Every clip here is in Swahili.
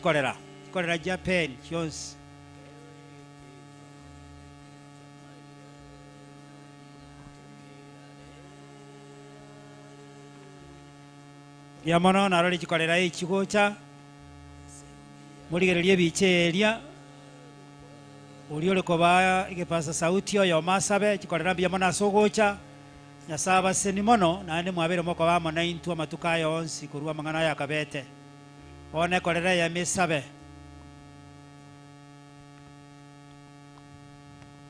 Kolera Japan Jones. Yamono naroli chikolera echigocha. Muligererie bicheria. Uliole koba igepasa sauti yo masabe chikolera byamono asogocha. Nyasaba senimono nane mwabere moko bamo na intu amatuka yonsi kurwa mangana ya kabete. One kolera ya misabe.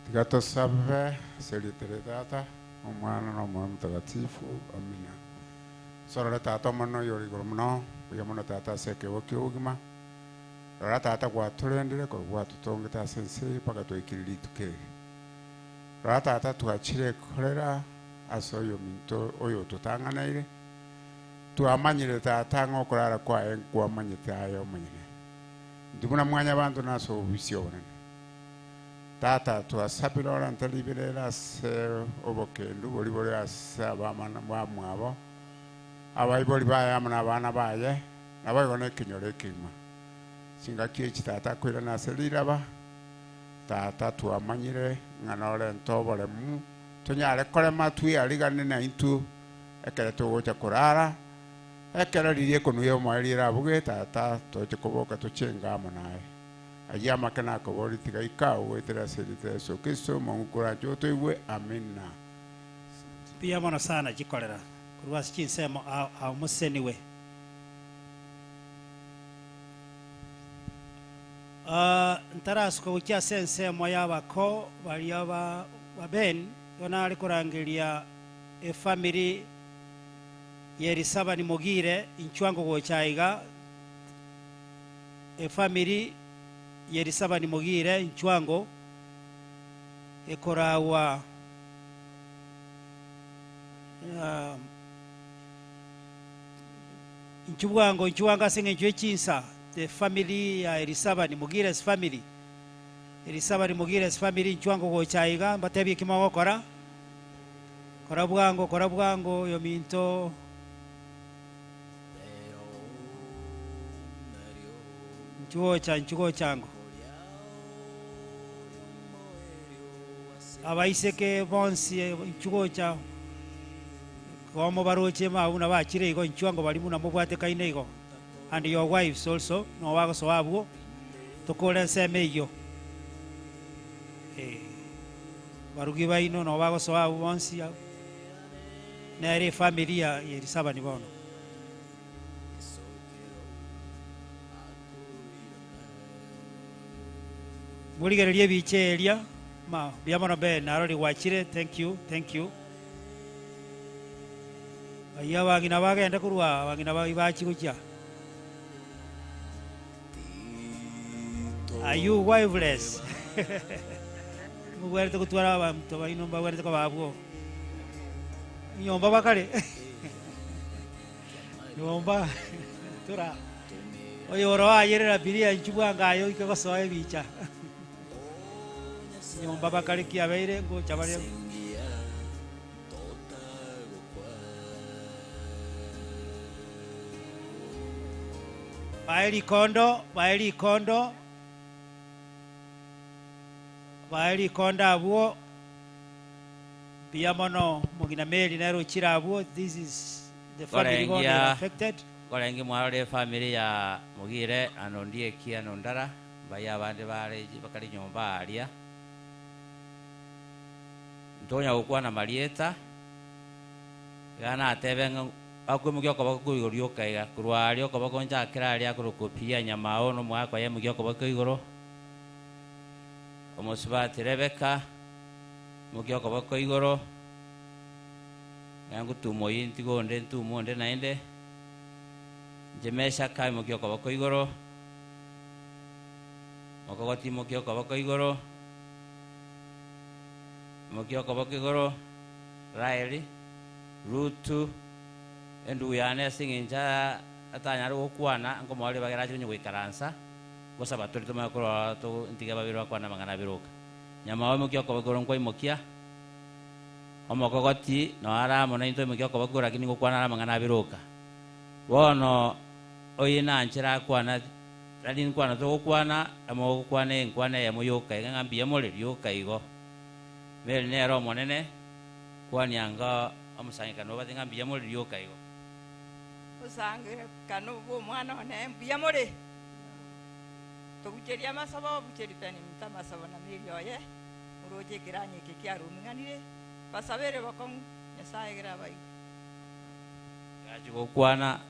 Tigato sabe selitere tata omwana no mwana mtakatifu amina. Sora tata mono yori gormono yamono tata seke woki ugima. Rara tata kwa tulendere kwa tutonge ta sense paka to ikili tuke. Rara tata tuachire kolera asoyo minto oyo tutangana ile. Tuamanyire tata ngokurara kwa enkwa manyite ayo manyine. Ndibuna mwanya bantu naso visione. Tata tuasapilora ntalibirera se obokendu boli boli asaba mana mwabo abayiboli bayamana abana baye nabayone kinyore kima singa kichi tata kwira naseliraba tata tuamanyire nganore ntobole mu tunyale kole matwi aligane na intu ekere tugocha kurara ekere lirie kunuye mwalira buge tata toche kuboka tuchenga naye ayama kana kobori tigaika wetera selite so Kristo mongukura joto iwe amina. Pia mwana sana chikolera kurwa sichinsemo au museniwe. Ntarasko ukia sensemo yabako bali aba baben yona ali kurangilia family yerisaba ni mugire inchwango gochaiga family yerisaba ni mugire inchwango ekorawa inchwanga singe chinsa the family ya erisaba ni mugire's family erisaba ni mugire's family inchwango gochaiga mbatebi kimago kora bwango yo minto nchugo chango abaiseke bonsi nchugocha komo baroche mauna bachire igo nchwango bali muna mubwate kaine igo and your wives also no wago so abu tokole nseme iyo barugi baino no wago so abu bonsi na ere familia yerisaba ni bono muligererie bicheria ma biamono be naroli wachire thank you aya wagina bagenda kurwa wagina bachi kucha are you wiveless mugwerte kutwara abantu baino bagwerte ko babo nyomba bakale nyomba tura oyo ro ayerera bilia nchubwanga ayo ikosoe bicha nyomba bakale kiabeire ngo chabale baeli kondo abuo biamono mugina meli nero chira abuo. This is the family one affected. Kolengi mwale family ya mugire anondie kia nondara baya bande bale bakali nyomba alia ntonya ukwa na marieta yana atebenga akumugyo ko bakuyurio kaiga kurwario ko bakonja kiraria kurukopia nyamao no mwakwa ye mugyo ko bakuyuro omosibati Rebeka mugyo ko bakuyuro yangu tumoyi ntigonde ntumonde naende jemesha kai mugyo ko bakuyuro okogoti mugyo ko bakuyuro mugyo ko bakuyuro Raeli Rutu endu yane singinja atanya ro kwana ngo mwali bagera cyo nyugikaransa gosa baturi to makoro to ntiga babiro kwana mangana biruka nyama wa mukyo ko bagoro ngo imokia omokogoti no ara mona into mukyo ko bagora kini ngo kwana mangana biruka wono oyina nchira kwana rali nkwana to kwana amo kwane nkwana ya moyoka ngambi ya mole yoka igo mel ne ro monene kwani anga amusanyika no batinga mbi ya mole yoka igo usange kanu bo mwana one mbuya mole tugucheria masabo bucheri peni mtamasabo na milio ye uroje kiranye kikia ruminganire basabere bakon nyasaye grabai yajugo kwana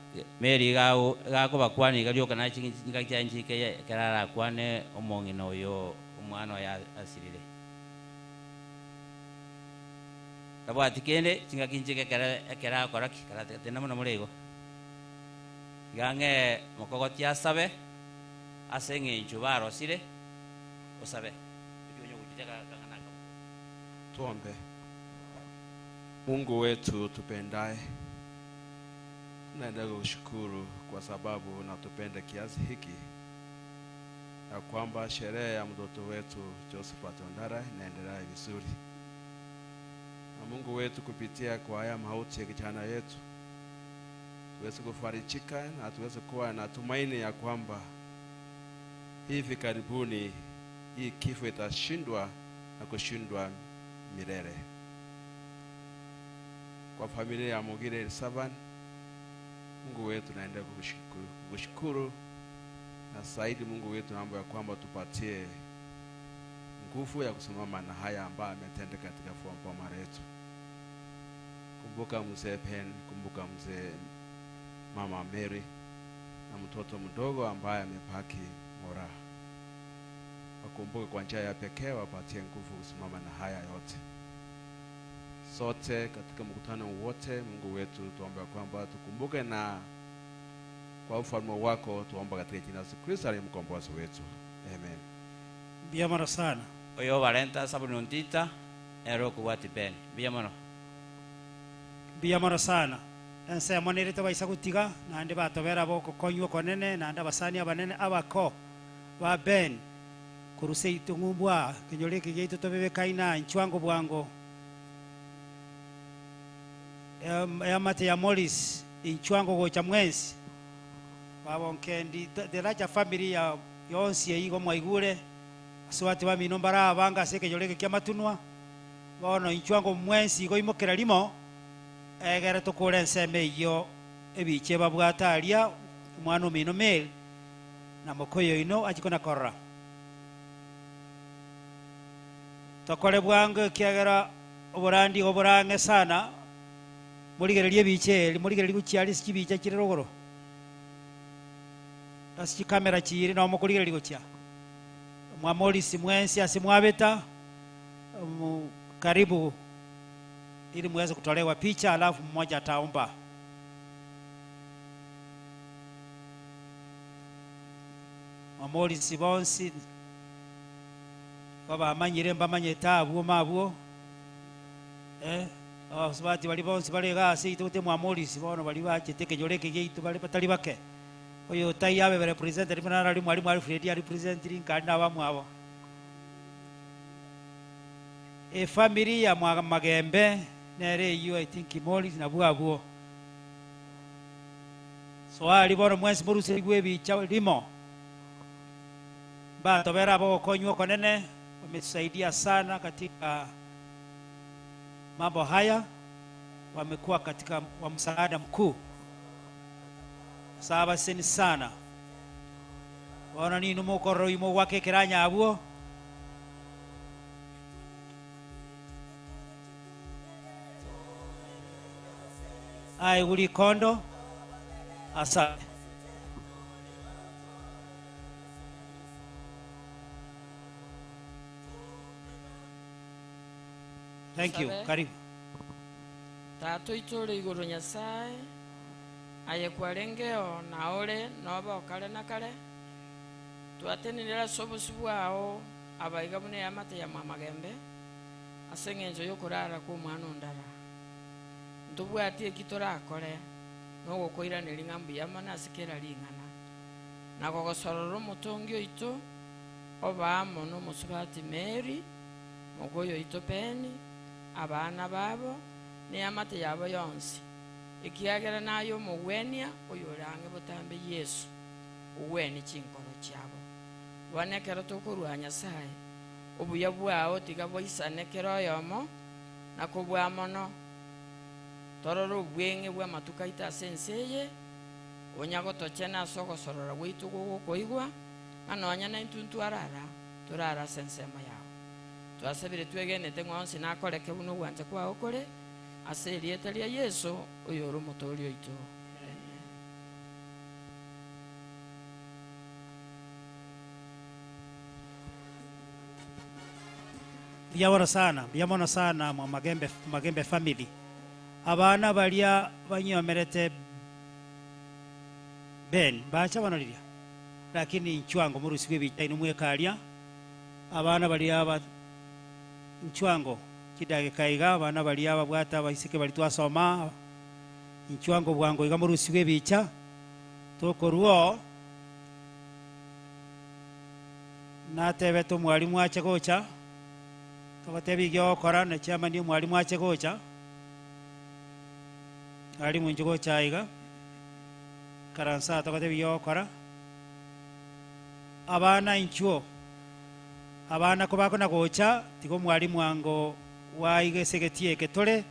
meri gao gako bakwani galio kana chinga kyanji ke karara kwane omongi no yo umwana ya asirire tabati kende chinga kinji ke kara koraki kara tena mono mulego gange mokogoti asabe asenge inchubaro sire usabe ujonyo kutitaka kanganaka. Tuombe. Mungu wetu tupendaye, tunaendelea kushukuru kwa sababu unatupenda kiasi hiki ya kwamba sherehe ya mtoto wetu Josephat Ondara inaendelea vizuri. Na Mungu wetu kupitia kwa haya mauti ya kijana yetu tuweze kufarijika na tuweze kuwa na tumaini ya kwamba hivi karibuni hii kifo itashindwa na kushindwa milele. Kwa familia ya Mugire Saban, Mungu wetu naendelea kukushukuru na zaidi Mungu wetu naomba ya kwamba tupatie nguvu ya kusimama na haya ambayo ametenda katika boma letu. Kumbuka mzee Pen, kumbuka mzee Mama Mary na mtoto mdogo ambaye amepaki Mora. Wakumbuke kwa njia ya pekee, wapatie nguvu kusimama na haya yote. Sote katika mkutano wote, Mungu wetu tuombe kwamba tukumbuke na kwa ufalme wako, tuomba katika jina la Yesu Kristo aliye mkombozi wetu. Amen. Biamara sana. Oyo valenta sabunontita ero kuwati ben. Biamara sana. Ense monirite baisa gutiga nande batobera boko konywo konene nande basani abanene abako ba ben kuruse itungubwa kinyoleke geito tobebe kaina nchwango bwango mate ya Morris inchwango go cha mwezi babonkendi deraja familia yonsi yigo mwaigure aswati ba minombara abanga seke yoleke kya matunwa bono inchwango mwezi go imokera limo egere tukure nseme iyo ebiche babwataria mwana mino mel na mokoyo ino ajikona korra tokore bwange kiagera oborandi oborange sana murigererie biche murigererie guchiari sikibicha kirerogoro asi kamera chiri na mukurigererie gucha mwa Morris mwensi asimwabeta karibu ili muweze kutolewa picha alafu mmoja ataomba. Morris bonsi baba amanyire mbamanye tabu mabuo sabati bali bonsi bali gasi itute mwa Morris bono bali bachiteke joreke geitu bali batali bake oyo tayabe bale represent ali mwana ali mwalimu Alfred ali representing kana bamu abo familia mwa Magembe nere iyo I think Morris na bwabuo so ali bono mwensi buruse gwebi cha limo ba tobera bo konywo konene wametusaidia sana katika mambo haya, wamekuwa katika wa msaada mkuu. Saba seni sana wana nini mukoro imo wake kiranya abuo ai uli kondo asa thank you karibu Tato itore iguru Nyasaye aye kwarengeo na ole noba okale na kale twatenirira sobusi bwao abaiga bune yamate ya Magembe asengenzo yokurara ku mwana Ondara ntubwati ekitora akore no gokoira nelingambu yamana asikera lingana na gogosororo mutongi oito obamo no musubati Mary mogoyo ito Peni abana babo ne amate yabo yonsi ikiagera nayo mugwenia oyorange botambe Yesu uweni chinkoro chiabo bwanekero tokorwa Nyasaye obuya bwao tiga boisane kero yomo na kobwa mono tororo obwenge bwa matuka itase enseye onyago tochena sogosorora gwitu gugukoigwa anonya na intuntu arara turara sensema yao twasabire twegenete ng'onsi nakoreke buno gwanje kwa okore ase erieta ria Yesu oyo ori omotori oito. biamono sana mwa Magembe family. Abana balia banyomerete Ben bacha banoliria lakini nchwango murusiwe bichaino mwekalia abana balia nchwango kidagika iga abana balia babwata baisike bali twasoma nchwango bwango iga murusiwe bicha tokoruo natebe to mwalimu ache gocha tobatebi gyokora na chama ni mwalimu ache gocha ali munjugo chaiga karansa tobatebi gyokora abana inchuo abana kobako na gocha tigo mwalimu wango waige segetie ketole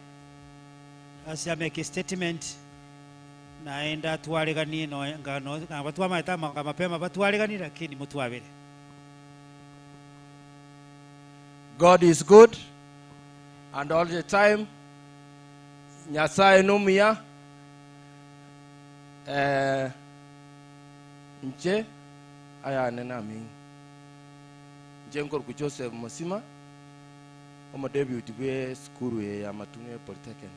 asiame statement naenda twalegani no ngano ngabatu amaita mapema batwalegani lakini mutwabere. God is good and all the time. Nyasaye numia nche aya nena mingi nche nkor ku Joseph Mosima omo debut bwe skuru ya Matunwe Polytechnic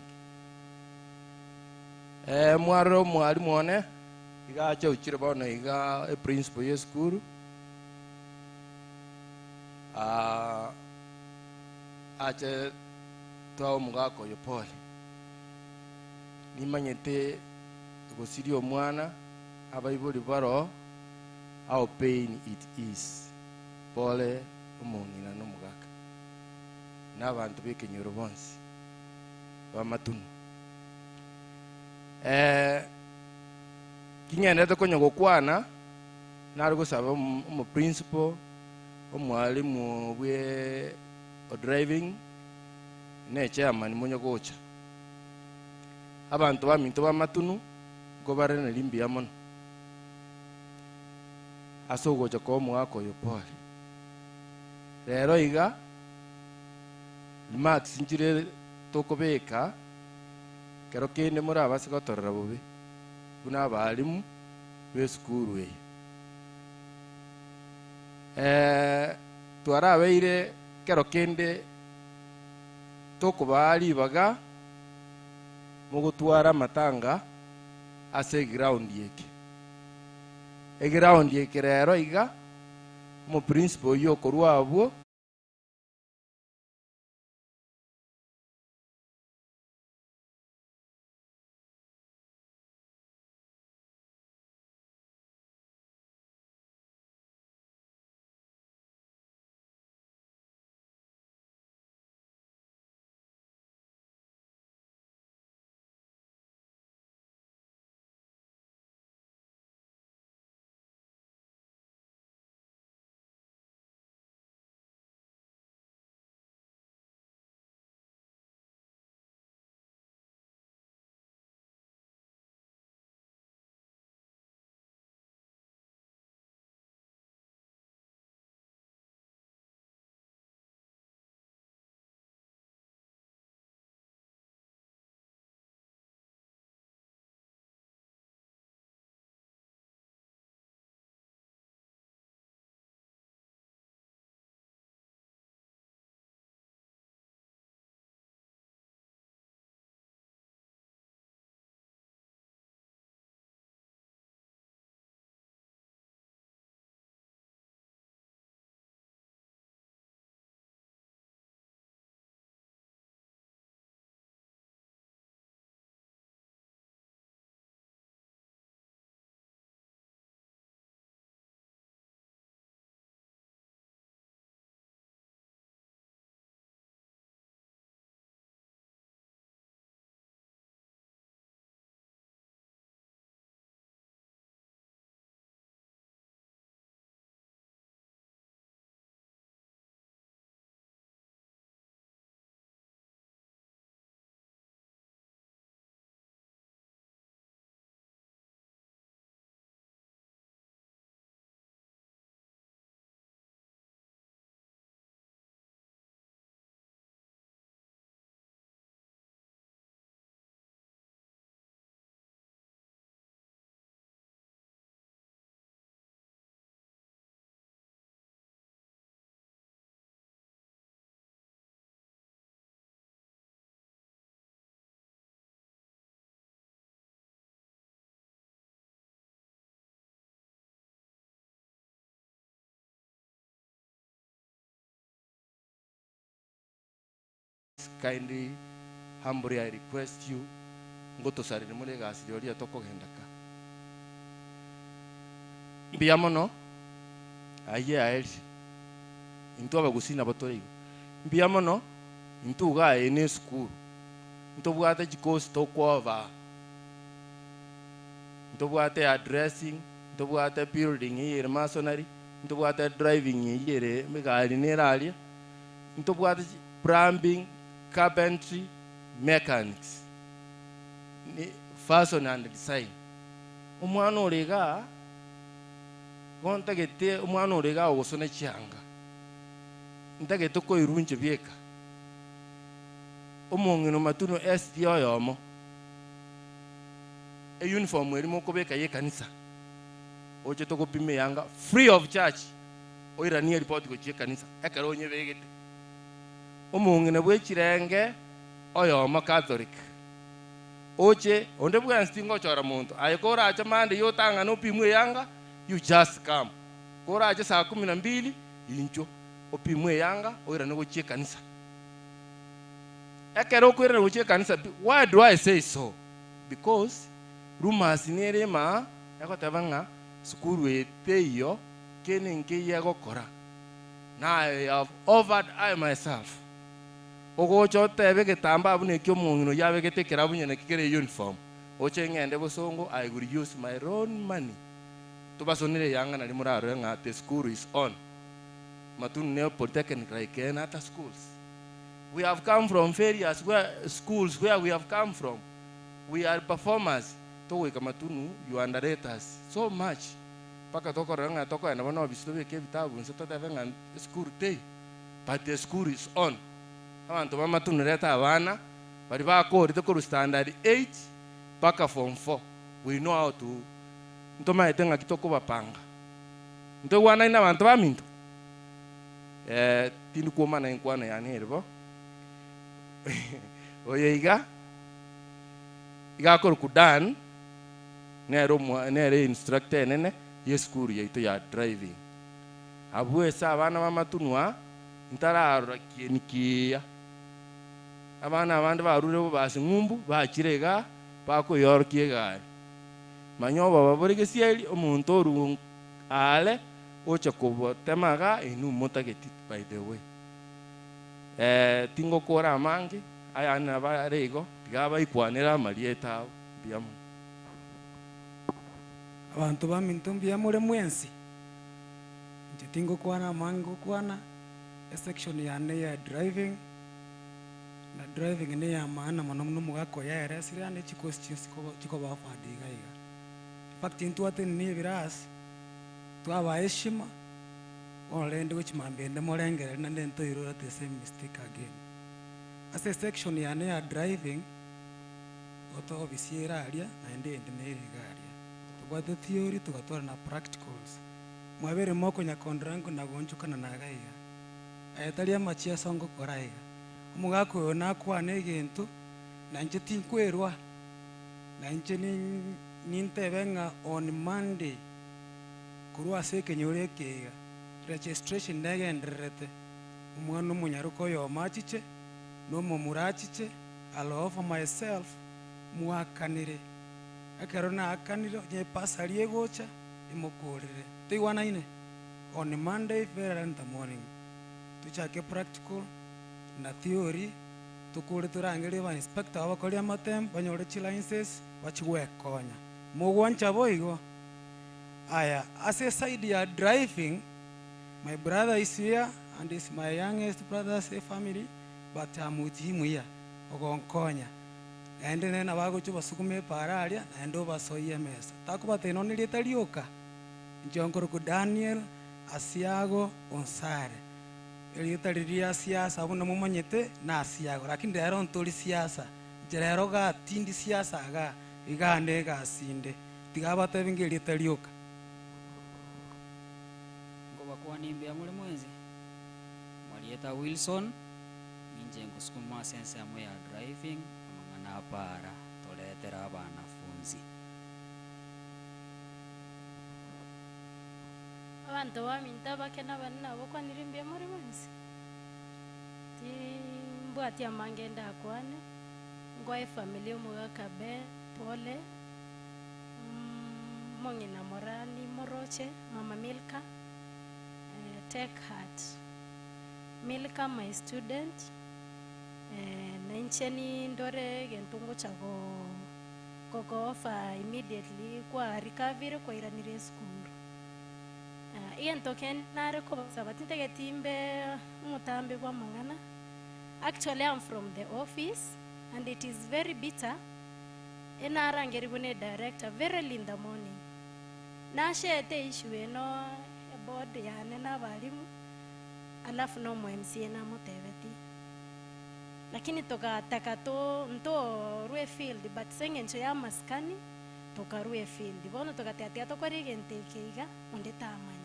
mwaro mwalimu one iga cha uchire bana iga principal ye skuru ache twa mugako yo pole nimanyete gosirio mwana abaibuli baro how pain it is pole umongina no mugaka n'abantu bekenyoro bonsi bamatunu kinyendete konyogo kwana nari gusaba umu principal umwalimu bwe driving ne chairman munyo gocha abantu baminto bamatunu go barene limbi yamono asogocha ko mwako yo pole rero iga max njire tokobeka kero kene muri abasigotorera bubi kuna abalimu be skuru twarabeire kero kende tokubali baga mugutwara matanga ase ground yeke ground yeke rero iga mu principal yo korwabo kindly humbly I request you ngotosarire muri gasi ryoria tokogendaka mbia mono aye aeri into abagusina batorigo mbia mono into ga ene school into bwate chikosi tokwova into bwate addressing into bwate building here masonry into bwate driving here migari neralia into bwate plumbing carpentry mechanics fashion and design umwana orega gontagete umwana orega ogosona chianga ntagete ko irunje bieka omongino matuno SDO yomo e uniform erimo kobeka ye kanisa oje to kopime yanga free of charge oirania report ko che kanisa ekaronye begete omongino bwechirenge oyomo Catholic oche onde bwa stingo chora muntu ayikora acha mande yotanga no pimwe yanga you just come kora acha saa 12 incho opimwe yanga oira no gochie kanisa ekero kwera no gochie kanisa. Why do I say so? Because rumors nerema yakotabanga skuru eteyo kenenge yagokora na I have offered I myself ogocho tebe getamba abune kyo mungino yabe getekera bunyene kikere uniform oche ngende bosongo I will use my own money to basonire yanga na limuraro nga the school is on matun neo polytechnic like other schools. We have come from various schools where we have come from. We are performers to we kamatunu you underrate us so much paka toko ranga toko ena bana bisobe ke bitabu nseto tavenga school day but the school is on. Abantu bamatunureta abana bari bakori to standard 8 paka form 4. We know how to ntoma etenga kitoko bapanga nto wana ina abantu baminto tinu kuma na inkwana yani herbo oye iga kor kudan nere instructor nene ye school yaito ya driving abwe sa abana bamatunwa ntara kienikia abana abandi barure basi ngumbu bakirega bako yorkie gari manyoba baborege sieli omuntu oru ale ocha kubo temaga inu motageti by the way tingo kora mangi ayana barego tigaba ikwanera marieta biamu abantu baminto biamure mwensi nje tingo kwana mango kwana section ya ne ya driving na driving ne ya maana mono mugako ya resira ne chikosi chiko bafadiga iga fact into aten ni viras twaba heshima olende wichimambende molengere na ndento iro the same mistake again as a section ya ne ya driving oto obisiera aria na ende ne rigaria tugwate theory tugatwara na practicals mwabere moko nya kondrango na gonchukana na gaiga ayatalia machia songo koraiga omugako yona kwane gintu na nje tinkwerwa na nje nintebenga on Monday kurwa seke nyoreke registration negenderete umwana munyaruko yo machiche no mumurachiche I'll offer myself muakanire akarona akaniro nye pasalie gocha imokorere tiwana ine on Monday very early in the morning tuchake practical na theory tukure turangire ba inspector abakori amatem banyore licenses bachigwe konya mugwancha boigo aya as a side ya driving. My brother is here and is my youngest brother's family but I'm with him here ogonkonya ende nena bago chuba sukume pararia na endo basoye mesa takuba teno nilitalioka njongoro ku Daniel Asiago Onsare elitaliria siasa abuna mumanyete na Asiago lakini rero ntoli siasa jerero ga tindi siasa ga igande ga sinde tigaba tebinge litalioka ngoba kwa nimbe ya mwenzi mwalieta Wilson inje ngusukuma sense ya ya driving amangana para toletera abanafunzi abantu baminta bakena banna bokwanira imbya muri mwenzi ti mbwati amangenda akwane ngoe familia mugakabe pole mongina morani moroche mama Milka take heart Milka my student naincheni ndore gentungo chako koko offer immediately kwa recovery kwa iranire school ian token nare ko sabatinte getimbe mutambe kwa mangana. Actually I'm from the office and it is very bitter enara ngeribune director very early in the morning na shete issue eno board yane na balimu alafu no MCA na mutebeti lakini toka takato nto rue field but sengencho ya maskani toka rue field bono toka teatia to kwari gentekeiga onde tamanya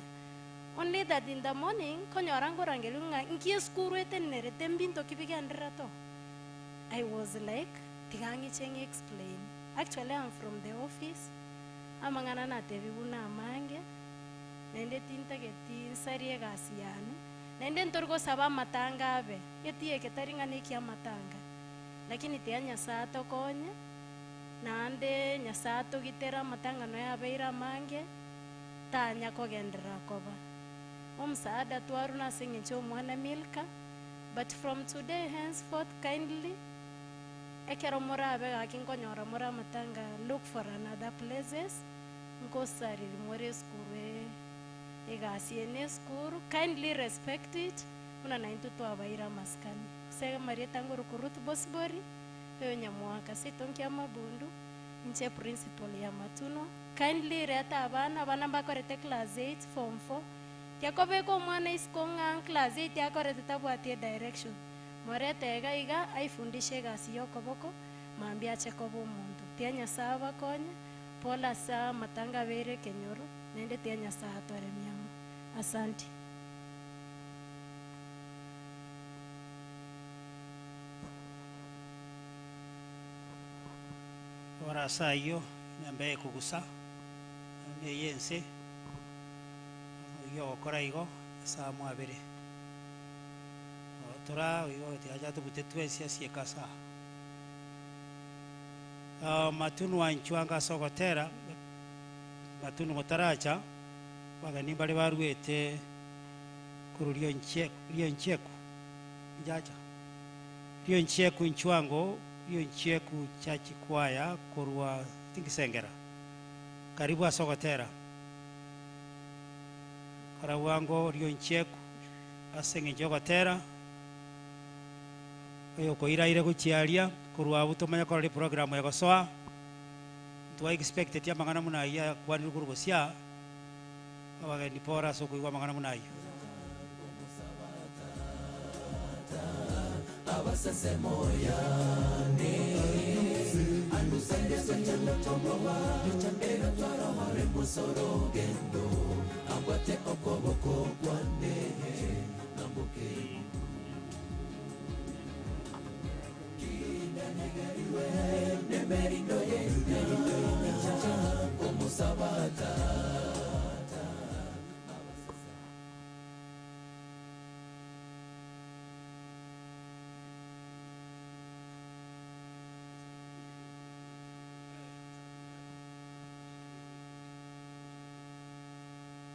only that in the morning konyorango rangelunga nkie skuru etenere tembinto kibigendera to I was like tigangi chengi explain actually I'm from the office amangana na tevi buna amange nende tinta geti sarie gasiane nende ntorgo saba matanga abe yetie ketaringa nikia matanga lakini tia nyasato konye nande nyasato gitera matanga no yabeira mange tanya kogendera koba omsaada twaruna singicho mwana Milka but from today henceforth kindly ekero morabe akinkonyora mora matanga look for another places nkosari more skuru egasiene skuru kindly respect it una naintu to abaira maskani sega marieta ngoro kurut bosbori yo nyamwaka sitonkia mabundu nche principal ya Matuno kindly reta abana bakorete class 8 form 4 yakobe ko mwana iskonga class 8 yakorete tabwatie direction moretega iga aifundishe gasi yokoboko mambia chekobo mundu tianya saba konye pola sa matanga bere kenyoro nende tianya sa atore miamu asante. Ora sayo nambe kugusa ne yense yo koraigo sa mwabere tora yo tiaja to butetwe sia kasa Matunu wanchwanga sogotera Matunu motaracha bagani bali barwete kururio ncheku jaja rio ncheku nchwango rio ncheku chachi kwaya kurwa tingisengera karibu asogotera karawango rio ncheku asenge jogotera oyo koiraire guchiaria kurwa butomanya korari program ya gosoa twa expected ya mangana muna ya kwani kurugosia abageni pora so kuigwa mangana muna ya abasase moya ne andusende sechelo tomowa era twara hore musoro gendo abate okoboko kwane nambuke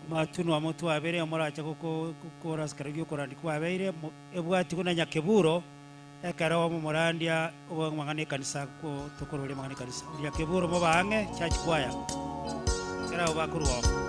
Matunu amotu abere amoracha kukora skaribyo korandi kwa abere ebwati kuna nyakeburo ekaro mu morandia obo mangane kanisa ko tokorole mangane kanisa nyakeburo mo bange church choir kera obakuruwa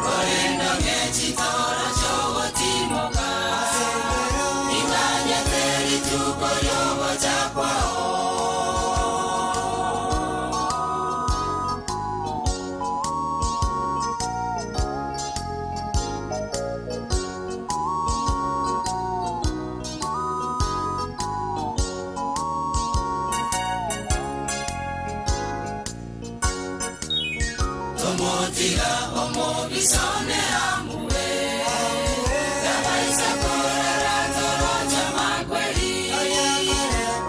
Korendo ngechitoro chogo timoga Tomotiga omobisone amue Gabaisa korara toroja makweli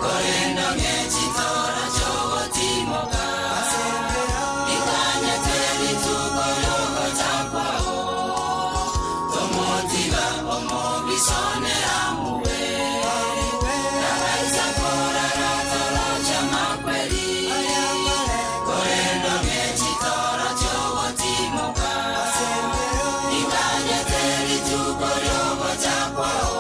Korendo ngechitora chogo timoga Ikanya teri tukorogo chakwao Tomotiga omobisone amue Gabaisa korara toroja makweli Korendo ngechitora chogo timoga Ikanya teri tukorogo chakwao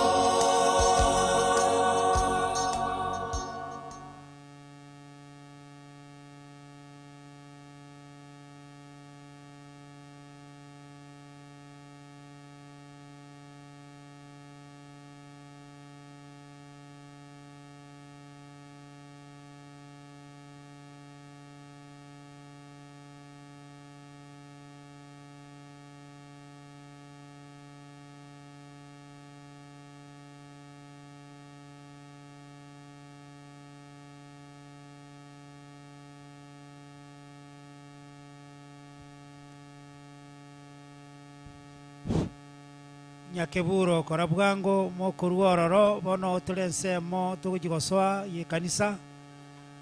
Nyakeburo kora bwango mokuruororo bono tulensemo tugujigosoa ye kanisa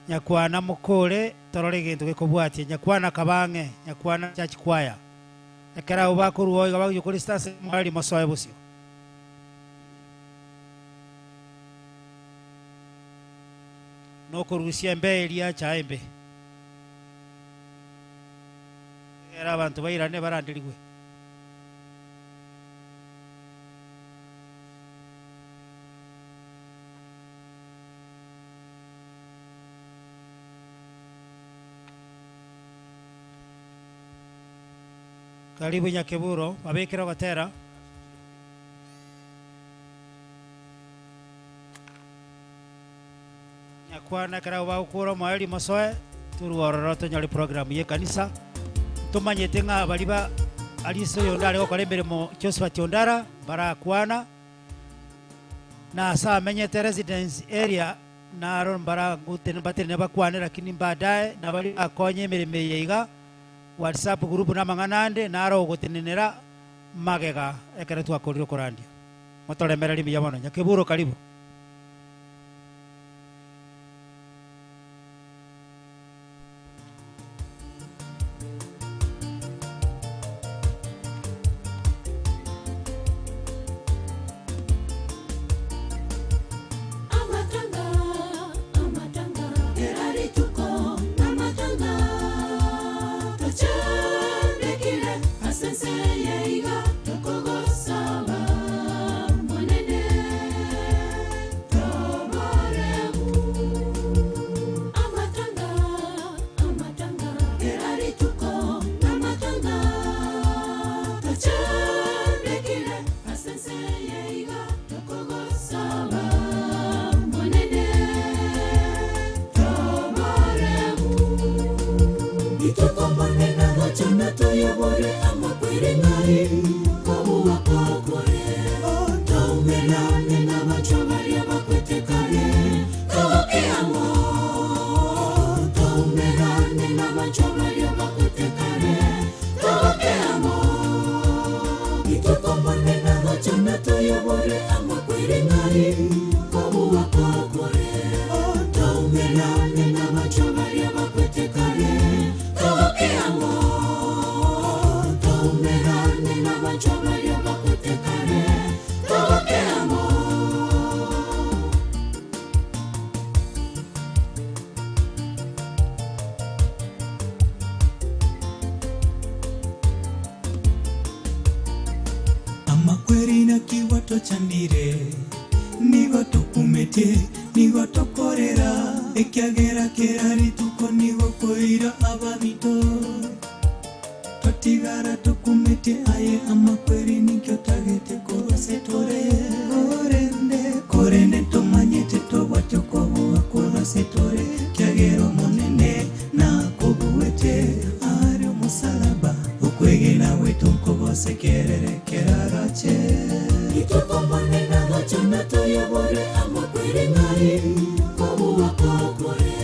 nyakwana mukore torore gintu gikobwatie nyakwana kabange nyakwana church choir ekera ubakuruo iga bagukuri stase mwali mosoe busio no kurusia mbelia chaembe era abantu bairane barandirigwe Karibu Nyakeburo, babekera gatera. Nyakwana kara baukuro maeli masoe turuororoto nyali program ye kanisa. Tumanyete nga baliba aliso yondale okole mbere mo Josephat Yondara barakwana na saa menyete residence area na aron bara gutene batene bakwane lakini baadaye na bali akonye mirime yeiga WhatsApp group na manganande naro gotenenera magega ekere twakoriro korandia motore merali miyamono Nyakeburo karibu Amakwerina kiwato chandire nigo tukumete nigo tokorera ekyagera kerari tuko nigo koira abamito totigara tukumete aye amakwerini kyotagete korasetore korende tomanyete tobwatyo kobuwa korasetore kyagero monene na kobuwete ari umusalaba ukwegena wetu nkobose kerere kerarache itukomone na gachana toyobore amakwere ngari kobuwa kokore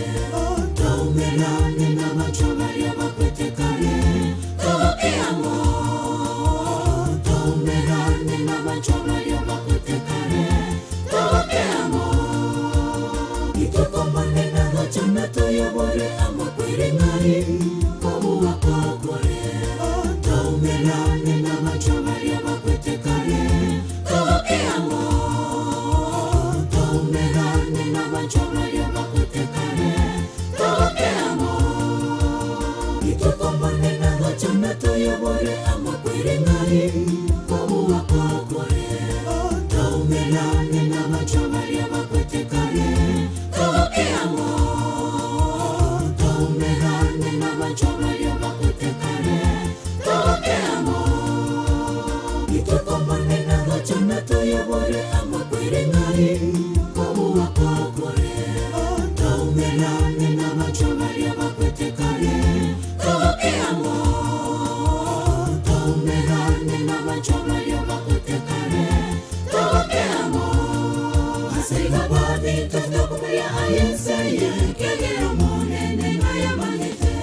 taumerane na bachobari abakwete kare kwiringai kobu wakokore taumelane na machomari ya makwetekare toke amo taumelane na machomari ya makwetekare toke amo itukombane na gachana tuyobore amo kwiringai kobu wakokore taumelane na machomari ya makwetekare toke amo taumelane na machomari ya makwetekare toke amo itukombane na gachana tuyobore amo kwiringai kobu wakokore taumelane na machomari ya makwetekare toke amo taumelane na machomari ya makwetekare toke amo asaiga babi tunakumbia ayeseye kegero monene ngaya manete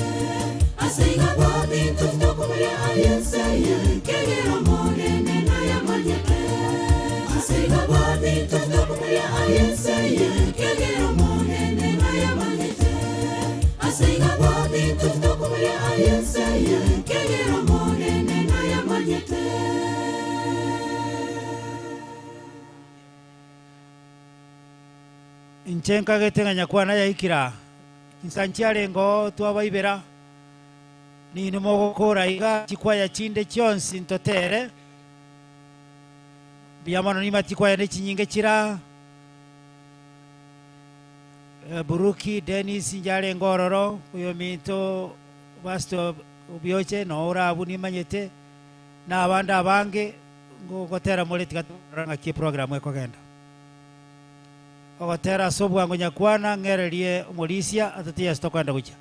asaiga babi tunakumbia ayeseye kegero monene ngaya manete asaiga babi tunakumbia ayeseye kegero monene ngaya manete asaiga babi tunakumbia ayeseye kegero monene ngaya manete. Inchenka getenganya kwana ya ikira insanchiare ngo twabaibera ni nimogokora iga chikwaya chinde chionsi ntotere biamano ni matikwaya ne chinyinge chira Buruki Dennis njare ngororo uyo minto basto ubyoche no ora abuni manyete na abanda abange ngo gotera muri tigaturanga ki program eko genda ogotera sobwa ngo nyakwana ngererie umulisia atatia stokwenda gucha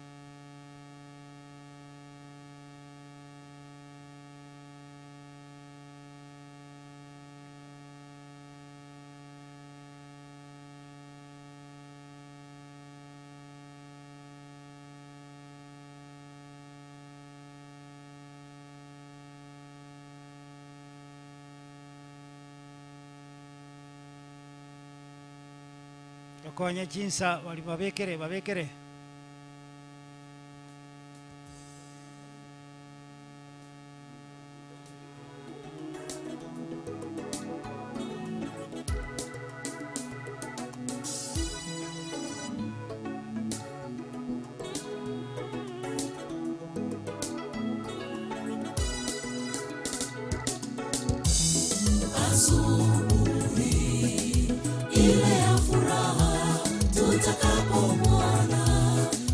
Konya jinsa wali babekere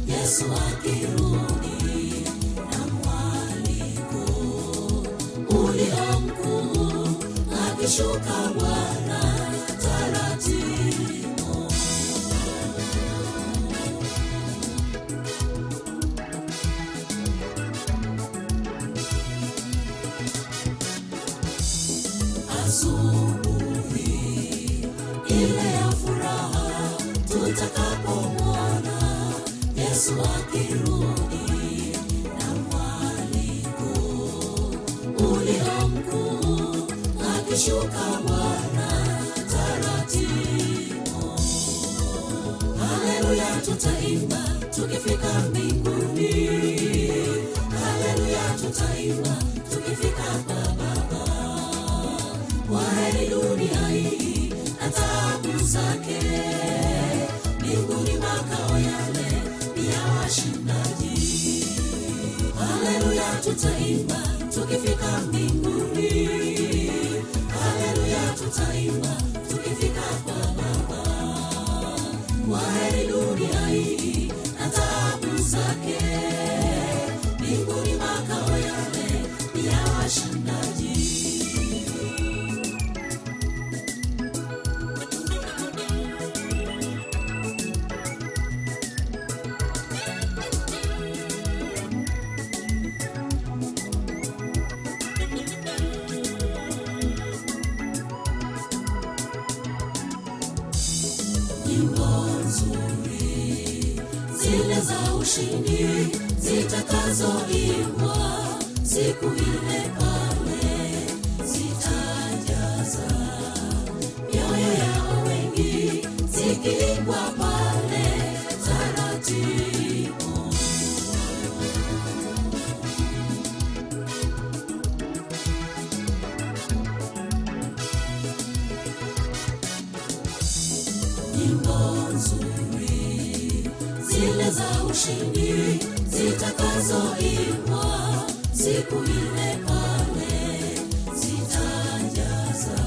Yesu akirudi na mwaliko ulio mkuu akishuka Bwana taratibu. Asubuhi ile ya furaha tutakapomwona Yesu akirudi na mwaliko ulio mkuu akishuka Bwana taratibu. Haleluya tutaimba tukifika mbinguni, haleluya tutaimba tukifika kwa Baba. Kwaheri dunia hii na taabu zake, mbinguni makao yale ya washindaji. Haleluya tutaimba tukifika mbinguni, haleluya tutaimba tukifika kwa Baba. Kwaheri dunia hii na taabu zake, mbinguni makao yale ya washindaji. Zile za ushindi zitakazoimbwa siku ile pale zitajaza mioyo yao wengi, zikiimbwa pale taratibu. nzuri zile za ushindi zitakazoimbwa siku ile pale, zitajaza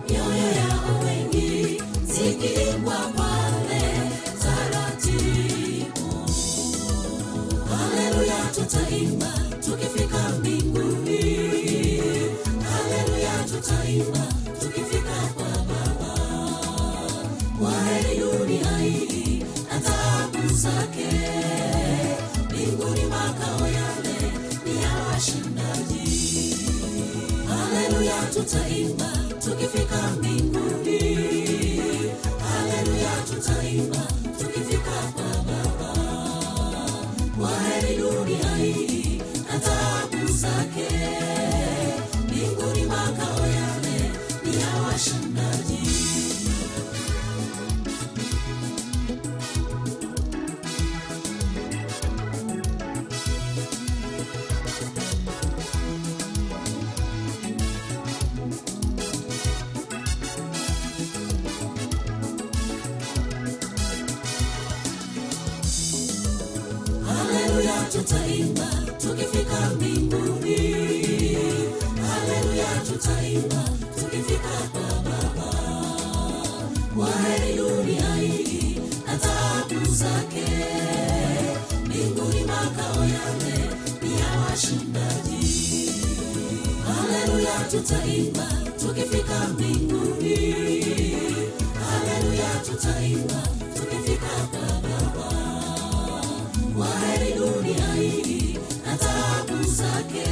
mioyo yao wengi zikiimbwa pale taratibu. Haleluya, tutaimba tukifika mbinguni. Haleluya, tutaimba tukifika kwa Baba. Kwaheri dunia hii na taabu zake, mbinguni makao yale ni ya washindaji. Haleluya, tutaimba tukifika mbinguni. Haleluya, tutaimba tukifika kwa Baba. Kwaheri dunia hii na taabu zake, mbinguni makao yale ni ya washindaji. Haleluya, tutaimba tukifika mbinguni. Haleluya, tutaimba tukifika kwa Baba. Kwaheri dunia hii na taabu zake, mbinguni makao yale ni ya washindaji. Haleluya, tutaimba tukifika mbinguni. Haleluya, tutaimba tukifika kwa Baba. Kwaheri dunia hii na taabu zake,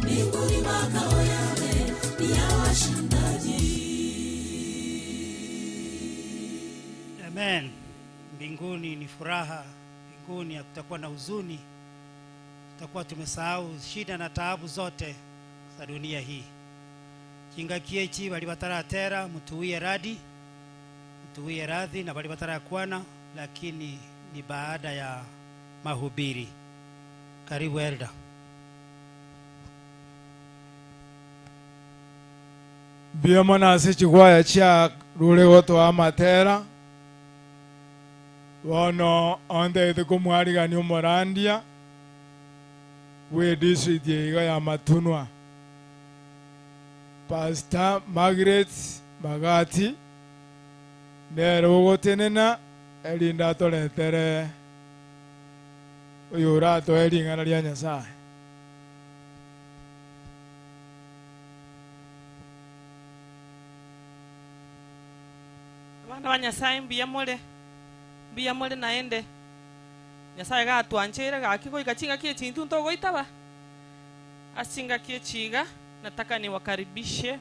mbinguni makao yale ni ya washindaji. Amen. Mbinguni ni furaha, mbinguni hakutakuwa na huzuni, tutakuwa tumesahau shida na taabu zote za dunia hii. Kinga kiechi bali bataratera mutuwie radhi na bali batarakwana, lakini ni baada ya mahubiri. Karibu Elda. Biamo nasi chikwaya cha rulego twa matera wono onde ithiko mwarigani umurandia we district yiga ya Matunwa. Pastor Margaret Magati nero gotenena elinda toletere uyura to elingana lya Nyasaye. Bana ba Nyasaye mbiyamole naende Nyasaye gatwanchira gakiko ikachinga kie chintu ntogo itaba asinga kie chiga. Nataka niwakaribishe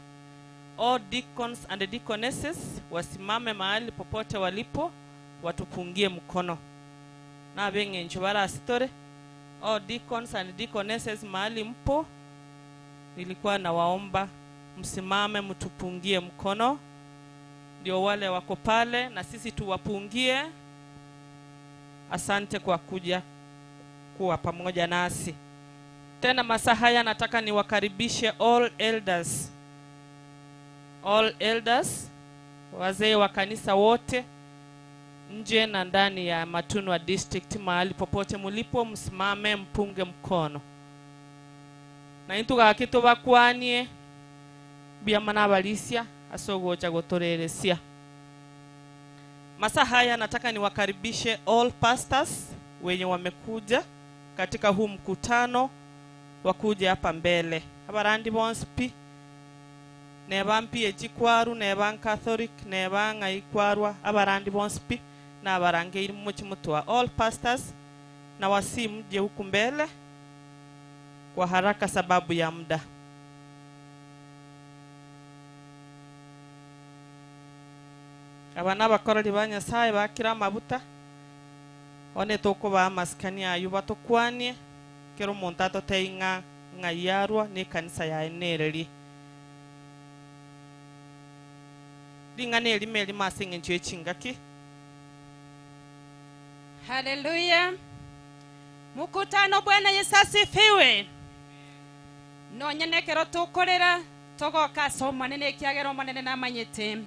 all deacons and deaconesses wasimame mahali popote walipo watupungie mkono na benge nchobara asitore. All deacons and deaconesses mahali mpo, nilikuwa na waomba msimame mtupungie mkono, ndio wale wako pale na sisi tuwapungie. Asante kwa kuja kuwa pamoja nasi. Tena masaa haya nataka niwakaribishe all elders, wazee wa kanisa wote nje na ndani ya Matunwa district, mahali popote mulipo msimame mpunge mkono. Na intuga kito bakwanie biamana balisia asogocha gotoreresia. Masaa haya nataka niwakaribishe all pastors wenye wamekuja katika huu mkutano, wakuja hapa mbele. Abarandi bonspi nebampi echikwaru neban Catholic nebanga ikwarwa abarandi bonspi na abarange iri muchi mutwa. All pastors na wasimu je huku mbele kwa haraka sababu ya muda. Abana bakorali ba Nyasaye bakira mabuta one toko ba maskani ayu batokwanie kero montato teinga ngayarwa ni kanisa ya enereri dingane limeli masinge nche chingaki. Haleluya. Mukutano Bwana Yesu asifiwe. No nyenekero tukorera togoka soma nene kiagero manene na manyete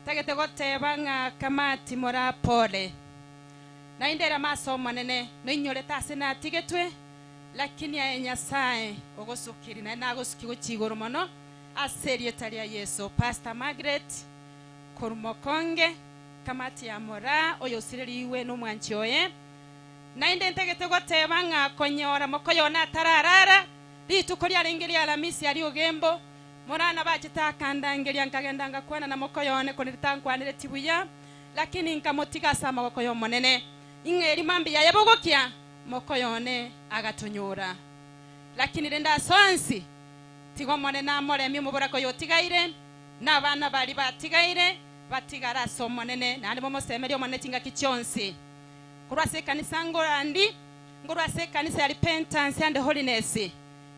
tagete goteba ng'a kamati mora pole na indera masomo nene no inyorete ase natigetwe lakini aye Nyasaye ogosukiri na nagosuki gochigoro mono ase rieta ria Yesu. Pastor Margaret Korumokonge kamati ya mora oyo siririwe n'omwanchi oye na inde ntegete goteba ng'a konyora mokoyona atararara rituko ryarengeria Alamisi ari ogembo morana bachitakandangeria nkagendanga kwana na mokoyone koniritankwanire tibuya lakini nkamotiga sama gokoyo monene ingeri mambi ya yabogokia mokoyone agatonyora lakini renda sonsi tigo monene amoremi mubura ko yotigaire n'abana bari batigaire batigara so monene nandi momosemerio monene tinga kichonsi kurwase kanisa ngorandi ngorwase kanisa ya repentance and holiness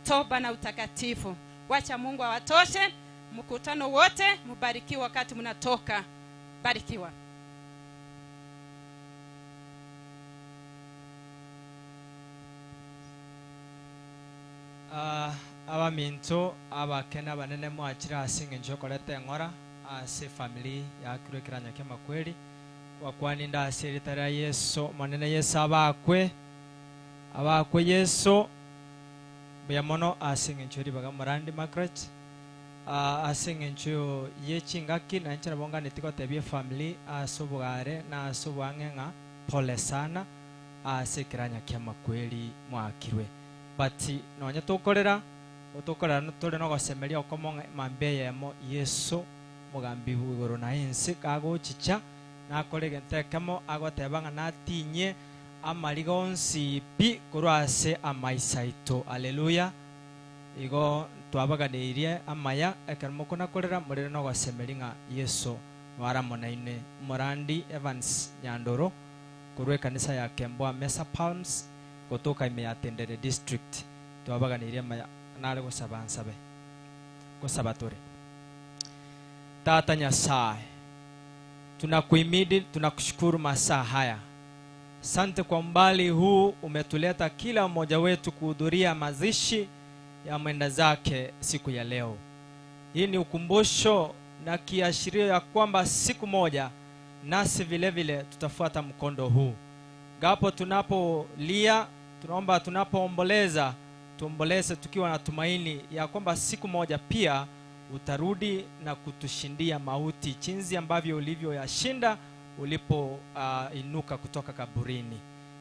toba na utakatifu. Wacha Mungu awatoshe mkutano wote, mubarikiwa wakati mnatoka. Barikiwa. Abaminto abakena banene mwachira asinge njokolete ngora ase family ya kirikiranya kema kweli wakwani nda asiritara Yesu manene Yesu abakwe Yesu buyamono asinge nchori baga Marandi Margaret asinge ncho yechingaki na nchana bonga netiko tebye family asobugare na asobwangenga pole sana asekiranya kema kweli mwakirwe bati nonya tokorera tole no gosemeria okomonga mambeye yamo Yesu mugambi bugoro na ense kago chicha na kolege ntekamo agotebanga natinye amaligonsi pi kurase amaisaito. Haleluya. Igo twabaganirie amaya ekarmoko nakorera murere no gosemeringa Yesu waramonaine Morandi Evans Nyandoro kurwe kanisa ya Kemboa Mesa Palms gotoka imeyatendere district twabaganirie amaya nale gosabansabe gosabatore. Tata Nyasaye, tunakuhimidi, tunakushukuru masaa haya. Asante kwa umbali huu umetuleta kila mmoja wetu kuhudhuria mazishi ya mwenda zake siku ya leo. Hii ni ukumbusho na kiashirio ya kwamba siku moja nasi vile vile tutafuata mkondo huu. Gapo tunapolia, tunaomba tunapoomboleza, tuomboleze tukiwa na tumaini ya kwamba siku moja pia utarudi na kutushindia mauti chinzi ambavyo ulivyo yashinda ulipo inuka kutoka kaburini.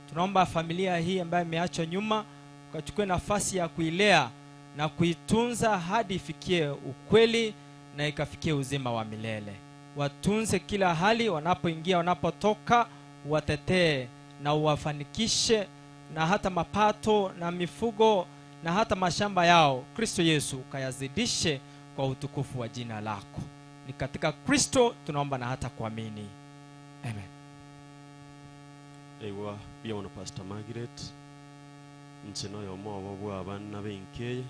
Tunaomba familia hii ambayo imeachwa nyuma ukachukue nafasi ya kuilea na kuitunza hadi ifikie ukweli na ikafikie uzima wa milele. Watunze kila hali wanapoingia wanapotoka, watetee na uwafanikishe na hata mapato na mifugo na hata mashamba yao Kristo Yesu kayazidishe kwa utukufu wa jina lako. Ni katika Kristo tunaomba na hata kuamini. Amen. Ewa pia wana Pastor Margaret nchino yomo obwa abana benkeye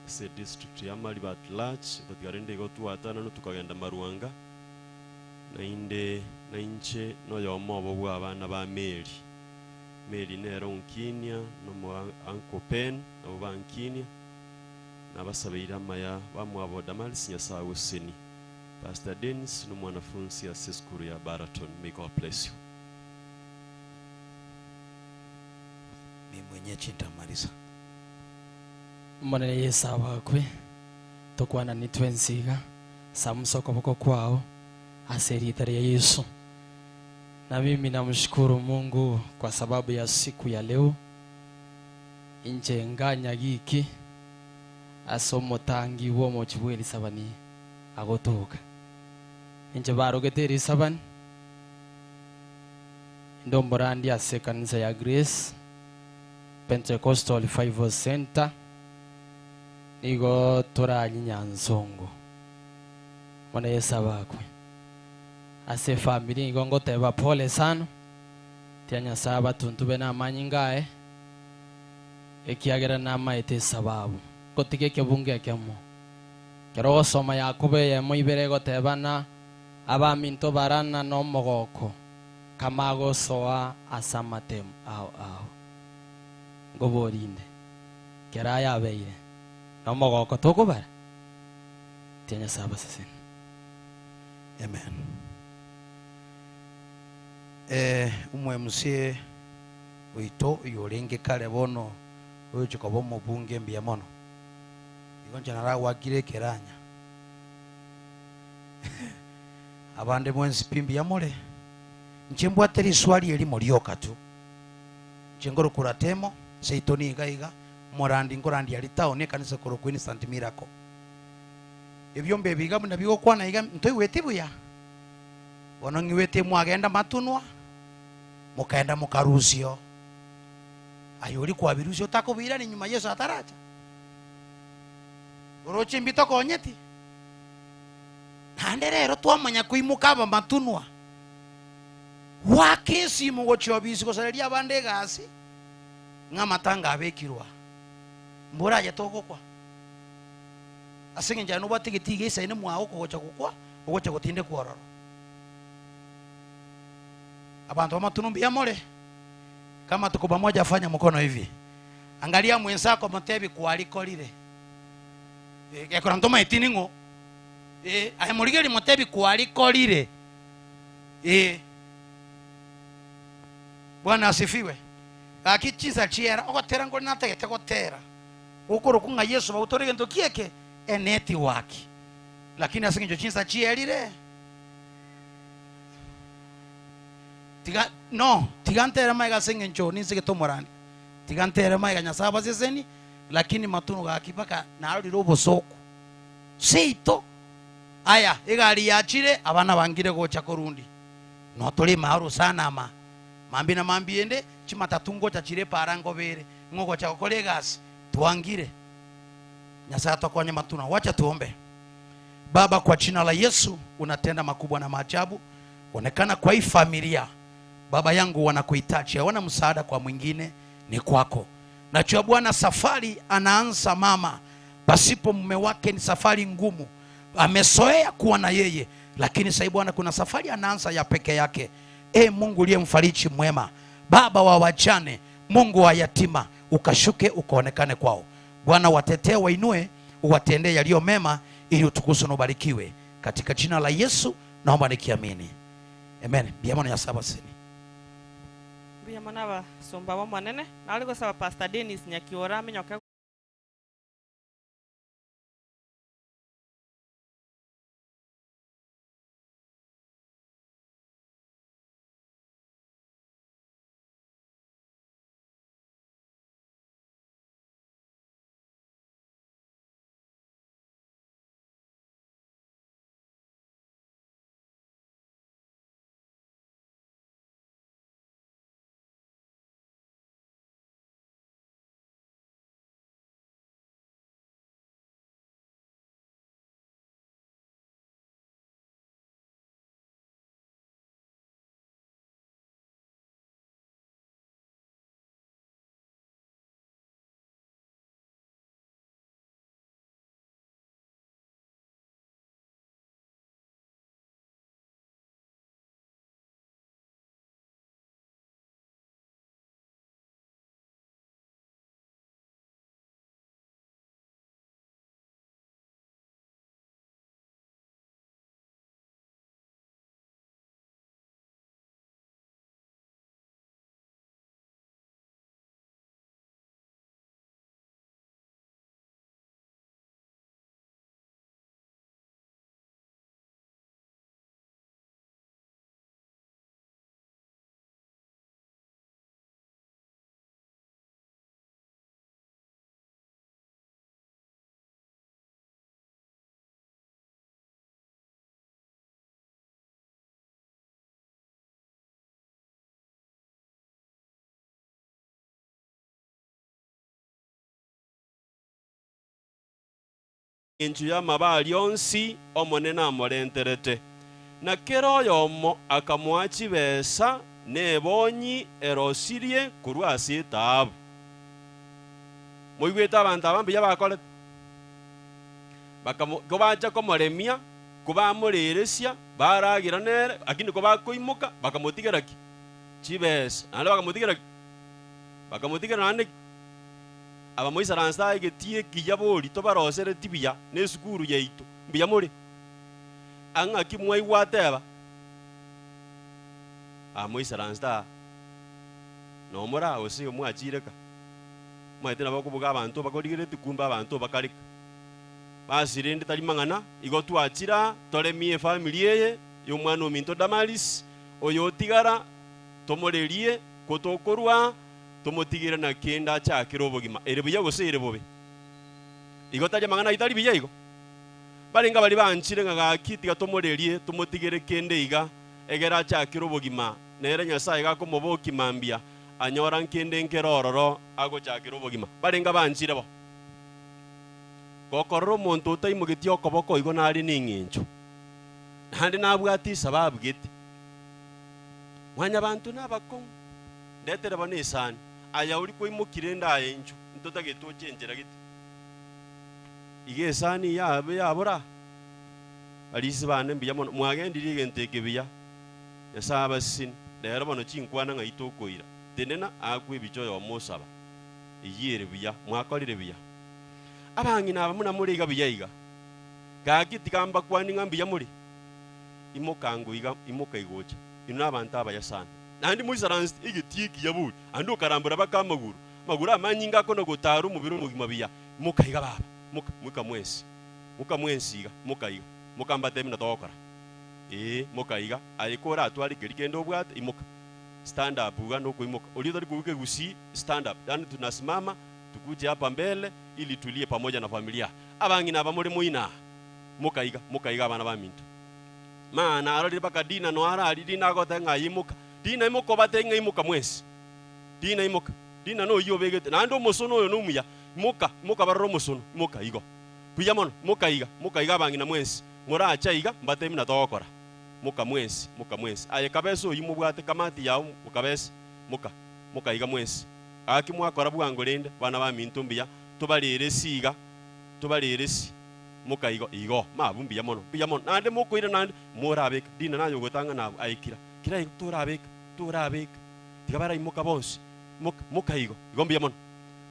se district ya Mali at large batigarende go tuatana no tukagenda Maruanga na inde na inche no yomo obwa abana ba Mary nero unkinia no mo Uncle Pen abo bankinia nabasabeira maya bamwaboda malisi nyasawe seni. Pastor Dennis no mwanafunzi ya skuru ya Baraton. May God bless you. Mwenye chinta marisa mwana Yesu abakwe tokwana nitwensiga samusoko boko kwao aserita ya Yesu. Na mimi namshukuru Mungu kwa sababu ya siku ya leo inje nganya giki asomo tangi wo mochibweli sabani agotoka inje barogeteri saban ndomborandi ase kanisa ya Grace Pentecostal Revival Center nigo toranyi Nyansongo. Mwana Yesu abakwe ase family nigo ngoteba pole sana tia Nyasaye batundube na amanyi ekiagera na maete sababu kotike kebunge kemo kero soma Yakobo yemo ibere gotebana abaminto barana no mogoko kamago soa asamatem ao ngoborinde kera yabeire no mogoko tokobara tia Nyasaye basesen. Amen. umwe MC wito yoringe kale bono oyo chikobo mubunge mbia mono igonja narawagire keranya abande mwenzi pimbi ya mole nchembwateri swali elimo lyoka tu chengoro kuratemo seitoni igaiga morandi ngorandi ya litao ne kanisa koro kwini St Miracle ebyombe biga muna bigo kwana iga ntoi wetibuya bono ngiwete mwagenda matunwa mukaenda mukarusio ayori kwa birusio takobira ni nyuma Yesu ataracha oroche mbito konyeti nande rero twamanya kuimuka aba matunwa wakesi mugocho bisi kosareria bande gasi ngamatanga abekirwa mbura ya toko kwa asenge njano batigiti isa ine mwao kogocha kukwa ogocha gotinde kwororo abantu bamatunumbi ya mole kama tuko pamoja fanya mkono hivi angalia mwenzako mtebi kualikolire ekora ntoma itiningo ayamurigeri mtebi kualikolire Bwana asifiwe akichiza chiera ogotera ngo nategete gotera ukoro kunga Yesu bautorege ndokieke eneti waki lakini asinge chiza chierire tiga no tigantera maiga singe ncho nisige tomorani tigantera maiga nyasaba seseni lakini matunu gakipaka naruri robosoko seito aya igari yachire abana bangire gocha korundi no tuli maru sana mambi na mambiende chimatatungo cha chire parango bere ngogo cha kolegas tuangire nyasa tokonye matuna wacha tuombe. Baba, kwa jina la Yesu unatenda makubwa na maajabu onekana kwa hii familia Baba yangu wanakuhitaji hawana msaada kwa mwingine ni kwako. Najua Bwana safari anaanza mama pasipo mume wake ni safari ngumu amesoea kuwa na yeye lakini sasa Bwana kuna safari anaanza ya peke yake. Mungu uliye mfariji mwema baba wa wajane Mungu wa yatima ukashuke ukaonekane kwao Bwana watetee wainue uwatendee yaliyo mema ili utukufu na ubarikiwe katika jina la Yesu naomba nikiamini amen. Biamana ya saba sini biamana ba somba wa mwanene na aliko saba Pastor Dennis Nyakiora minyoka inju ya mabali onsi omonene amorenterete na kero yomo akamwachi besa nebonyi erosirie kurwa ase etabu moigwete abantu abambi yabakore bacha komoremia kubamureresia baragira nere akini kobakoimuka bakamotigera ki chibesa nale bakamotigera nane aba moisa ransa getie kiyabori to barosere tibia ne sukuru yeito mbiya muri anga kimwai wateba moisaransta no mora ose omwachireka mwaite nabo kubuga abantu bakorigirete kumba abantu bakarika basirinde tari mang'ana igo twachira toremie family eye y'omwana ominto Damaris oyo otigara tomorerie kotokorwa tomotigire na kenda chakira obogima ere buya gose ere bobe igo tari mang'ana itari biya igo barenga bari banchire ng'agaki tiga tomorerie tomotigire kende iga egera chakira obogima nere Nyasaye gakomoboki mambia anyora nkende nkerororo agochakira obogima barenga banchire bo gokorora omonto otaimogetie okoboko igo nari ning'encho nandi nabwati sababu gete mwanya bantu nabakong'u ndetere bana esani aya ori koimokire ndaye encho ntotagete ochenchera gete iga esani yabe yabora alisi bane mbiya mono mwagendirie egento ekebiya Nyasaye abasini rero bono chinkwana ng'aito okoira tenena akwa ebicho yomosaba iyere biya mwakorire biya abang'ina aba muna muri iga biya iga gaki tigamba kwani ng'ambiya muri imokango iga imoka igocha ino abantu abaya sana nandi muisaransi igitiiki yaburi andi ukarambura bakamaguru maguru amanyinga kono gotaru mubiro mugima biya muka iga baba muka mwensi iga muka iga mukambate mina tokora muka iga ayikora atwari gerigendo bwate imoka stand up uga no kuimoka ulio kuweke gusi stand up yani tunasimama tukuje hapa mbele ili tulie pamoja na familia abang'ina abamuri muina muka iga abana baminto mana arori baka dina no arari dina gote ng'ayimuka dina imuko bate ng'ayimuka mwesi dina no yobegete nando musono oyo numuya muka barro musono muka igo puyamono muka iga abang'ina mwesi ngora acha iga mbate mina tokora muka mwesi aye kabeso yimu bwate kamati yawo mukabese muka iga mwesi aki mwakora bwangorende bana baminto mbiya tubalere siga muka igo mabumbi yamono nande mukoira nande morabeka dina nayo gotanga nabo aikira kira igo turabeka tigabara imuka bonse muka igo mbi yamono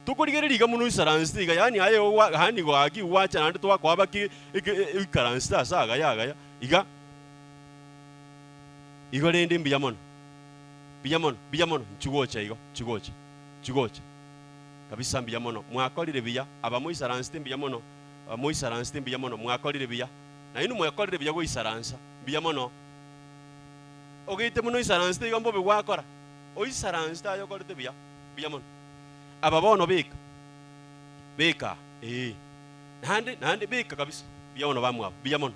tukurigere iga munu isaransi iga yani ayo hani go agi wacha nande twakwaba ki ikaransi saga yaga iga igo rende mbi yamono chigocha kabisa mbi yamono mwakorire biya aba muisaransi mbi yamono moisaransi mbi yamono mwakorire biya na inu mwakorire biya go isaransa mbi yamono ogite muno isaransi iga mbobe gwakora o isaransi tayo korite biya yamono aba bono beka nande beka kabisa biyamono bamwa biyamono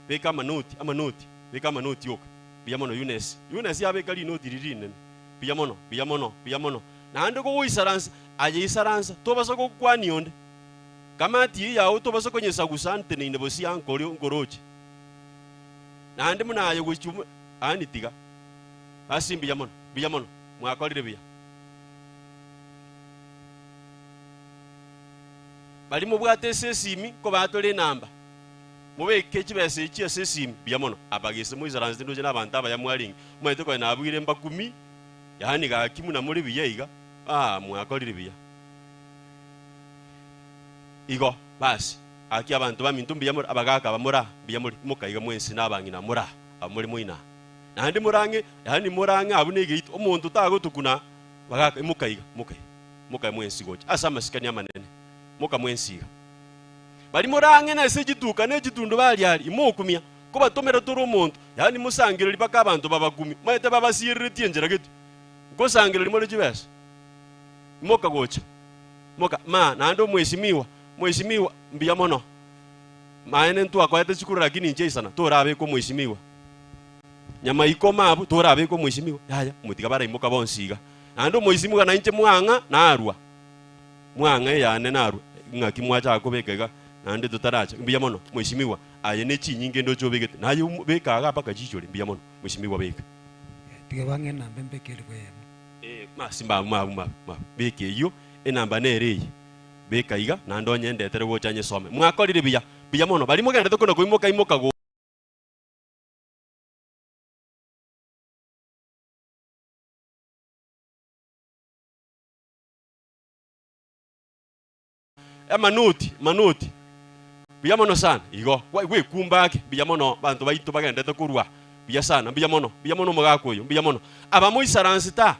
beka manoti beka manoti yoka biyamono Yunes yabeka li noti ririne biyamono nande go isaransa aye isaransa tobaso go kwani onde kamati yawo tobaso ko nyesa gusante ne ndebosi yankori ngoroje nande muna aye go chumu ani tiga asimbi biyamono mwakorire biya bali mu bwate sesimi ko batore namba mubeke kibese iki sesimi biyamono abagese mu isaransa ndoje n'abantu abayamwaringa mwete ko nabwire mbakumi yani ga kimuna muri biyiga mwakorire biya igo basi aki abantu baminto biyamura abagaka bamura biyamuri mukayiga mwensi n'abang'ina mura abamuri muina nandi murange yani murange abunege ito omuntu tagotukuna bagaka mukayiga mwensi gocha asa masikani amanene muka mwensiga bari murange na segituka n'egitundu bali imukumya ko batomera turu omuntu yani musangire libaka abantu babagumi mwete babasirire tienjera gitu gosangire limole jibesa moka gocha nando mheshimiwa mbiyamono maene ntu akwete chikuru lakini nje sana torabe ko mheshimiwa nyama iko mabu torabe ko mheshimiwa yaya mutigabara imoka bonsiga nando mheshimiwa na nje mwanga yane narwa ngaki mwacha akobekega nande tutaracha mbiyamono mheshimiwa aye ne chinyinge ndo chobegete nayo beka ga paka chichore mbiyamono mheshimiwa beka tigabange nambe mbekere bwe masimba beke iyo enamba nereye beka iga nando nyendetere gochanye some mwakorire biya mono bali mugende tokono imoka go manuti biya mono sana igo we kumbake biya mono bantu baito bagende tokurwa Biya sana, biya mono magakoyo, biya mono. Aba muisaransita.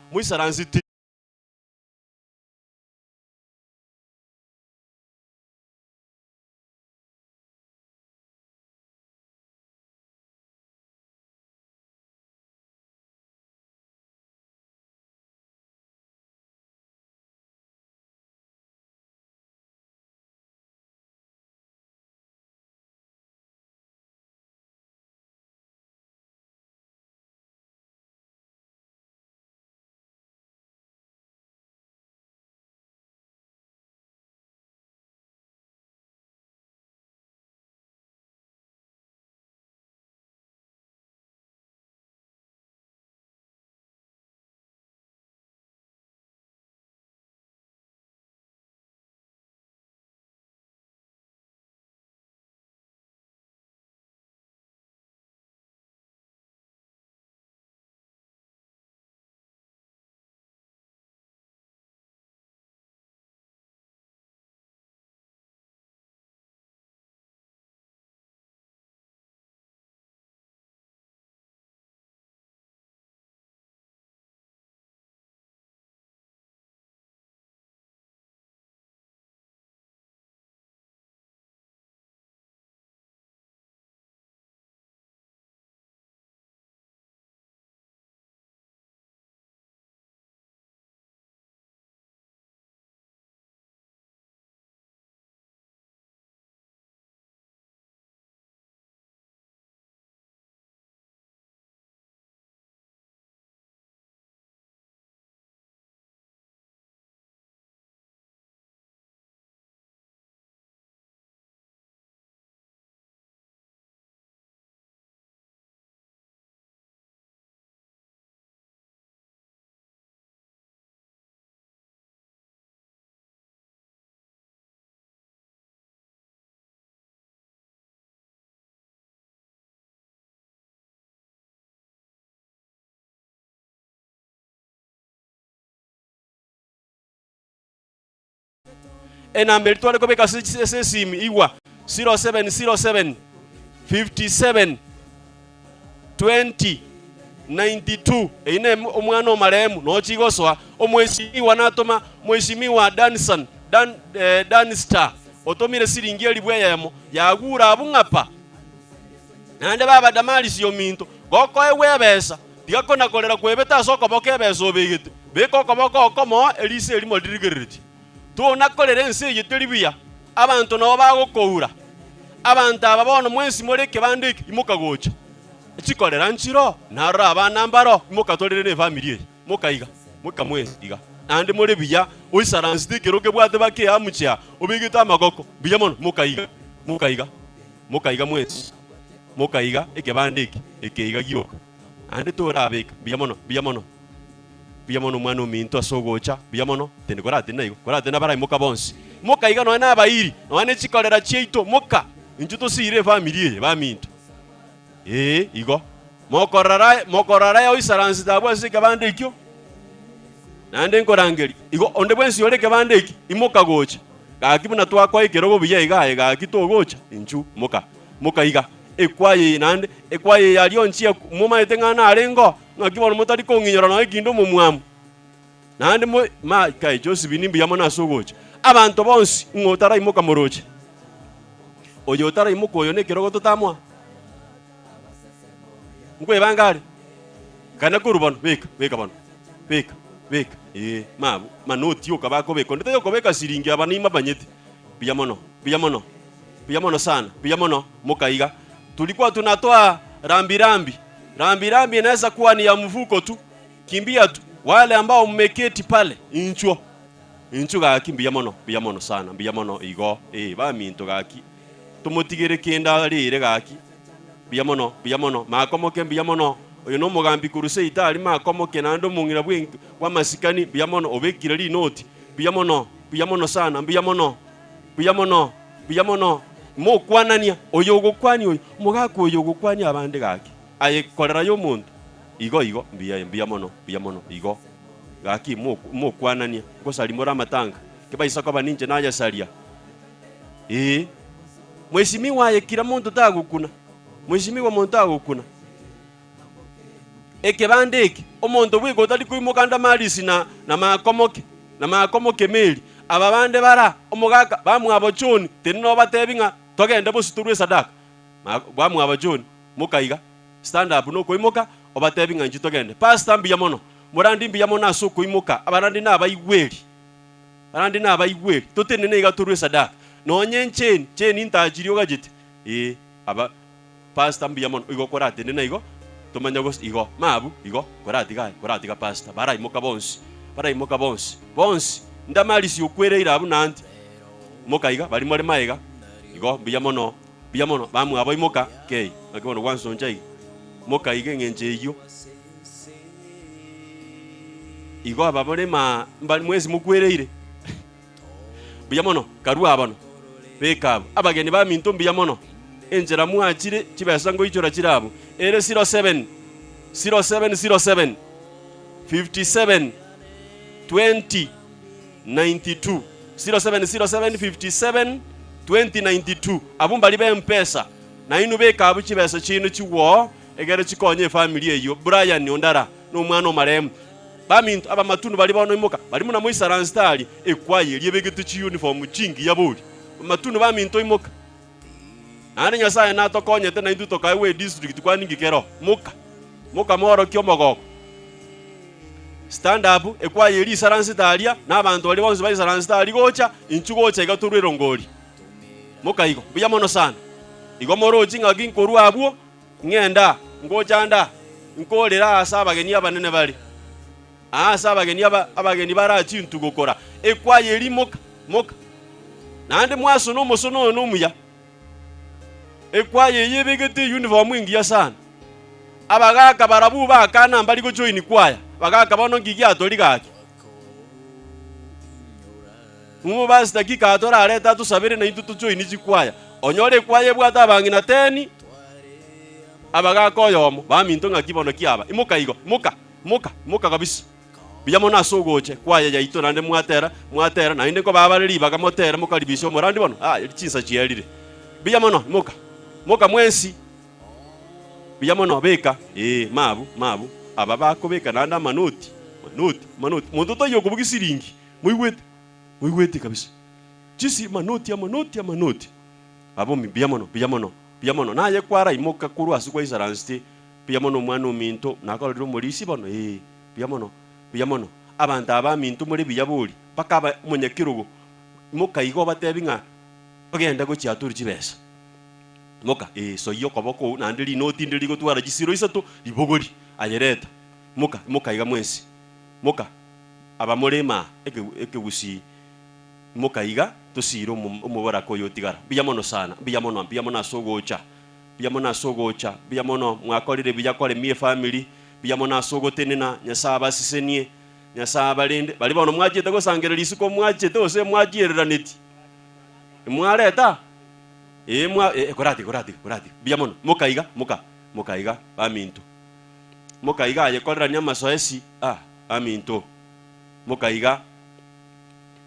Enambe twale kobeka sesimi iwa 0707 57 20 92 ine omwana omaremu no chigoswa omweshimiwa natoma mweshimiwa Danstar otomire siringi elibweyemo yagura abungapa nande baba damalisi yominto goko ewebesa tigakona kolera kwebeta soko bokebesa obegete bekoko boko komo elise elimo dirigeriti tuna kolera ense yitelibiya abantu no bagokoura abantu ababona mwensi moleke bandike imukagocha chikolera nchiro nara abana mbaro imukatolere ne family mukaiga mukamwezi iga ande more biya oisaransite roke bwate bake amuchya obigita magoko biya mono mukaiga mwezi mukaiga ekebandike ekeiga giroka ande torabeka biya mono mwana ominto asogocha biya mono tende korate na bara mukabonsi mukaiga no na abairi no ane chikolera chieito muka injuto sire family baminto igo mokorara ya oisaransi tabwa sikabandekyo nande nkorangeri igo onde bwensi oleke bandeki imokagocha gakibuna twakwa ikirogo biye igaye gakitogocha inchu muka ekwaye nande ekwaye yaliyo nchia muma etengana arengo ngakibona mutari konginyora no ikindo mumwamu nande kai Joseph nimbi yamona asogocha abantu bonsi ngotara imoka moroche oyotara imoko oyone kirogo totamwa ngwe bangari kana kurubano beka bano beka manoti okabako beko ndete yokobeka siringi abanima banyete biya mono sana biya mono mukaiga tulikuwa tunatoa rambirambi inaweza kuwa ni ya mvuko tu kimbia tu wale ambao mmeketi pale incho gaki biya mono sana biya mono igo ba minto gaki tumutigere kenda rire gaki biya mono makomoke biya mono oyo no mugambi kuruse itali makomoke nando mungira bwa masikani biya mono obekira li noti biya mono sana biya mono mo kwanania oyo gokwani oyo mugako oyo gokwani abande gaki aye kolera yo muntu igo biya mono igo gaki mo kwanania gosalimora matanga kebaisa kwa baninje naja salia mweshimiwa aye kila muntu tagukuna mweshimiwa muntu agukuna ekebande eki omonto bwiko otari kuimoka ndamarisi na makomoke meri aba bande bara omogaka bamwabo John teni no batebi ng'a togende bositurwe sadaka bamwabo John mukaiga stand up no kuimoka obatebi ng'a nji togende pastor mbiya mono murandi mbiya mono aso kuimoka abarandi nabaigweri totene neiga turwe sadaka nonye cheni ntajiri ogajete aba pastor mbiya mono igo korate nena igo tumanya gos igo mabu igo koratiga pastor baraimoka bonsi ndamarisi okwereira abu nanti mokaiga bari more maiga igo mbiya mono bamwabo imoka kei akibono wansonjai mokaiga ngenje iyo igo ababone mbali mwezi mukwereire mbiya mono karua abano bekabo abageni ba minto mbiya mono enjera mwachire kibesa ngo ichora kirabo ere 07 57 20 92 07 2092 abumbali bempesa na inu bekabo kibesa kinu kiwo egere kikonye family eyo Brian Ondara no mwana omarem baminto aba matunu bali bano imoka bali muna moisa ranstali ekwaye liebegete ki uniform chingi yabuli matunu baminto imoka nane nyasaye natokonyete na induto kaiwe district kwa ningikero muka moro kyomogoko stand up ekwaye eri saranstalia n'abantu bali bonse bali saranstali gocha inchugocha igaturwero ngoli muka igo buya mono sana igo moro chinga ginkoru abwo ngenda ngojanda nkolera asabageni abanene bali abageni bara chintu gukora ekwaye eri muka nande mwaso no musono no muya ekwaye yebegete uniform ingiya sana abagaka barabu bakana mbali go join kwaya bagaka bono ngigi atori gaki mu basi dakika atora areta tusabire na into join jikwaya onyore kwaye bwata bangi na 10 abagaka oyomo baminto ngakibono kiaba imoka igo muka kabisa biyamo nasogoche kwaye ya ito nande mwatera na inde ko babariri bagamotera mukaribisho morandi bono chisa chiyalire biyamo no muka mwensi biyamono beka mabu aba bako beka nanda manoti muntu toyo kubugisiringi muigwete kabisa chisi manoti abo biyamono naye kwara imoka kuru asukwa isaranste biyamono mwana ominto nakaliro mulisi bono biyamono abantu aba minto muri biyabuli bakaba munyakirugo imoka igo batebinga bagenda go chiaturi chibesa moka so iyo koboko nandiri noti ndiri go twara gisiro isato libogori ayereta moka iga mwensi abamurema ekegusi moka iga tosiro umubara ko yotigara biyamono sana biyamono asogocha biyamono mwakorire biyakore mie family biyamono asogotenena nyasaba sisenie nyasaba lende bali bono mwajete go sangerera isuko mwajete ose mwajirera neti mwareta korati biyamono mokaiga baminto mokaiga yekorera nyama soesi aminto mokaiga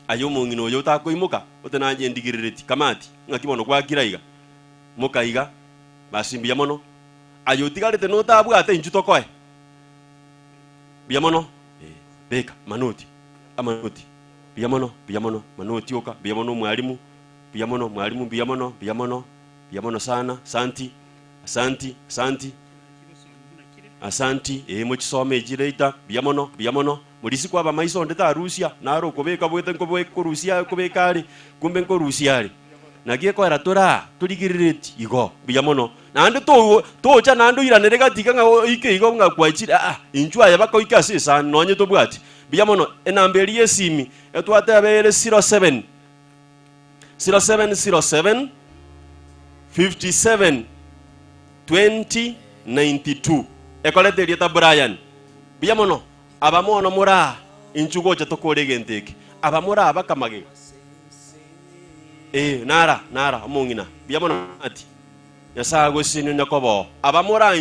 ayo mungino yo tako imoka otenanje ndigirereti kamati ngakibono kwa kiraiga mokaiga basi biyamono ayo tigarete no tabu ate injutokoe biyamono beka manoti biyamono manoti oka biyamono mwalimu biyamono sana asanti mukisome jireita biyamono mulisi kwa bamaiso ndeta Rusia naro kobeka bwete nkobeko Rusia kobekari kumbe nko Rusiari nagiye ko aratora turigiriti igo biyamono nande to nando iranere gatika nga ike igo nga kwachira injwa yabako ikase sana nonye to bwati biyamono enamberi yesimi etwate abere 07 07 57 20 92 ekolete rieta Brian biyamono abamono mura inchugocha tokorege nteke abamura abakamage nara omungina biyamono ati yasago sinu nyakobo abamura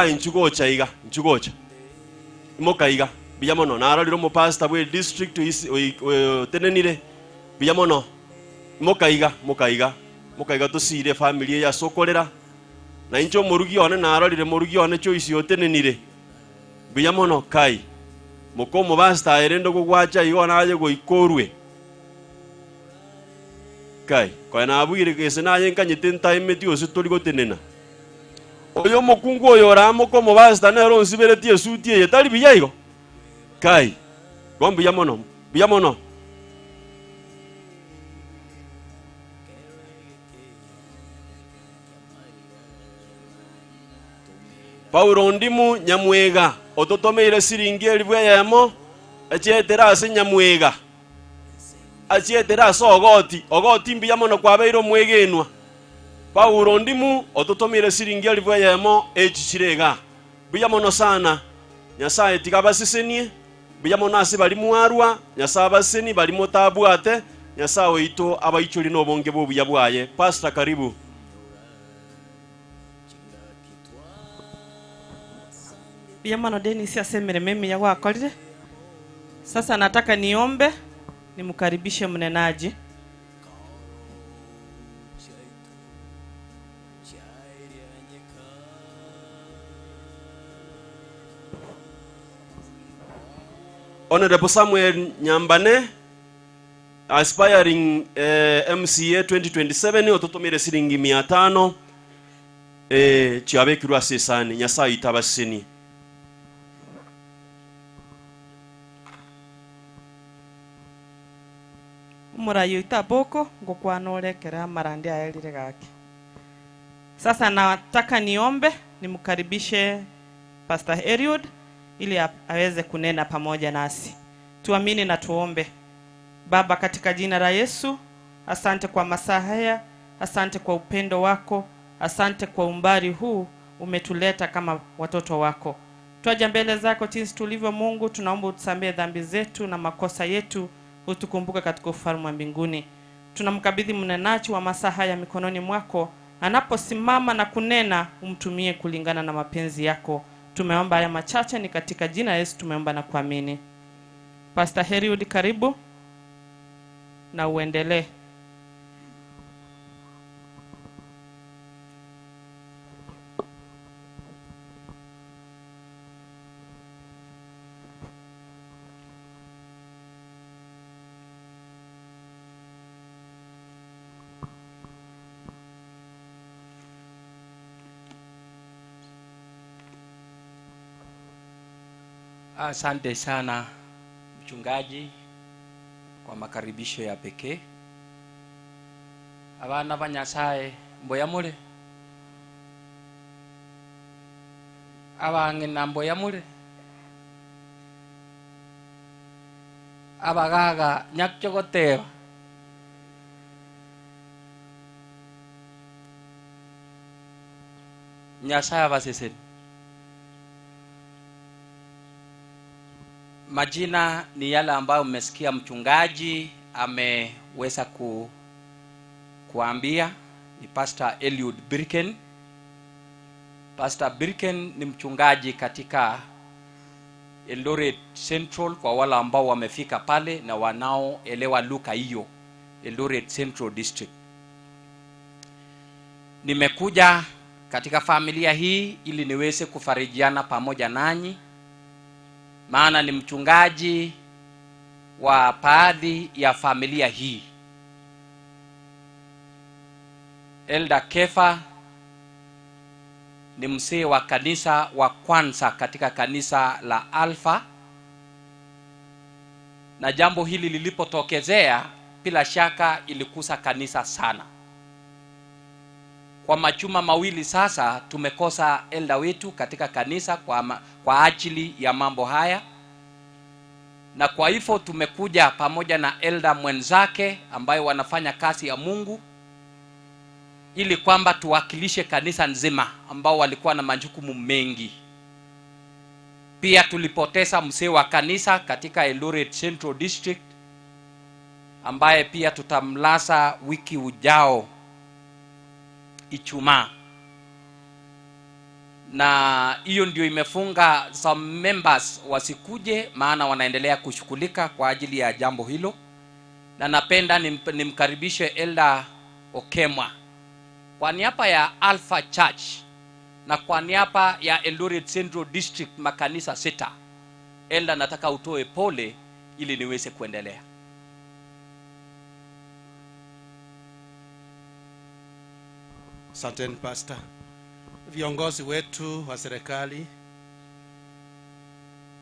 inchugocha iga imoka iga biyamono nara liro mo pastor we district tenenire biyamono mokaiga tosire family ya sokolera na incho morugi one na arorire morugi one choice yotenenire buya mono kai mukomo basta erendo gugwacha igo naje goikorwe kai kwa na abugire kese na yenka time meti ositoli gotenena oyo mokungu oyo ramoko mo basta na ro nsibireti esutie yetali biyaiko kai gombu ya mono Paulo ndimu nyamwega ototomeire siringi elibwe yemo achietera ase nyamwega achietera ase ogoti mbiya mono kwabeiro mwegenwa Paulo ndimu ototomeire siringi elibwe yemo echichirega buya mono sana Nyasaye tikabasisenie buya mono ase bali muarwa Nyasaye baseni bali motabwate Nyasaye oito abaichuri nobonge bobuya bwaye Pastor karibu Biyamano Dennis asemere mimi ya wakolire. Sasa nataka niombe nimkaribishe mnenaji. Honorable Samuel Nyambane aspiring MCA 2027 ototomire siringi 500 chiabekirwa sesani Nyasaye itabaseni Murayo itaboko ngokwana orekera marandi aelire gake. Sasa nataka niombe nimkaribishe Pastor Eliud ili aweze kunena pamoja nasi. Tuamini na tuombe. Baba, katika jina la Yesu, asante kwa masaa haya, asante kwa upendo wako, asante kwa umbali huu umetuleta kama watoto wako. Twaja mbele zako jinsi tulivyo Mungu, tunaomba utusamehe dhambi zetu na makosa yetu, utukumbuke katika ufalme wa mbinguni. Tunamkabidhi mnenaji wa masaa haya mikononi mwako, anaposimama na kunena umtumie kulingana na mapenzi yako. Tumeomba haya machache ni katika jina la Yesu tumeomba na kuamini. Pastor Eliud karibu na uendelee. Asante sana mchungaji kwa makaribisho ya pekee. Abana ba Nyasaye mboya mure. Abangina mboya mure. Abagaga nyakchogoteba. Nyasaye baseseni. Majina ni yale ambayo mmesikia mchungaji ameweza kuambia. Ni Pastor Eliud Birken. Pastor Birken ni mchungaji katika Eldoret Central, kwa wale ambao wamefika pale na wanaoelewa lugha hiyo, Eldoret Central District. Nimekuja katika familia hii ili niweze kufarijiana pamoja nanyi, maana ni mchungaji wa baadhi ya familia hii. Elder Kefa ni mzee wa kanisa wa kwanza katika kanisa la Alpha, na jambo hili lilipotokezea bila shaka ilikusa kanisa sana. Kwa majuma mawili sasa tumekosa elder wetu katika kanisa kwa ajili ya mambo haya, na kwa hivyo tumekuja pamoja na elder mwenzake ambayo wanafanya kazi ya Mungu ili kwamba tuwakilishe kanisa nzima ambao walikuwa na majukumu mengi. Pia tulipoteza mzee wa kanisa katika Eldoret Central District ambaye pia tutamlaza wiki ujao Ijumaa, na hiyo ndio imefunga some members wasikuje, maana wanaendelea kushughulika kwa ajili ya jambo hilo. Na napenda nimkaribishe Elder Okemwa kwa niaba ya Alpha Church na kwa niaba ya Eldoret Central District makanisa 6, elda nataka utoe pole ili niweze kuendelea. Asanteni pastor. Viongozi wetu wa serikali,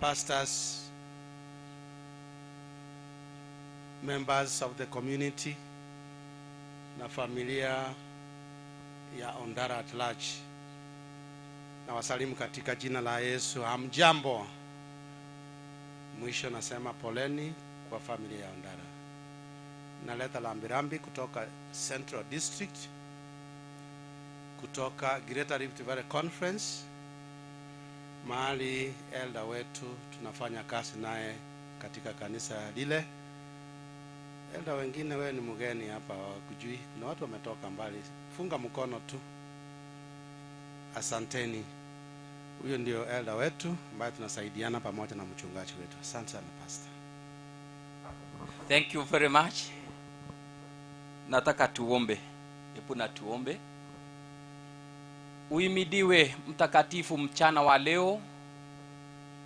pastors, members of the community na familia ya Ondara at large, na wasalimu katika jina la Yesu. Hamjambo. Mwisho nasema poleni kwa familia ya Ondara. Naleta rambirambi kutoka Central District, kutoka Greater Rift Valley Conference, mahali elder wetu tunafanya kazi naye katika kanisa lile. Elder wengine, wewe ni mgeni hapa, kujui kuna watu wametoka mbali, funga mkono tu. Asanteni. Huyo ndio elder wetu ambaye tunasaidiana pamoja na mchungaji wetu. Asante sana pastor. Thank you very much. Nataka tuombe. Hebu na tuombe. Uimidiwe mtakatifu mchana wa leo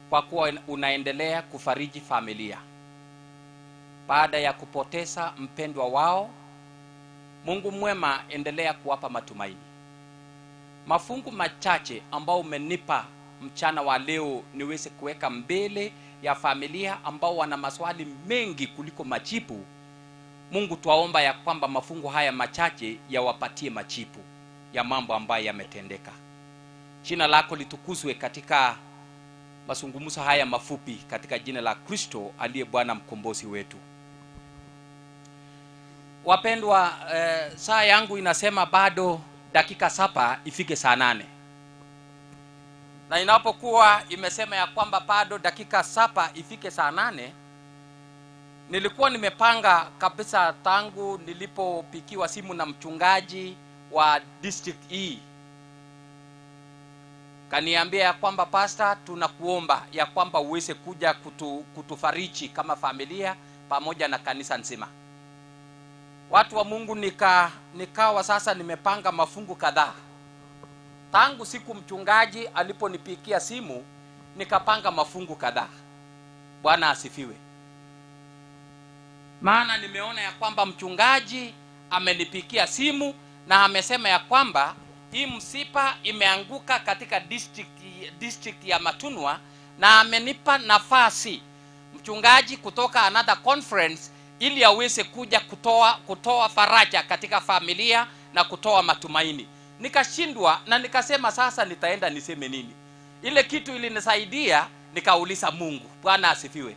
kwa kuwa unaendelea kufariji familia baada ya kupoteza mpendwa wao. Mungu mwema, endelea kuwapa matumaini. Mafungu machache ambao umenipa mchana wa leo niweze kuweka mbele ya familia ambao wana maswali mengi kuliko majibu. Mungu, twaomba ya kwamba mafungu haya machache yawapatie majibu ya mambo ambayo yametendeka. Jina lako litukuzwe katika mazungumzo haya mafupi, katika jina la Kristo aliye Bwana mkombozi wetu. Wapendwa, saa yangu inasema bado dakika 7 ifike saa 8. Na inapokuwa imesema ya kwamba bado dakika 7 ifike saa 8, nilikuwa nimepanga kabisa tangu nilipopikiwa simu na mchungaji wa district hii. Kaniambia ya kwamba pastor, tunakuomba ya kwamba uweze kuja kutufariji kama familia pamoja na kanisa nzima. Watu wa Mungu, nikawa sasa nimepanga mafungu kadhaa. Tangu siku mchungaji aliponipikia simu, nikapanga mafungu kadhaa. Bwana asifiwe. Maana nimeona ya kwamba mchungaji amenipikia simu na amesema ya kwamba hii msiba imeanguka katika district ya Matunwa, na amenipa nafasi mchungaji kutoka another conference ili aweze kuja kutoa faraja katika familia na kutoa matumaini. Nikashindwa na nikasema sasa nitaenda niseme nini. Ile kitu ilinisaidia, nikauliza Mungu. Bwana asifiwe.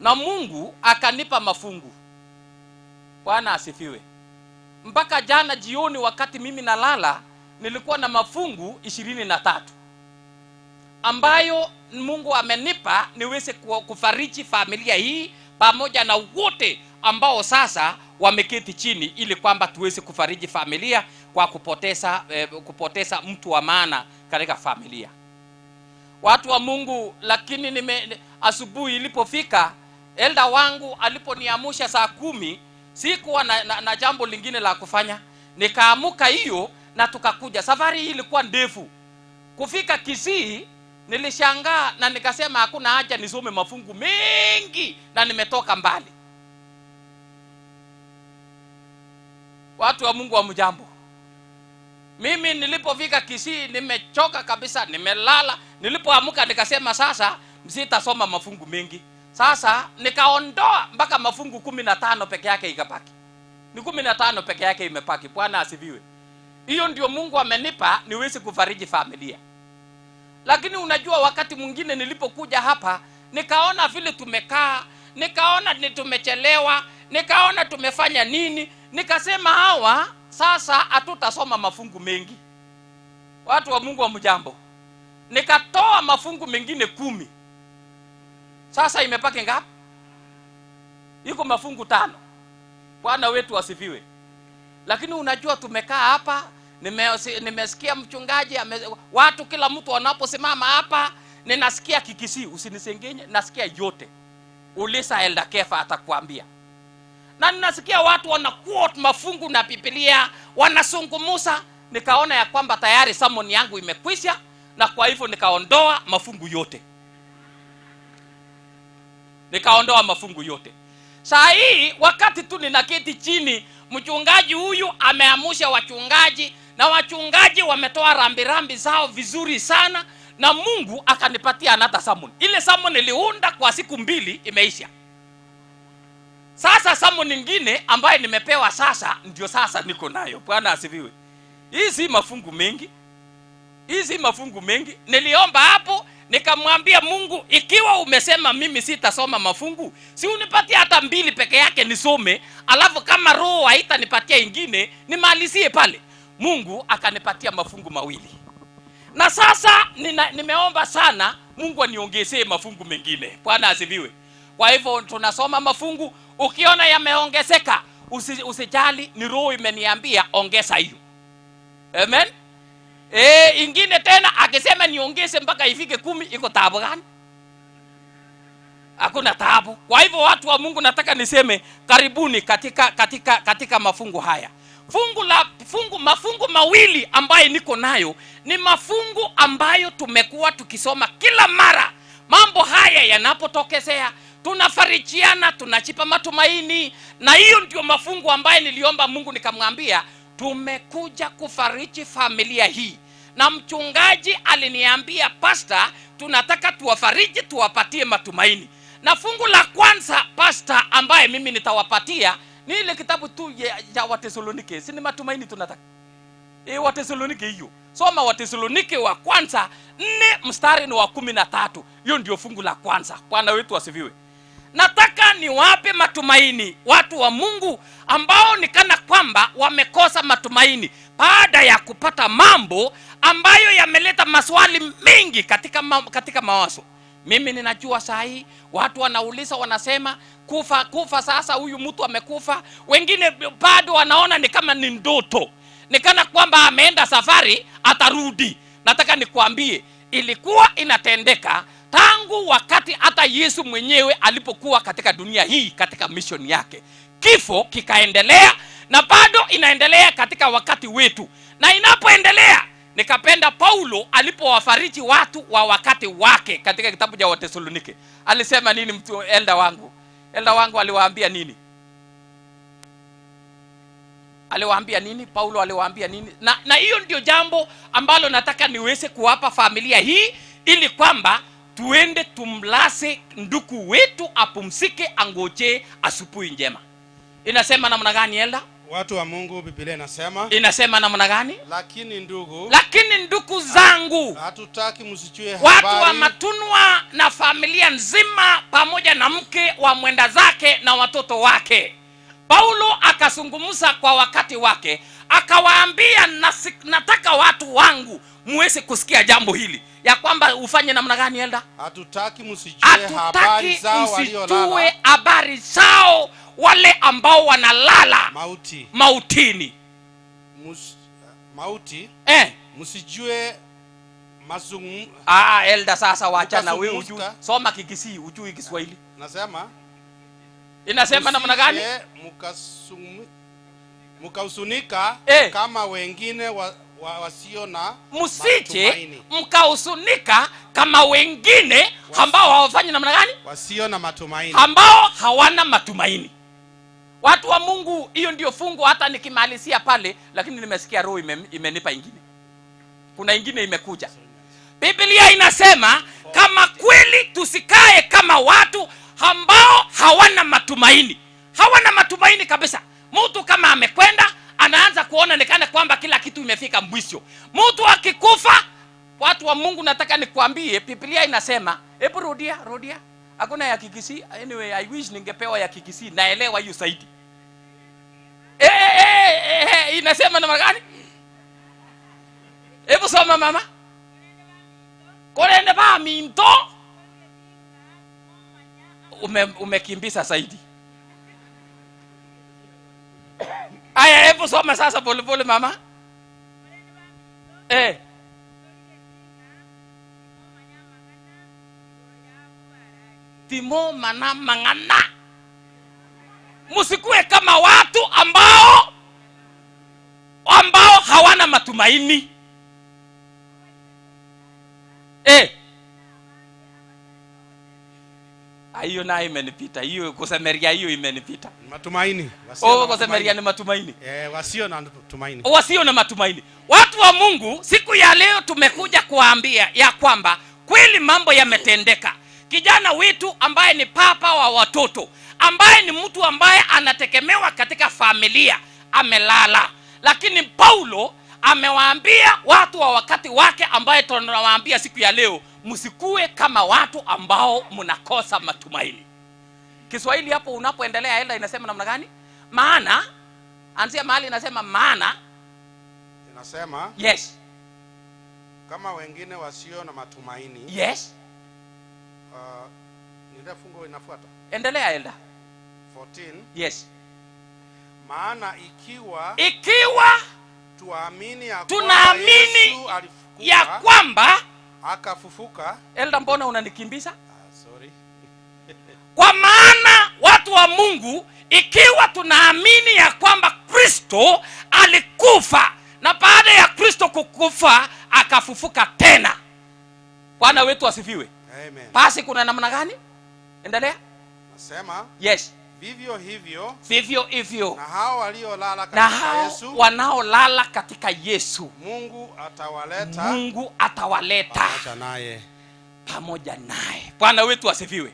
Na Mungu akanipa mafungu. Bwana asifiwe. Mpaka jana jioni wakati mimi nalala, nilikuwa na mafungu 23 ambayo Mungu amenipa niweze kufariji familia hii pamoja na wote ambao sasa wameketi chini, ili kwamba tuweze kufariji familia kwa kupoteza mtu wa maana katika familia. Watu wa Mungu, lakini asubuhi ilipofika, elder wangu aliponiamusha saa 10, sikuwa na jambo lingine la kufanya. Nikaamuka hiyo na tukakuja. Safari hii ilikuwa ndefu. Kufika Kisii nilishangaa na nikasema hakuna haja nisome mafungu mengi na nimetoka mbali. Watu wa Mungu wa mjambo, mimi nilipofika Kisii nimechoka kabisa, nimelala. Nilipoamuka nikasema sasa sitasoma mafungu mengi. Sasa nikaondoa mpaka mafungu 15 peke yake ikabaki. Ni 15 peke yake imepaki. Bwana asifiwe. Hiyo ndio Mungu amenipa niweze kufariji familia. Lakini unajua wakati mwingine nilipokuja hapa, nikaona vile tumekaa, nikaona ni tumechelewa, nikaona tumefanya nini, nikasema hawa sasa hatutasoma mafungu mengi. Watu wa Mungu wa mjambo, nikatoa mafungu mengine 10. Sasa imepaki ngapi? Iko mafungu 5. Bwana wetu asifiwe. Lakini unajua tumekaa hapa, nimesikia mchungaji watu kila mtu wanaposimama hapa, ninasikia Kikisii, usinisengenye, nasikia yote. Ulisa Elder Kefa atakwambia. Na ninasikia watu wana quote mafungu na Biblia, wanasungumusa, nikaona ya kwamba tayari summon yangu imekwisha, na kwa hivyo nikaondoa mafungu yote. Saa hii wakati tu ninaketi chini, mchungaji huyu ameamusha wachungaji, na wachungaji wametoa rambirambi zao vizuri sana, na Mungu akanipatia another summon. Ile summon niliunda kwa siku 2 imeisha. Sasa summon nyingine ambaye nimepewa sasa ndio sasa niko nayo. Bwana asifiwe. Hizi mafungu mengi. Niliomba hapo, nikamwambia Mungu, ikiwa umesema mimi sitasoma mafungu, si unipatie hata 2 peke yake nisome, alafu kama roho haitanipatia ingine nimalizie pale. Mungu akanipatia mafungu 2. Na sasa nimeomba sana Mungu aniongezee mafungu mengine. Bwana asifiwe. Kwa hivyo tunasoma mafungu, ukiona yameongezeka usijali, ni roho imeniambia ongeza hiyo. Amen. Ingine tena akisema niongeze mpaka ifike 10, iko taabu gani? Hakuna taabu. Kwa hivyo watu wa Mungu, nataka niseme karibuni katika mafungu haya. Mafungu 2 ambayo niko nayo ni mafungu ambayo tumekuwa tukisoma kila mara. Mambo haya yanapotokezea tunafarijiana, tunachipa matumaini, na hiyo ndio mafungu ambayo niliomba Mungu, nikamwambia tumekuja kufariji familia hii. Na mchungaji aliniambia, pastor, tunataka tuwafariji, tuwapatie matumaini. Na fungu la kwanza pastor ambaye mimi nitawapatia ni ile kitabu tu ya Wathesalonike. Si ni matumaini tunataka. Wathesalonike hiyo. Soma Wathesalonike wa kwanza 4 mstari wa 13. Hiyo ndio fungu la kwanza. Bwana wetu asifiwe. Nataka niwape matumaini watu wa Mungu ambao nikana kwamba wamekosa matumaini baada ya kupata mambo ambayo yameleta maswali mengi katika mawazo. Mimi ninajua saa hii watu wanauliza, wanasema kufa sasa, huyu mtu amekufa. Wengine bado wanaona ni kama ni ndoto, nikana kwamba ameenda safari atarudi. Nataka nikwambie ilikuwa inatendeka tangu wakati hata Yesu mwenyewe alipokuwa katika dunia hii katika mission yake. Kifo kikaendelea na bado inaendelea katika wakati wetu. Na inapoendelea, nikapenda Paulo alipowafariji watu wa wakati wake katika kitabu cha Wathesalonike. Alisema nini mtu elder wangu? Elder wangu aliwaambia nini? Aliwaambia nini? Paulo aliwaambia nini? Na hiyo ndio jambo ambalo nataka niweze kuwapa familia hii, ili kwamba tuende tumlase ndugu wetu apumzike, angoje asubuhi njema. Inasema namna gani elda? Watu wa Mungu, Biblia inasema namna gani? Lakini ndugu zangu, hatutaki msichue habari. Watu wa Matunwa na familia nzima pamoja na mke wa mwenda zake na watoto wake, Paulo akazungumza kwa wakati wake, akawaambia nataka watu wangu muweze kusikia jambo hili, ya kwamba ufanye namna gani elda? Hatutaki msichue habari zao wale ambao wanalala mautini. Msijue elda sasa wachana wewe ujue. Soma Kikisii, ujue Kiswahili. Inasema namna gani? Mkahusunika kama wengine wasio na matumaini. Mkahusunika kama wengine ambao hawafanyi namna gani? Wasio na matumaini. Ambao hawana matumaini. Watu wa Mungu, hiyo ndio fungu hata nikimalizia pale, lakini nimesikia roho imenipa ingine. Kuna ingine imekuja. Biblia inasema kama kweli tusikae kama watu ambao hawana matumaini. Hawana matumaini kabisa. Mtu kama amekwenda anaanza kuona nekana kwamba kila kitu imefika mwisho. Mtu akikufa, watu wa Mungu, nataka nikwambie Biblia inasema, hebu rudia. Hakuna ya Kikisii. Anyway, I wish ningepewa ya Kikisii, naelewa hiyo zaidi. Inasema namna gani? Hebu soma mama. Korende ba minto. Umekimbisa zaidi. Aya, hebu soma sasa pole mama. Timo mana mangana. Musikue kama watu ambao hawana hana matumaini. Hiyo nayo imenipita. Hiyo kusemeria hiyo imenipita. Matumaini. Kusemeria ni matumaini. Wasio na matumaini. Wasio na matumaini. Watu wa Mungu, siku ya leo tumekuja kuambia ya kwamba kweli mambo yametendeka. Kijana wetu ambaye ni papa wa watoto, ambaye ni mtu ambaye anategemewa katika familia, amelala. Lakini Paulo amewaambia watu wa wakati wake, ambaye tunawaambia siku ya leo, msikue kama watu ambao mnakosa matumaini. Kiswahili hapo unapoendelea Elda inasema namna gani? Maana anzia mahali inasema maana inasema yes, kama wengine wasio na matumaini. Yes. Ndio fungo inafuata. Endelea Elda. 14. Yes. Maana ikiwa tuamini ya kwamba akafufuka. Elda, mbona unanikimbiza? Sorry. Kwa maana watu wa Mungu, ikiwa tunaamini ya kwamba Kristo alikufa na baada ya Kristo kukufa akafufuka tena. Bwana wetu asifiwe. Amen. Basi kuna namna gani? Endelea. Nasema yes, vivyo hivyo na hao waliolala katika Yesu, wanaolala katika Yesu, Mungu atawaleta pamoja naye. Bwana wetu asifiwe.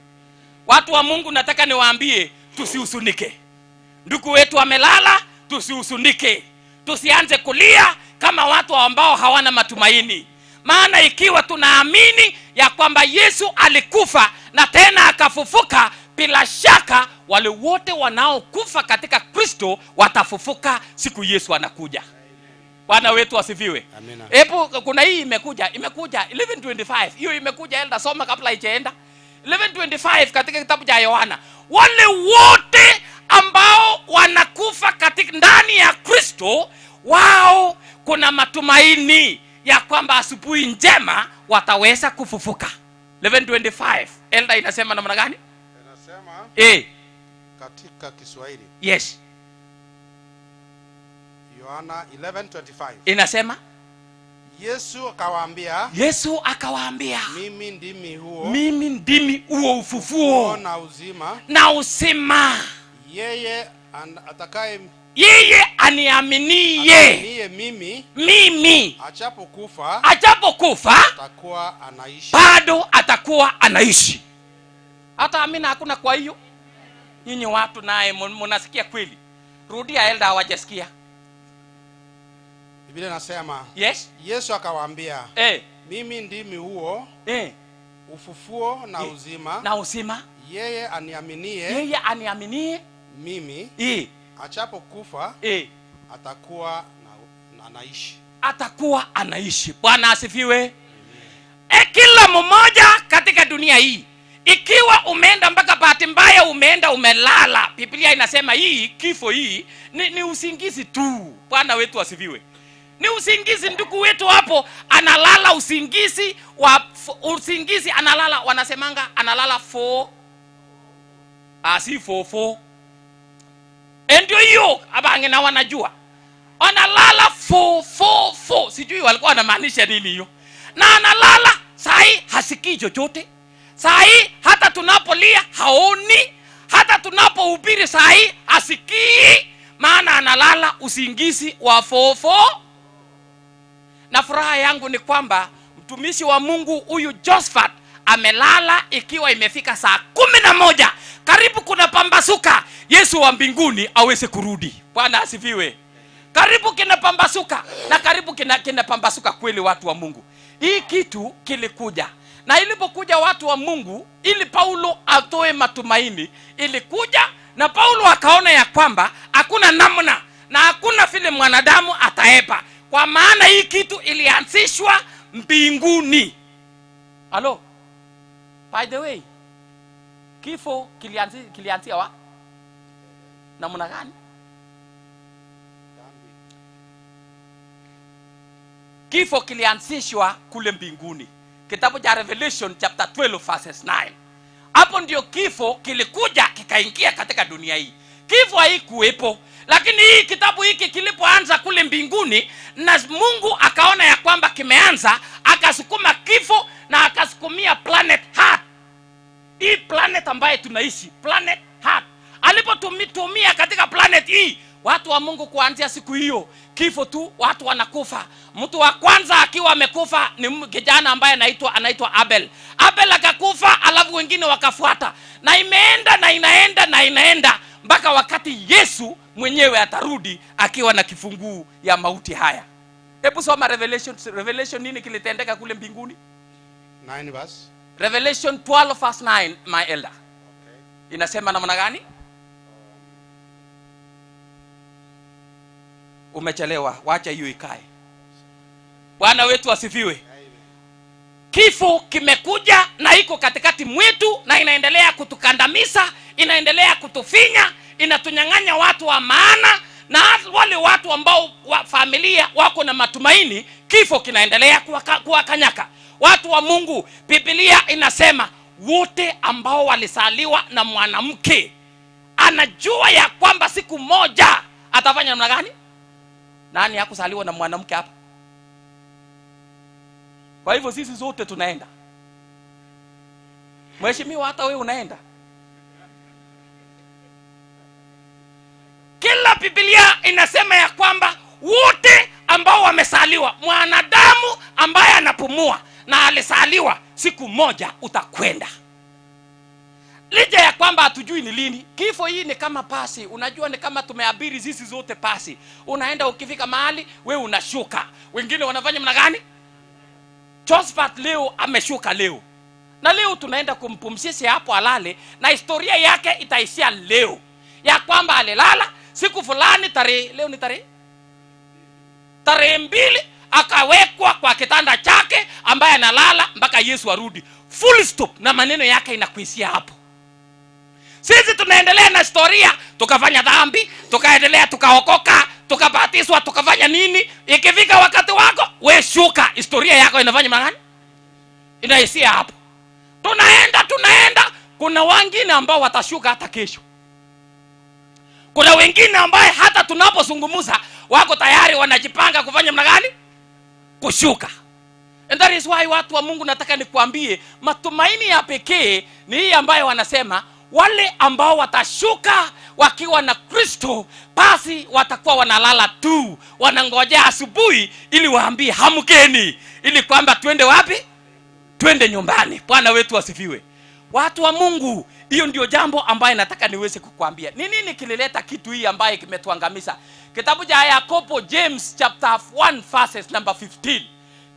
Watu wa Mungu, nataka niwaambie tusihusunike. Ndugu wetu amelala, tusihusunike. Tusianze kulia kama watu ambao hawana matumaini. Maana ikiwa tunaamini ya kwamba Yesu alikufa na tena akafufuka, bila shaka wale wote wanaokufa katika Kristo watafufuka siku Yesu anakuja. Bwana wetu asifiwe. Amina. Hebu kuna hii imekuja 11:25. Hiyo imekuja, Elda soma kabla haijaenda. 11:25 katika kitabu cha Yohana. Wale wote ambao wanakufa katika ndani ya Kristo, wao kuna matumaini ya kwamba asubuhi njema wataweza kufufuka. 11:25. Elda inasema namna gani? Inasema katika Kiswahili. Yes. Yohana 11:25. Inasema Yesu akawaambia, mimi ndimi huo ufufuo na uzima. Yeye aniaminie mimi ajapokufa bado atakuwa anaishi. Hata amina hakuna. Kwa hiyo nyinyi watu naye mnasikia kweli? Rudia Elda, hawajasikia. Biblia inasema yes, Yesu akawaambia mimi ndimi huo ufufuo na uzima. Yeye aniaminie mimi ajapokufa atakuwa anaishi. Bwana asifiwe. Kila mmoja katika dunia hii, ikiwa umeenda mpaka bahati mbaya umeenda umelala, Biblia inasema hii kifo hii ni usingizi tu. Bwana wetu asifiwe. Ni usingizi. Ndugu wetu hapo analala usingizi analala, wanasemanga analala 4 asi 4. Ndio hiyo abange na wanajua analala 4. Sijui walikuwa wanamaanisha nini hiyo. Na analala sahi hasikii chochote. Sahi hata tunapolia haoni, hata tunapohubiri sahi hasikii, maana analala usingizi wa 4. Na furaha yangu ni kwamba mtumishi wa Mungu huyu Josephat amelala ikiwa imefika saa 11. Karibu kuna pambasuka Yesu wa mbinguni aweze kurudi. Bwana asifiwe. Karibu kinapambasuka na karibu kinapambasuka kweli, watu wa Mungu. Hii kitu kilikuja. Na ilipokuja watu wa Mungu, ili Paulo atoe matumaini, ilikuja na Paulo akaona ya kwamba hakuna namna na hakuna vile mwanadamu ataepa, kwa maana hii kitu ilianzishwa mbinguni. Hello. By the way, kifo kilianzia wa namna gani? Kifo kilianzishwa kule mbinguni. Kitabu cha Revelation chapter 12 verses 9. Hapo ndio kifo kilikuja kikaingia katika dunia hii. Kifo haikuwepo. Lakini hii kitabu hiki kilipoanza kule mbinguni, na Mungu akaona ya kwamba kimeanza, akasukuma kifo na akasukumia planet Earth. Hii planet ambaye tunaishi, planet Earth. Alipotumia katika planet hii, watu wa Mungu kuanzia siku hiyo, kifo tu, watu wanakufa. Mtu wa kwanza akiwa amekufa ni kijana ambaye anaitwa Abel. Abel akakufa, alafu wengine wakafuata. Na imeenda na inaenda na inaenda mpaka wakati Yesu mwenyewe atarudi akiwa na kifunguu ya mauti haya. Hebu soma Revelation nini kilitendeka kule mbinguni? 9 verse. Revelation 12 verse 9, my elder. Okay. Inasema namna gani? Umechelewa, wacha hiyo ikae. Bwana wetu asifiwe. Kifo kimekuja na iko katikati mwetu na inaendelea kutukandamiza, inaendelea kutufinya, inatunyang'anya watu wa maana, na wale watu ambao familia wako na matumaini, kifo kinaendelea kuwakanyaka. Watu wa Mungu, Biblia inasema wote ambao walisaliwa na mwanamke anajua ya kwamba siku moja atafanya namna gani? Nani hakusaliwa na mwanamke hapa? Kwa hivyo sisi zote tunaenda. Mheshimiwa, hata wewe unaenda. Kila Biblia inasema ya kwamba wote ambao wamesaliwa, mwanadamu ambaye anapumua na alisaliwa, siku moja utakwenda. Licha ya kwamba hatujui ni lini. Kifo hii ni kama pasi. Unajua ni kama tumeabiri sisi zote pasi. Unaenda, ukifika mahali wewe unashuka. Wengine wanafanya mna gani? Josephat leo ameshuka leo. Na leo tunaenda kumpumzisha hapo alale, na historia yake itaishia leo. Ya kwamba alilala siku fulani, leo ni tarehe 2, akawekwa kwa kitanda chake ambaye analala mpaka Yesu arudi. Full stop, na maneno yake inakuishia hapo. Sisi tunaendelea na historia, tukafanya dhambi, tukaendelea, tukaokoka, tukabatizwa, tukafanya nini? Ikifika wakati wako, we shuka, historia yako inafanya magani? Inaishia hapo. Tunaenda. Kuna wengine ambao watashuka hata kesho. Kuna wengine ambaye hata tunapozungumza wako tayari wanajipanga kufanya magani? Kushuka. And that is why watu wa Mungu, nataka nikuambie, matumaini ya pekee ni hii ambayo wanasema wale ambao watashuka wakiwa na Kristo, basi watakuwa wanalala tu, wanangojea asubuhi ili waambie hamkeni, ili kwamba twende wapi? Twende nyumbani. Bwana wetu asifiwe. Watu wa Mungu, hiyo ndio jambo ambaye nataka niweze kukuambia. Ni nini kilileta kitu hii ambaye kimetuangamiza? Kitabu cha Yakobo, James chapter 1 verses number 15.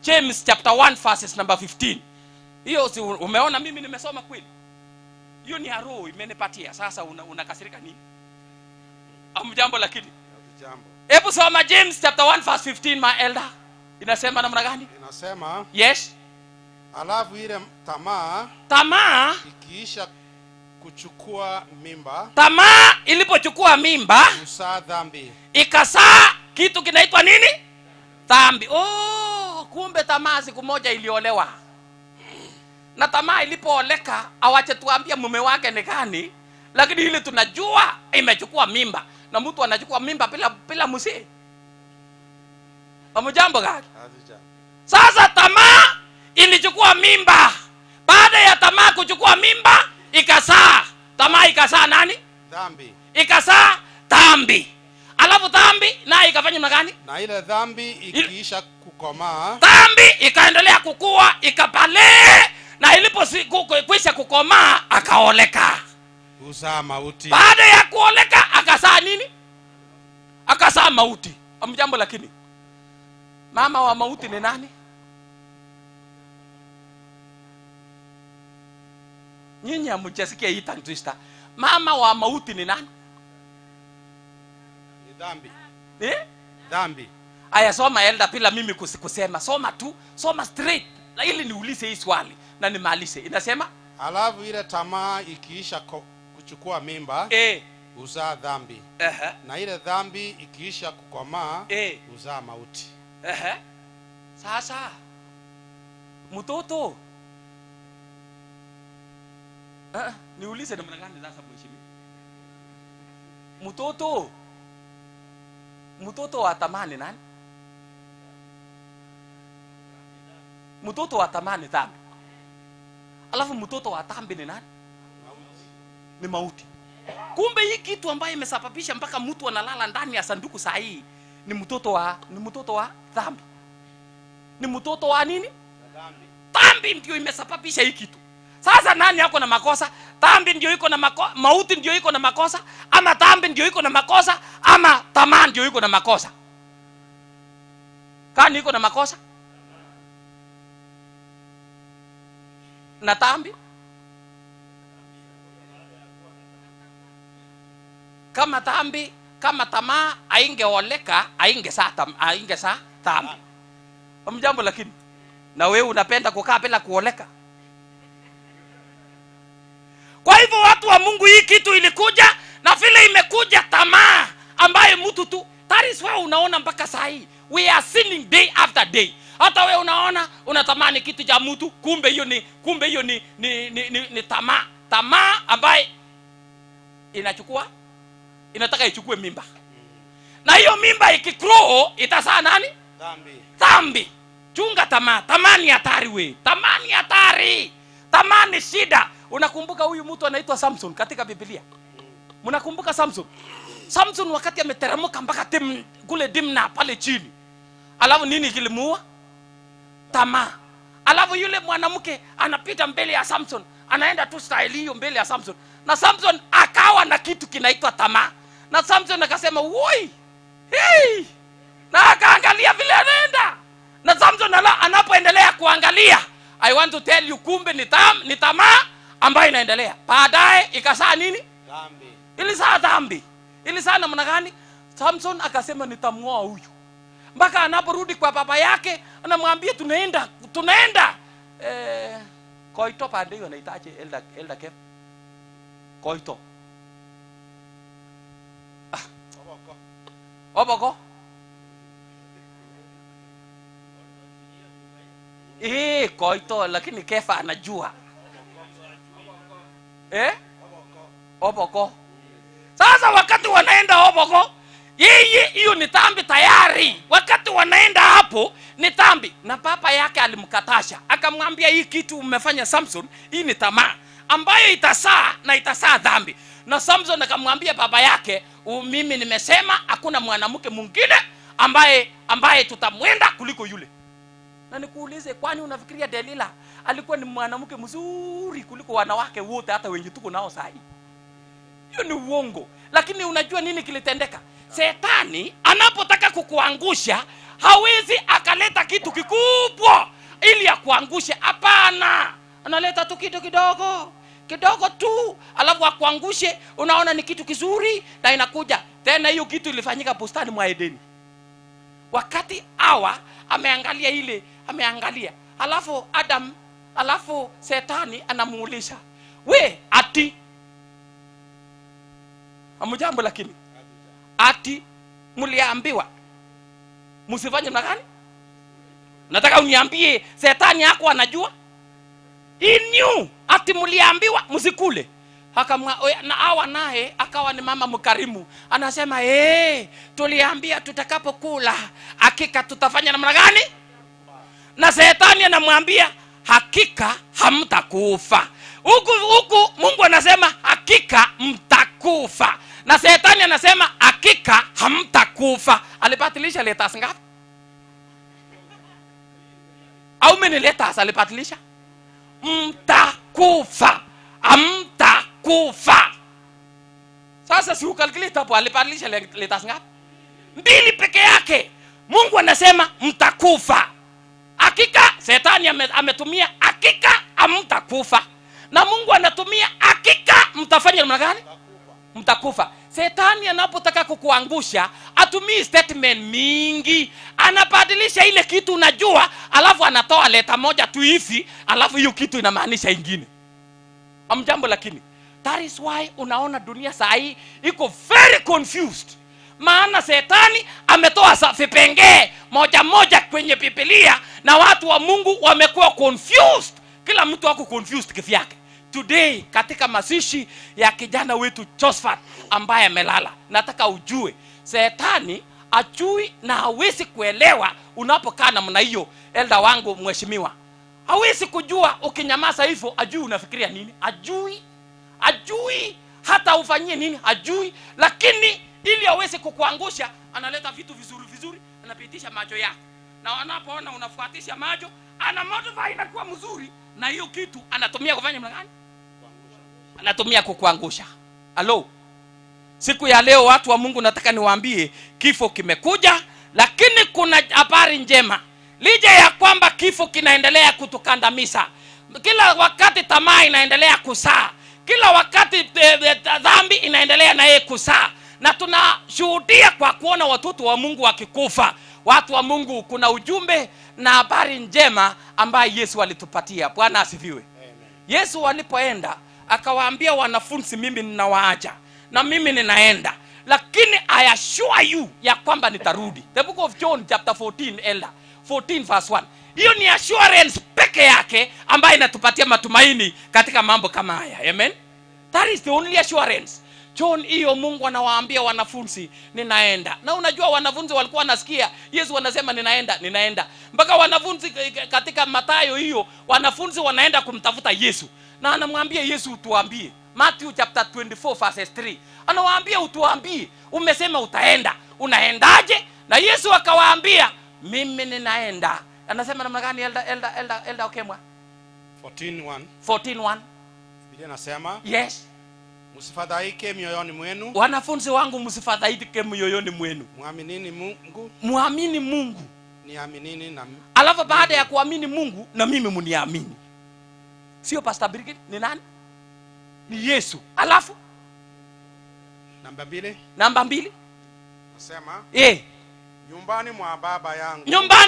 James chapter 1 verses number 15. Hiyo si umeona mimi nimesoma kweli? Hiyo ni roho imenipatia. Sasa unakasirika nini? Amjambo lakini. Jambo. Hebu soma James chapter 1 verse 15, my elder. Inasema namna gani? Inasema, yes. Alafu ile tamaa ikiisha kuchukua mimba. Tamaa ilipochukua mimba, uzaa dhambi. Ikasaa kitu kinaitwa nini? Dhambi. Oh, kumbe tamaa siku moja iliolewa. Na tamaa ilipooleka, awache tuambia mume wake ni gani, lakini ile tunajua imechukua mimba. Na mtu anachukua mimba bila mzee. Amjambo gani? Sasa tamaa ilichukua mimba. Baada ya tamaa kuchukua mimba, ikasaa. Tamaa ikasaa nani? Dhambi. Ikasaa dhambi. Alafu dhambi na ikafanya magani? Na ile dhambi ikiisha kukomaa, dhambi ikaendelea kukua, ikapalee, na ilipokwisha kukomaa akaoleka. Uzaa mauti. Baada ya kuoleka akasaa nini? Akasaa mauti. Amjambo lakini. Mama wa mauti ni nani? Nyinyi hamjasikia hii tongue twister. Mama wa mauti ni nani? Ni dhambi. Dhambi. Aya, soma elder bila mimi kusema. Soma tu, soma straight. Na ili niulize hii swali na nimalize. Inasema, alafu ile tamaa ikiisha kuchukua mimba, uzaa dhambi. Na ile dhambi ikiisha kukomaa, uzaa mauti. Sasa mtoto niulize namna gani sasa mheshimiwa? Mtoto Mtoto wa tamani nani? Mtoto wa tamani dhambi. Alafu mtoto wa dhambi ni nani? Ni mauti. Kumbe hii kitu ambayo imesababisha mpaka mtu analala ndani ya sanduku saa hii ni mtoto wa dhambi. Ni mtoto wa nini? Dhambi. Dhambi ndio imesababisha hii kitu. Sasa nani yako na makosa? Dhambi ndio iko na makosa, mauti ndio iko na makosa, ama dhambi ndio iko na makosa, ama tamaa ndio iko na makosa? Kani iko na makosa? Na dhambi? Kama dhambi, kama tamaa aingeoleka, aingesaa dhambi. Mjambo lakini na wewe unapenda kukaa bila kuoleka. Kwa hivyo watu wa Mungu, hii kitu ilikuja na vile imekuja tamaa ambaye mtu tu, that is why unaona mpaka saa hii we are sinning day after day. Hata wewe unaona unatamani kitu cha mtu, kumbe hiyo ni tamaa ambaye inataka ichukue mimba. Na hiyo mimba ikigrow itazaa nani? Dhambi. Chunga tamaa. Tamaa ni hatari we. Tamaa ni hatari. Tamaa ni shida. Unakumbuka huyu mtu anaitwa Samson katika Biblia? Mnakumbuka Samson? Samson wakati ameteremka mpaka kule Dimna pale chini. Alafu nini kilimuua? Tamaa. Alafu yule mwanamke anapita mbele ya Samson, anaenda tu style hiyo mbele ya Samson. Na Samson akawa na kitu kinaitwa tamaa. Na Samson akasema, "Woi! Hey!" Na akaangalia vile anaenda. Na Samson anapoendelea kuangalia, I want to tell you, kumbe ni tamaa ambayo inaendelea. Baadaye ikazaa nini? Dhambi. Ilizaa dhambi. Ilizaa namna gani? Samson akasema nitamuoa huyu. Mpaka anaporudi kwa baba yake, anamwambia tunaenda. Koito pande hiyo anahitaji elda Kev. Koito. Oboko. Koito, lakini Kefa anajua. Oboko. Sasa wakati wanaenda Oboko, yeye hiyo ni dhambi tayari. Wakati wanaenda hapo ni dhambi. Na papa yake alimkatasha. Akamwambia hii kitu umefanya Samson, hii ni tamaa ambayo itazaa dhambi. Na Samson akamwambia baba yake, mimi nimesema hakuna mwanamke mwingine ambaye tutamwenda kuliko yule. Na nikuulize, kwani unafikiria Delila alikuwa ni mwanamke mzuri kuliko wanawake wote hata wenye tuko nao saa hii? Hiyo ni uongo. Lakini unajua nini kilitendeka? Shetani anapotaka kukuangusha, hawezi akaleta kitu kikubwa ili akuangushe. Hapana. Analeta tu kitu kidogo tu, alafu akuangushe. Unaona ni kitu kizuri na inakuja. Tena hiyo kitu ilifanyika bustani mwa Edeni. Wakati Hawa ameangalia. Alafu Shetani anamuulisha, "We, ati amujambo lakini ati mliambiwa msifanye namna gani?" Nataka uniambie Shetani yako anajua? He knew ati mliambiwa msikule. Na Hawa naye akawa ni mama mkarimu. Anasema, tuliambia tutakapokula hakika tutafanya namna gani? Na Shetani anamwambia, hakika hamtakufa. Huku Mungu anasema hakika mtakufa. Na Shetani anasema hakika hamtakufa. Alibatilisha letters ngapi? Au many letters alibatilisha? Mtakufa. Hamtakufa. Sasa si ukalculate hapo, alibadilisha letters ngapi? 2 peke yake. Mungu anasema mtakufa. Hakika Shetani ametumia hakika hamtakufa. Na Mungu anatumia hakika mtafanya namna gani? Mtakufa. Shetani anapotaka kukuangusha, atumii statement mingi. Anabadilisha ile kitu unajua, alafu anatoa leta moja tu hivi, alafu hiyo kitu inamaanisha ingine. Amjambo lakini. That is why unaona dunia saa hii iko very confused. Maana Shetani ametoa vipengee moja kwenye Biblia na watu wa Mungu wamekuwa confused. Kila mtu wako confused kivyake. Today katika mazishi ya kijana wetu Josephat ambaye amelala, nataka ujue Shetani ajui na hawezi kuelewa unapokaa namna hiyo. Elda wangu mheshimiwa, hawezi kujua ukinyamaza hivyo, ajui unafikiria nini, ajui hata ufanyie nini, ajui. Lakini ili aweze kukuangusha, analeta vitu vizuri, anapitisha macho yako, na anapoona unafuatisha macho, ana motivate inakuwa mzuri, na hiyo kitu anatumia kufanya namna gani? Anatumia kukuangusha. Hello. Siku ya leo watu wa Mungu, nataka niwaambie kifo kimekuja, lakini kuna habari njema. Licha ya kwamba kifo kinaendelea kutukandamiza, kila wakati tamaa inaendelea kusaa, kila wakati dhambi inaendelea na yeye kusaa, na tunashuhudia kwa kuona watoto wa Mungu wakikufa. Watu wa Mungu, kuna ujumbe na habari njema ambayo Yesu alitupatia. Bwana asifiwe. Yesu alipoenda akawaambia wanafunzi, mimi ninawaacha na mimi ninaenda, lakini I assure you ya kwamba nitarudi. The book of John chapter 14 elder 14 verse 1. Hiyo ni assurance peke yake ambayo inatupatia matumaini katika mambo kama haya. Amen. That is the only assurance. John, hiyo Mungu anawaambia wanafunzi ninaenda. Na unajua wanafunzi walikuwa nasikia Yesu anasema ninaenda. Mpaka wanafunzi katika Mathayo hiyo, wanafunzi wanaenda kumtafuta Yesu. Na anamwambia Yesu, utuambie. Matthew chapter 24 verse 3. Anawaambia utuambie, umesema utaenda, unaendaje? Na Yesu akawaambia, mimi ninaenda. Anasema namna gani elda okemwa? 14:1. Biblia nasema, yes, msifadhaike mioyoni mwenu. Wanafunzi wangu, msifadhaike mioyoni mwenu. Muamini Mungu. Niaminini na mimi. Alafu baada ya kuamini Mungu, na mimi muniamini. Sio Pastor Brigid, ni nani? Ni Yesu. Alafu namba 2 nasema, nyumbani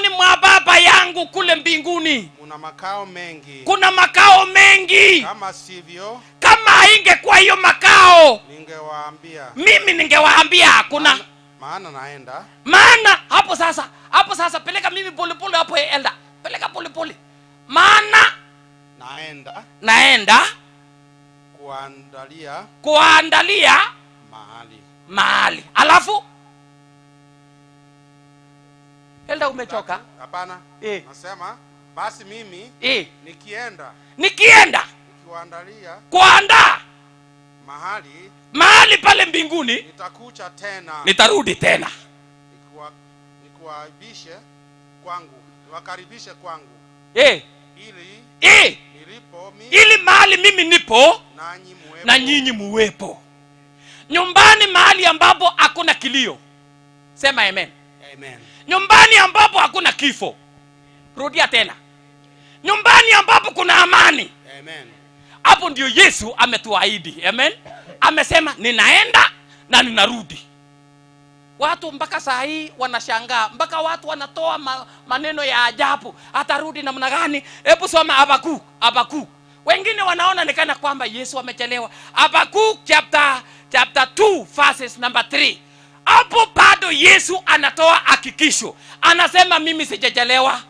mwa baba yangu kule mbinguni kuna makao mengi. Kama haingekuwa hiyo makao, mimi ningewaambia hakuna. Maana hapo sasa peleka mimi pole hapo elda. Peleka pole. Maana naenda kuandalia mahali. Alafu elda, umechoka? Hapana. Nasema basi mimi nikienda kuandaa mahali pale mbinguni, nitakuja tena, nitarudi tena, niwakaribishe kwangu. Ili mahali mimi nipo na nyinyi muwepo. Nyumbani mahali ambapo hakuna kilio. Sema amen. Amen. Nyumbani ambapo hakuna kifo. Rudia tena. Nyumbani ambapo kuna amani. Amen. Hapo ndio Yesu ametuahidi. Amen. Amesema ninaenda na ninarudi. Watu mpaka saa hii wanashangaa, mpaka watu wanatoa maneno ya ajabu. Atarudi namna gani? Hebu soma Habakuk. Wengine wanaona nikana kwamba Yesu amechelewa. Habakuk chapter 2 verses number 3. Hapo bado Yesu anatoa hakikisho. Anasema mimi sijachelewa.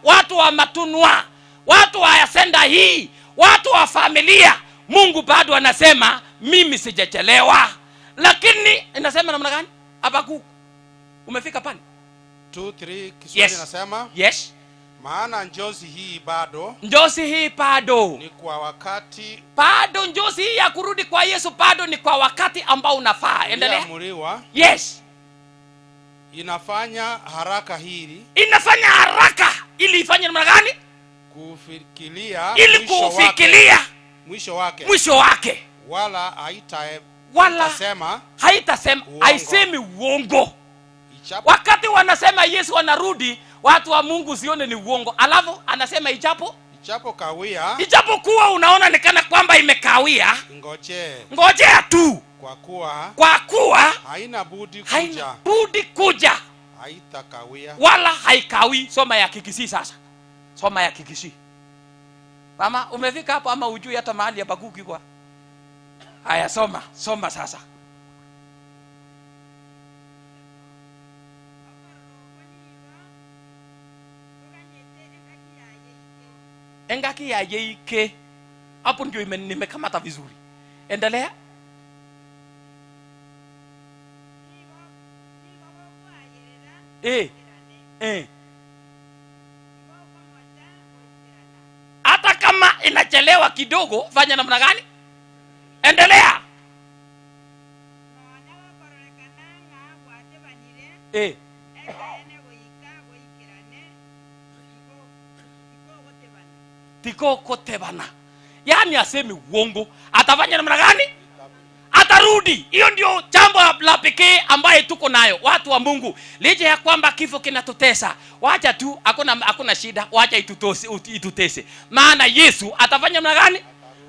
Watu wa Matunwa, watu wa Asenda hii, watu wa familia, Mungu bado anasema mimi sijachelewa. Lakini inasema namna gani? Habakuk. Umefika pale? 2:3 Kiswahili nasema, yes. Maana njozi hii bado ni kwa wakati. Bado njozi hii ya kurudi kwa Yesu bado ni kwa wakati ambao unafaa. Endelea. Yes. Inafanya haraka ili ifanye namna gani? Kufikiria mwisho wake. Wala haitasema haisemi uongo. Wakati wanasema Yesu anarudi, watu wa Mungu sione ni uongo. Alafu anasema ijapokuwa unaona nikana kwamba imekawia, ngojea tu, kwa kuwa haina budi kuja. Haitakawia wala haikawi. Soma ya Kikisii sasa. Soma ya Kikisii. Mama, umefika hapo ama ujui hata mahali ya Habakuki kwa? Haya, soma sasa. Engaki ya yeike. Hapo ndio nimekamata vizuri. Endelea. Hata kama inachelewa kidogo, fanya namna gani? Endelea. Tikoko tebana. Yaani asemi uongo. Atafanya namna gani? Atarudi. Hiyo ndio jambo la pekee ambaye tuko nayo watu wa Mungu. Licha ya kwamba kifo kinatutesa, wacha tu, hakuna shida, wacha itutese. Maana Yesu atafanya namna gani?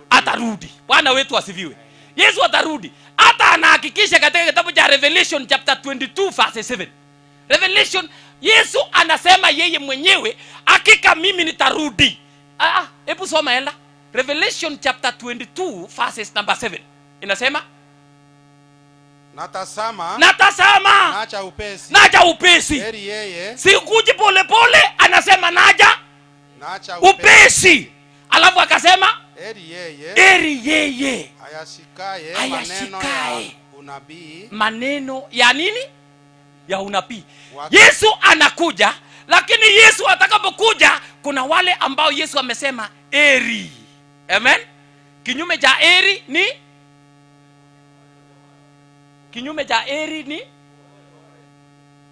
Atarudi. Bwana wetu asifiwe. Yesu atarudi. Hata anahakikisha katika kitabu cha Revelation chapter 22 verse 7. Revelation, Yesu anasema yeye mwenyewe, hakika mimi nitarudi. Hebu soma enda. Revelation chapter 22 verses number 7. Inasema, Natasama, naja upesi. Heri yeye, sikuji pole pole, anasema naja upesi. Alafu akasema, heri yeye ayashikaye maneno ya nini? Ya unabii. Yesu anakuja, lakini Yesu atakapokuja kuna wale ambao Yesu amesema heri. Amen. Kinyume cha heri ni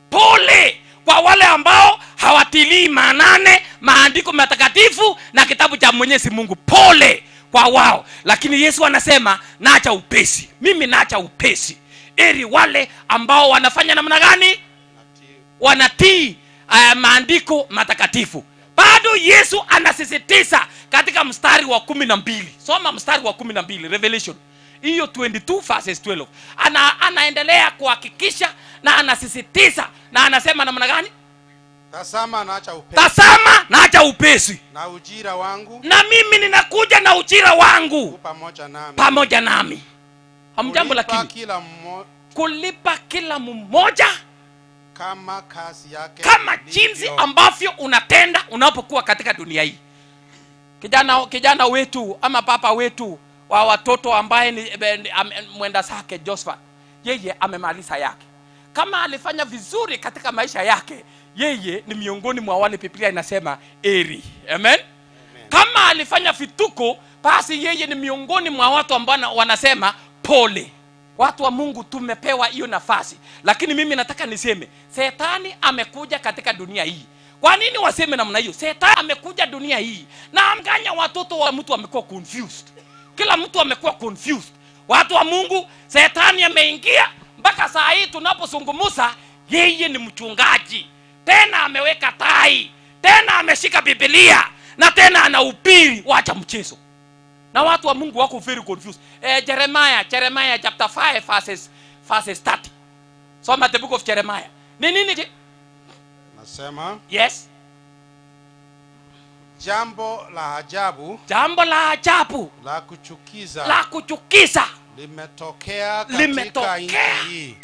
pole, kwa wale ambao hawatilii maanane maandiko matakatifu na kitabu cha Mwenyezi Mungu. Pole kwa wao, lakini Yesu anasema naacha upesi. Mimi naacha upesi. Heri wale ambao wanafanya namna gani? Wanatii maandiko matakatifu. Bado Yesu anasisitiza katika mstari wa 12. Soma mstari wa 12 Revelation. Hiyo 22 verses 12. Anaendelea kuhakikisha na anasisitiza na anasema namna gani? Tasama naacha upesi. Tasama naacha upesi. Na ujira wangu. Na mimi ninakuja na ujira wangu pamoja nami. Hamjambo, lakini kulipa kila mmoja kama kazi yake, kama jinsi ambavyo unatenda unapokuwa katika dunia hii. Kijana wetu ama papa wetu wa watoto ambaye ni mwenda zake Josephat, yeye amemaliza yake. Kama alifanya vizuri katika maisha yake, yeye ni miongoni mwa wale Biblia inasema heri. Amen. Kama alifanya vituko, basi yeye ni miongoni mwa watu ambao wanasema pole. Watu wa Mungu tumepewa hiyo nafasi. Lakini mimi nataka niseme, Shetani amekuja katika dunia hii. Kwa nini waseme namna hiyo? Shetani amekuja dunia hii na amganya watoto wa mtu wamekuwa confused. Kila mtu amekuwa confused. Watu wa Mungu, Shetani ameingia mpaka saa hii tunapozungumza, yeye ni mchungaji. Tena ameweka tai, tena ameshika Biblia, na tena anahubiri. Wacha mchezo. Na watu wa Mungu wako very confused. Jeremiah chapter 5 verses 30. Soma the book of Jeremiah. Ni nini? Nasema, yes. Jambo la ajabu la kuchukiza limetokea katika nchi hii.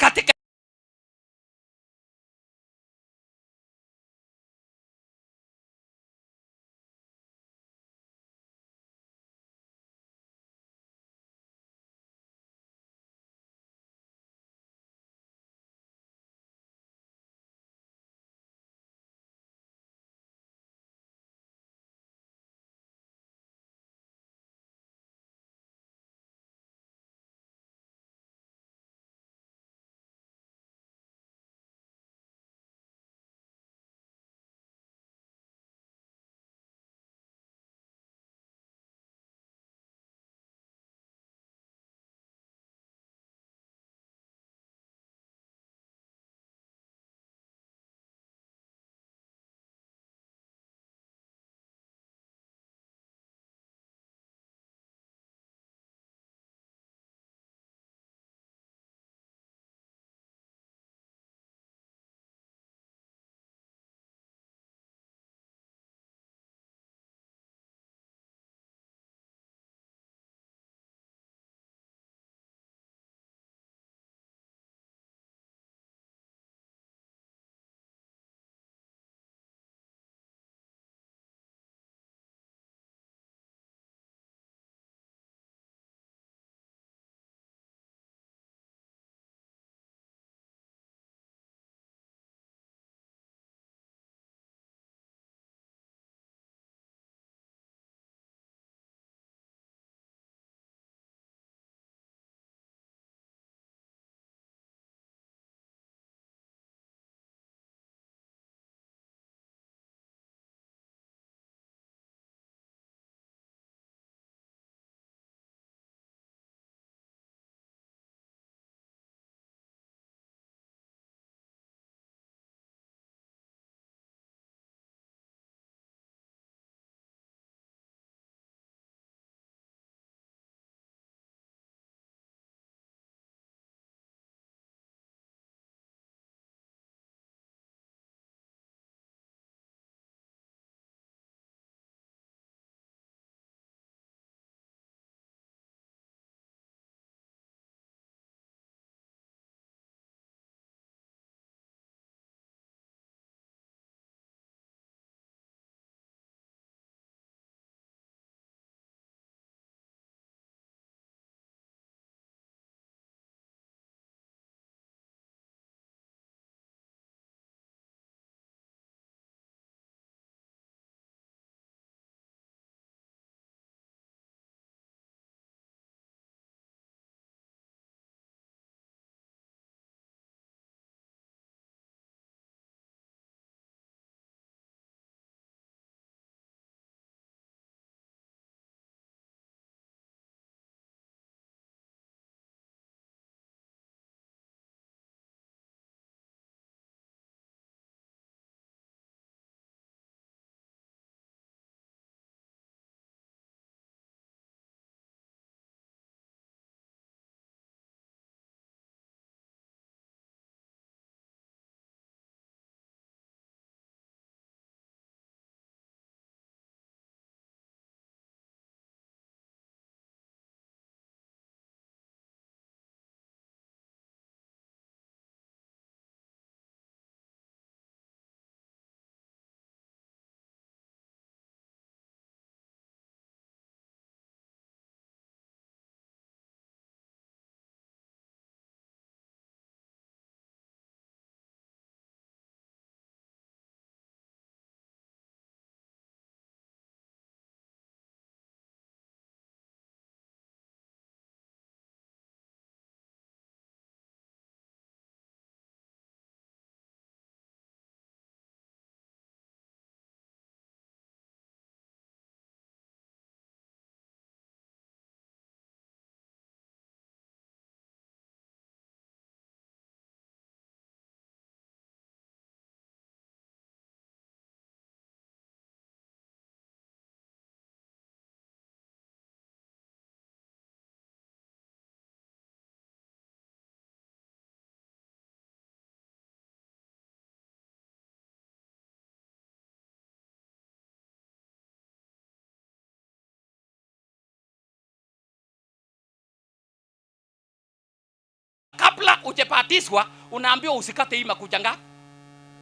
ujepatiswa unaambiwa usikate hii makucha ngapi?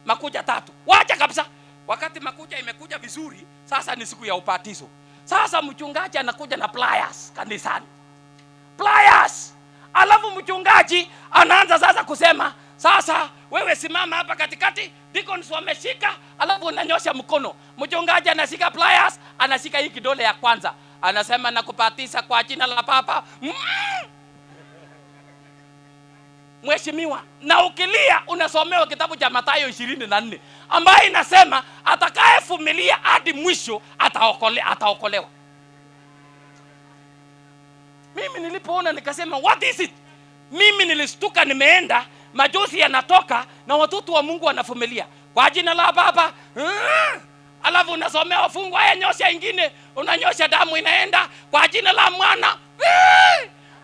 Makucha 3. Wacha kabisa. Wakati makucha imekuja vizuri, sasa ni siku ya upatizo. Sasa mchungaji anakuja na pliers kanisani. Pliers. Alafu mchungaji anaanza sasa kusema, sasa wewe simama hapa katikati, deacons wameshika, alafu unanyosha mkono. Mchungaji anashika pliers, anashika hii kidole ya kwanza. Anasema nakupatisa kwa jina la Baba. Mheshimiwa, na ukilia unasomewa kitabu cha Mathayo 24 ambaye inasema atakayevumilia hadi mwisho ataokolewa. Mimi nilipoona nikasema what is it? Mimi nilistuka, nimeenda, majosi yanatoka na watoto wa Mungu wanavumilia kwa jina la Baba. Alafu unasomea wafungwa, haya nyosha ingine, unanyosha damu inaenda kwa jina la Mwana.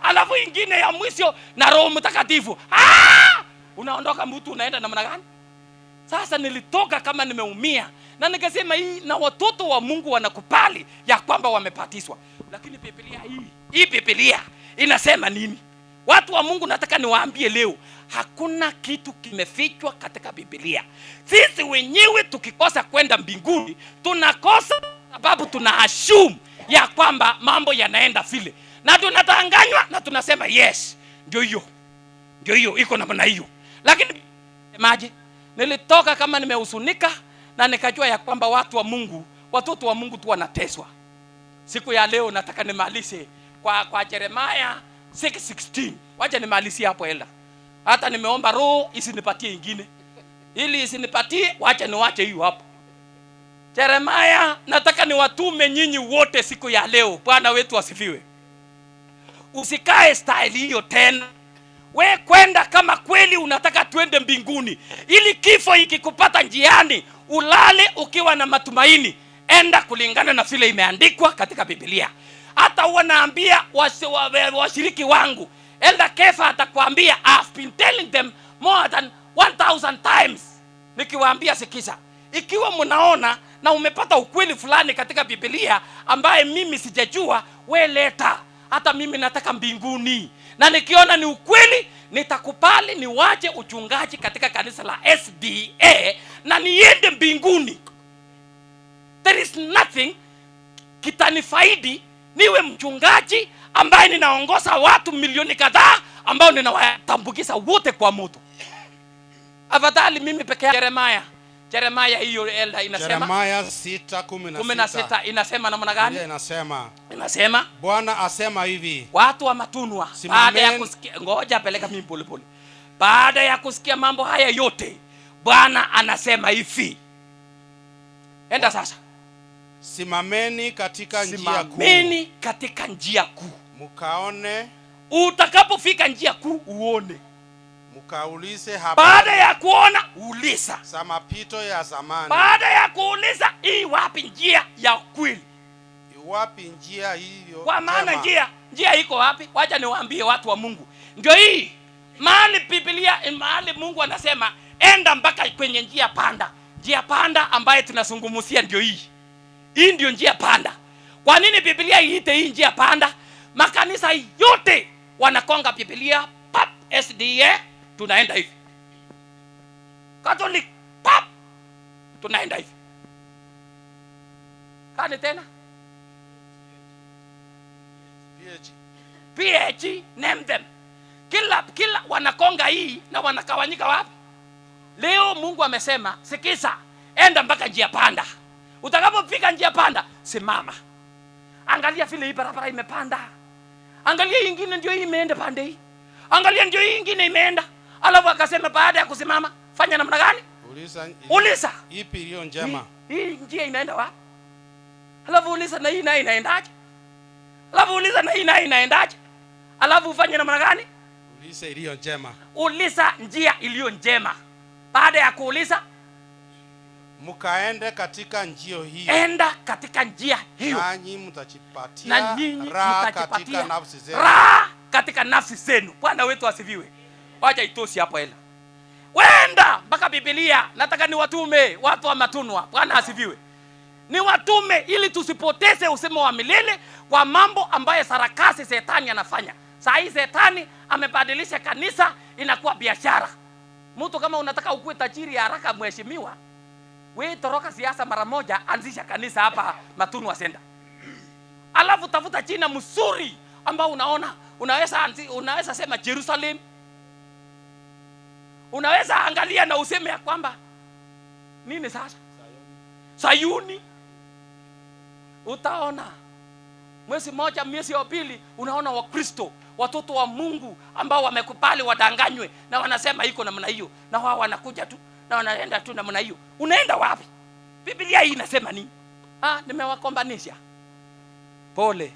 Alafu ingine ya mwisho na Roho Mtakatifu. Unaondoka, mtu unaenda namna gani? Sasa nilitoka kama nimeumia na nikasema hii, na watoto wa Mungu wanakubali ya kwamba wamepatiswa. Lakini Biblia hii Biblia inasema nini? Watu wa Mungu, nataka niwaambie leo, hakuna kitu kimefichwa katika Biblia. Sisi wenyewe tukikosa kwenda mbinguni, tunakosa sababu tuna assume ya kwamba mambo yanaenda vile. Na tunatanganywa na tunasema yes, ndio hiyo iko namna hiyo. Lakini semaje? Nilitoka kama nimehusunika na nikajua ya kwamba watu wa Mungu, watoto wa Mungu tu wanateswa. Siku ya leo nataka nimalize kwa Jeremiah 6:16. Wacha nimalizie hapo Elda. Hata nimeomba Roho isinipatie ingine. Ili isinipatie, wacha niwache hiyo hapo. Jeremiah, nataka niwatume nyinyi wote siku ya leo. Bwana wetu asifiwe. Usikae style hiyo tena. We kwenda kama kweli unataka tuende mbinguni. Ili kifo ikikupata njiani, ulale ukiwa na matumaini. Enda kulingana na vile imeandikwa katika Biblia. Hata wanaambia washiriki wangu, Elder Kefa atakwambia, I've been telling them more than 1000 times. Nikiwaambia sikiza, ikiwa mnaona na umepata ukweli fulani katika Biblia ambaye mimi sijajua, we leta. Hata mimi nataka mbinguni. Na nikiona ni ukweli, nitakubali niwache uchungaji katika kanisa la SDA na niende mbinguni. There is nothing kitanifaidi niwe mchungaji ambaye ninaongoza watu milioni kadhaa ambao ninawatambukiza wote kwa moto. Afadhali mimi peke yangu. Jeremiah hiyo Elda inasema, Jeremiah 6:16 inasema namna gani? Inasema Bwana asema hivi, watu wa matunwa baada ya kusikia, ngoja peleka mimi pole pole. Baada ya kusikia mambo haya yote, Bwana anasema hivi. Enda sasa. Simameni katika njia kuu. Simameni katika njia kuu. Mkaone. Utakapofika njia kuu uone. Mkaulize habari. Baada ya kuona, uliza. Za mapito ya zamani. Baada ya kuuliza, hii wapi njia ya kweli? Wapi njia hiyo? Kwa maana njia iko wapi? Wacha niwaambie watu wa Mungu. Ndio hii. Mahali Biblia, mahali Mungu anasema enda mpaka kwenye njia panda. Njia panda ambaye tunazungumzia ndio hii. Hii ndio njia panda. Kwa nini Biblia iite hii njia panda? Makanisa yote wanakonga Biblia, pap, SDA, tunaenda hivi. Catholic, pap, tunaenda hivi. Kani tena? PhD, name them. Kila wanakonga hii na wanakawanyika wapi? Leo Mungu amesema, sikiza, enda mpaka njia panda. Utakapofika njia panda, simama. Angalia vile hii barabara imepanda. Angalia hii nyingine ndio hii imeenda pande hii. Angalia ndio hii nyingine imeenda. Alafu akasema baada ya kusimama, fanya namna gani? Uliza. Ipi iliyo njema? Hii njia inaenda wapi? Alafu uliza na hii nayo inaendaje? Alafu uliza na hii nayo inaendaje? Alafu ufanye namna gani? Uliza iliyo njema. Uliza njia iliyo njema. Baada ya kuuliza, mkaende katika njia hiyo. Enda katika njia hiyo. Nanyi mtajipatia raha katika nafsi zenu. Raha katika nafsi zenu. Bwana wetu asifiwe. Wacha itosi hapo hela. Wenda mpaka Biblia, nataka ni watume watu wa matunwa. Bwana asifiwe. Ni watume ili tusipoteze usema wa milele kwa mambo ambayo sarakasi Shetani anafanya. Saa hii Shetani amebadilisha kanisa, inakuwa biashara. Mtu kama unataka ukue tajiri haraka, mheshimiwa, wewe toroka siasa mara moja, anzisha kanisa hapa Matunwa Center. Alafu tafuta jina mzuri ambao unaona unaweza sema Jerusalem. Unaweza angalia na useme ya kwamba nini sasa? Sayuni. Utaona mwezi moja, mwezi wa pili, unaona Wakristo, watoto wa Mungu ambao wamekubali wadanganywe na wanasema iko namna hiyo, na wao wanakuja tu na wanaenda tu namna hiyo. Unaenda wapi? Biblia hii inasema nini? Nimewakombanisha. Pole.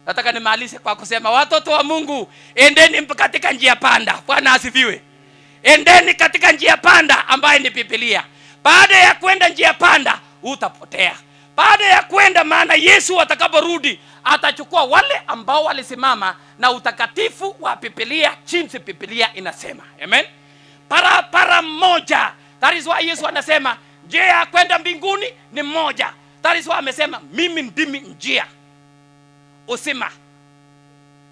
Nataka nimalize kwa kusema watoto wa Mungu, endeni katika njia panda. Bwana asifiwe. Endeni katika njia panda ambayo ni Biblia. Baada ya kwenda njia panda utapotea. Baada ya kwenda, maana Yesu atakaporudi atachukua wale ambao walisimama na utakatifu wa Biblia, jinsi Biblia inasema. Amen. Para moja. That is why Yesu anasema njia ya kwenda mbinguni ni moja. That is why amesema mimi ndimi njia, uzima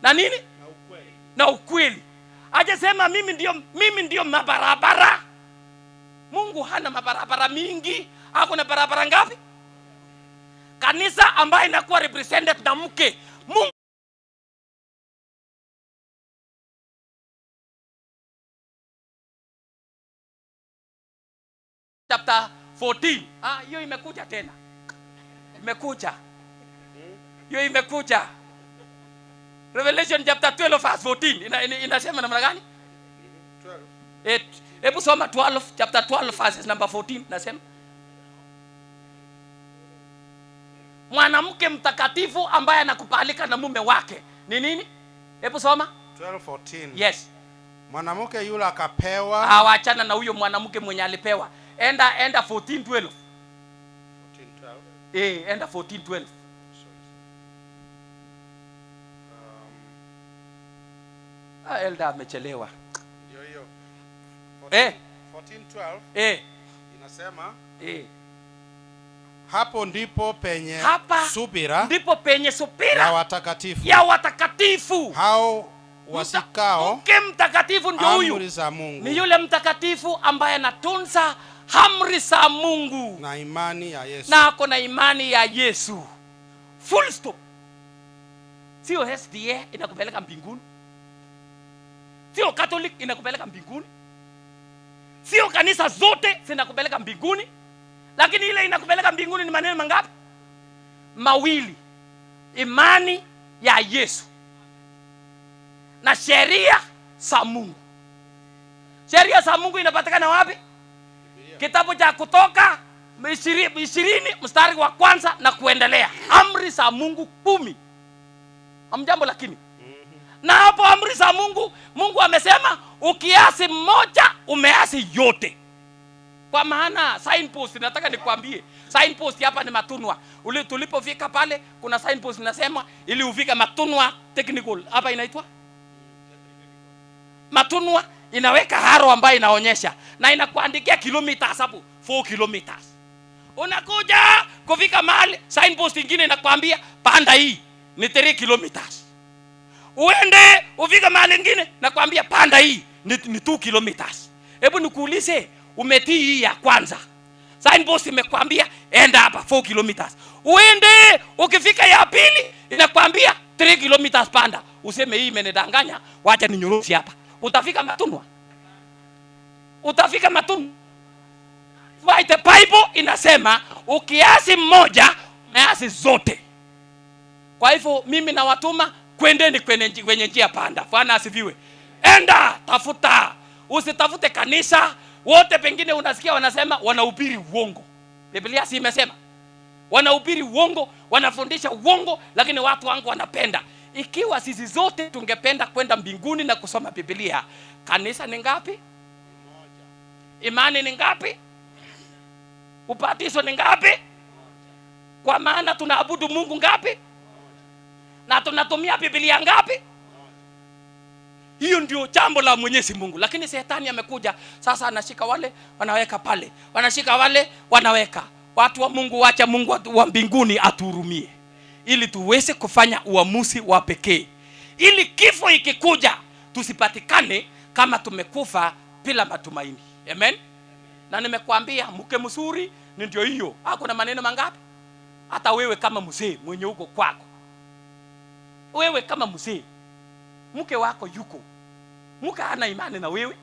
na nini? Na ukweli. Hajasema mimi ndio mabarabara. Mungu hana mabarabara mingi. Ako na barabara ngapi? Kanisa ambaye inakuwa represented na mke. Mungu chapter 14. Hiyo imekuja tena. Imekuja. Revelation chapter 12 verse 14. Inasema namna gani? 12. Hebu soma 12, chapter 12 verses number 14. Nasema mwanamke mtakatifu ambaye anakubalika na mume wake ni nini? Hebu soma 12:14. Yes. Mwanamke yule akapewa. Hawachana na huyo mwanamke mwenye alipewa. Enda 14:12. 14:12. Enda 14:12. Elda amechelewa. Ndio hiyo. 14:12. Inasema hapo ndipo penye subira. Ndipo penye subira ya watakatifu. Hao wasikao. Mke mtakatifu ndio huyu. Amri za Mungu. Ni yule mtakatifu ambaye anatunza amri za Mungu. Na imani ya Yesu. Na ako na imani ya Yesu. Full stop. Sio SDA inakupeleka mbinguni. Sio Catholic inakupeleka mbinguni. Sio kanisa zote zinakupeleka mbinguni. Lakini ile inakupeleka mbinguni ni maneno mangapi? Mawili. Imani ya Yesu na sheria za Mungu. Sheria za Mungu inapatikana wapi? Kitabu cha Kutoka 20 mstari wa kwanza na kuendelea. Amri za Mungu 10. Amjambo lakini. Na hapo amri za Mungu, Mungu amesema ukiasi mmoja umeasi yote. Kwa maana signpost, nataka nikwambie, signpost hapa ni Matunwa. Tulipofika pale kuna signpost inasema ili ufike Matunwa technical. Hapa inaitwa Matunwa, inaweka haro ambayo inaonyesha na inakuandikia kilometers hapo, 4 kilometers. Unakuja kufika mahali, signpost nyingine inakwambia panda hii ni 3 kilometers. Uende ufika mahali nyingine nakwambia panda hii ni 2 kilometers. Hebu nikuulize, umetii hii ya kwanza? Signpost imekwambia enda hapa 4 kilometers. Uende ukifika ya pili inakwambia 3 kilometers panda. Useme hii imenidanganya, wacha ninyoroshi hapa. Utafika Matunwa. Why the Bible inasema ukiasi mmoja umeasi zote. Kwa hivyo mimi nawatuma kwendeni kwenye njia panda. Bwana asifiwe. Enda tafuta. Usitafute kanisa. Wote pengine unasikia wanasema wanahubiri uongo. Biblia si imesema wanahubiri uongo, wanafundisha uongo, lakini watu wangu wanapenda. Ikiwa sisi zote tungependa kwenda mbinguni na kusoma Biblia, kanisa ni ngapi? Moja. Imani ni ngapi? Ubatizo ni ngapi? Kwa maana tunaabudu Mungu ngapi? Na tunatumia Biblia ngapi? Hiyo ndio jambo la Mwenyezi Mungu. Lakini Shetani amekuja sasa, anashika wale wanaweka pale, wanashika wale wanaweka. Watu wa Mungu, wacha Mungu wa mbinguni atuhurumie, ili tuweze kufanya uamuzi wa pekee, ili kifo ikikuja tusipatikane kama tumekufa bila matumaini. Amen. Na nimekuambia mke mzuri ni ndio hiyo. Hakuna maneno mangapi? Hata wewe kama mzee mwenye uko kwako, wewe kama mzee, mke wako yuko, mke hana imani na wewe,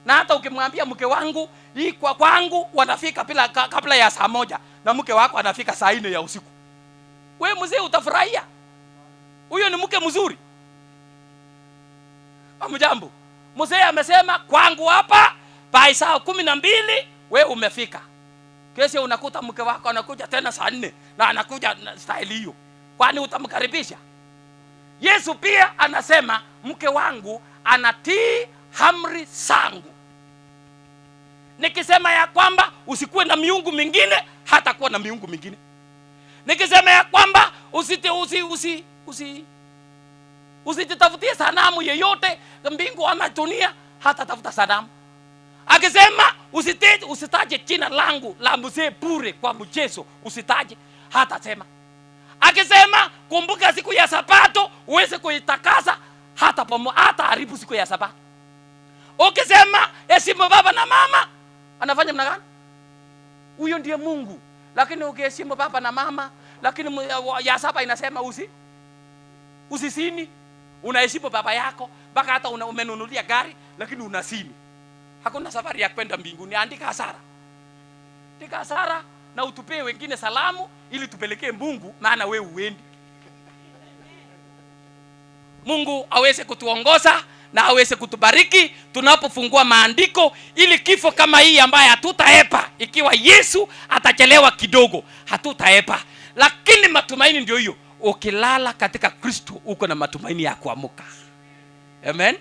na hata ukimwambia mke wangu hii kwa kwangu wanafika kabla ya saa 1 na mke wako anafika saa 4 ya usiku, wewe mzee utafurahia? Huyo ni mke mzuri? Amjambo, mzee amesema kwangu hapa by saa 12 wewe umefika. Kesho unakuta mke wako anakuja tena saa 4 na anakuja style hiyo. Kwani utamkaribisha? Yesu pia anasema mke wangu anatii amri zangu. Nikisema ya kwamba usikuwe na miungu mingine, hata kuwa na miungu mingine. Nikisema ya kwamba usitafutie sanamu yeyote mbingu ama dunia, hata tafuta sanamu. Akisema usitaje jina langu la mzee bure kwa mchezo, usitaje, hata sema. Akisema kumbuka siku ya Sabato uweze kuitakasa, hata haribu siku ya Sabato. Ukisema heshimu baba na mama, anafanya mna gani? Huyo ndiye Mungu. Lakini ukiheshimu baba na mama, lakini ya saba inasema usisini, unaheshimu baba yako, mpaka hata umenunulia gari lakini unasini, hakuna safari ya kwenda mbinguni. Andika hasara. Andika hasara na utupee wengine salamu ili tupelekee Mungu, maana wewe uendi. Mungu aweze kutuongoza na aweze kutubariki tunapofungua maandiko, ili kifo kama hii ambaye hatutaepa, ikiwa Yesu atachelewa kidogo, hatutaepa. Lakini matumaini ndio hiyo. Ukilala katika Kristo uko na matumaini ya kuamuka. Amen.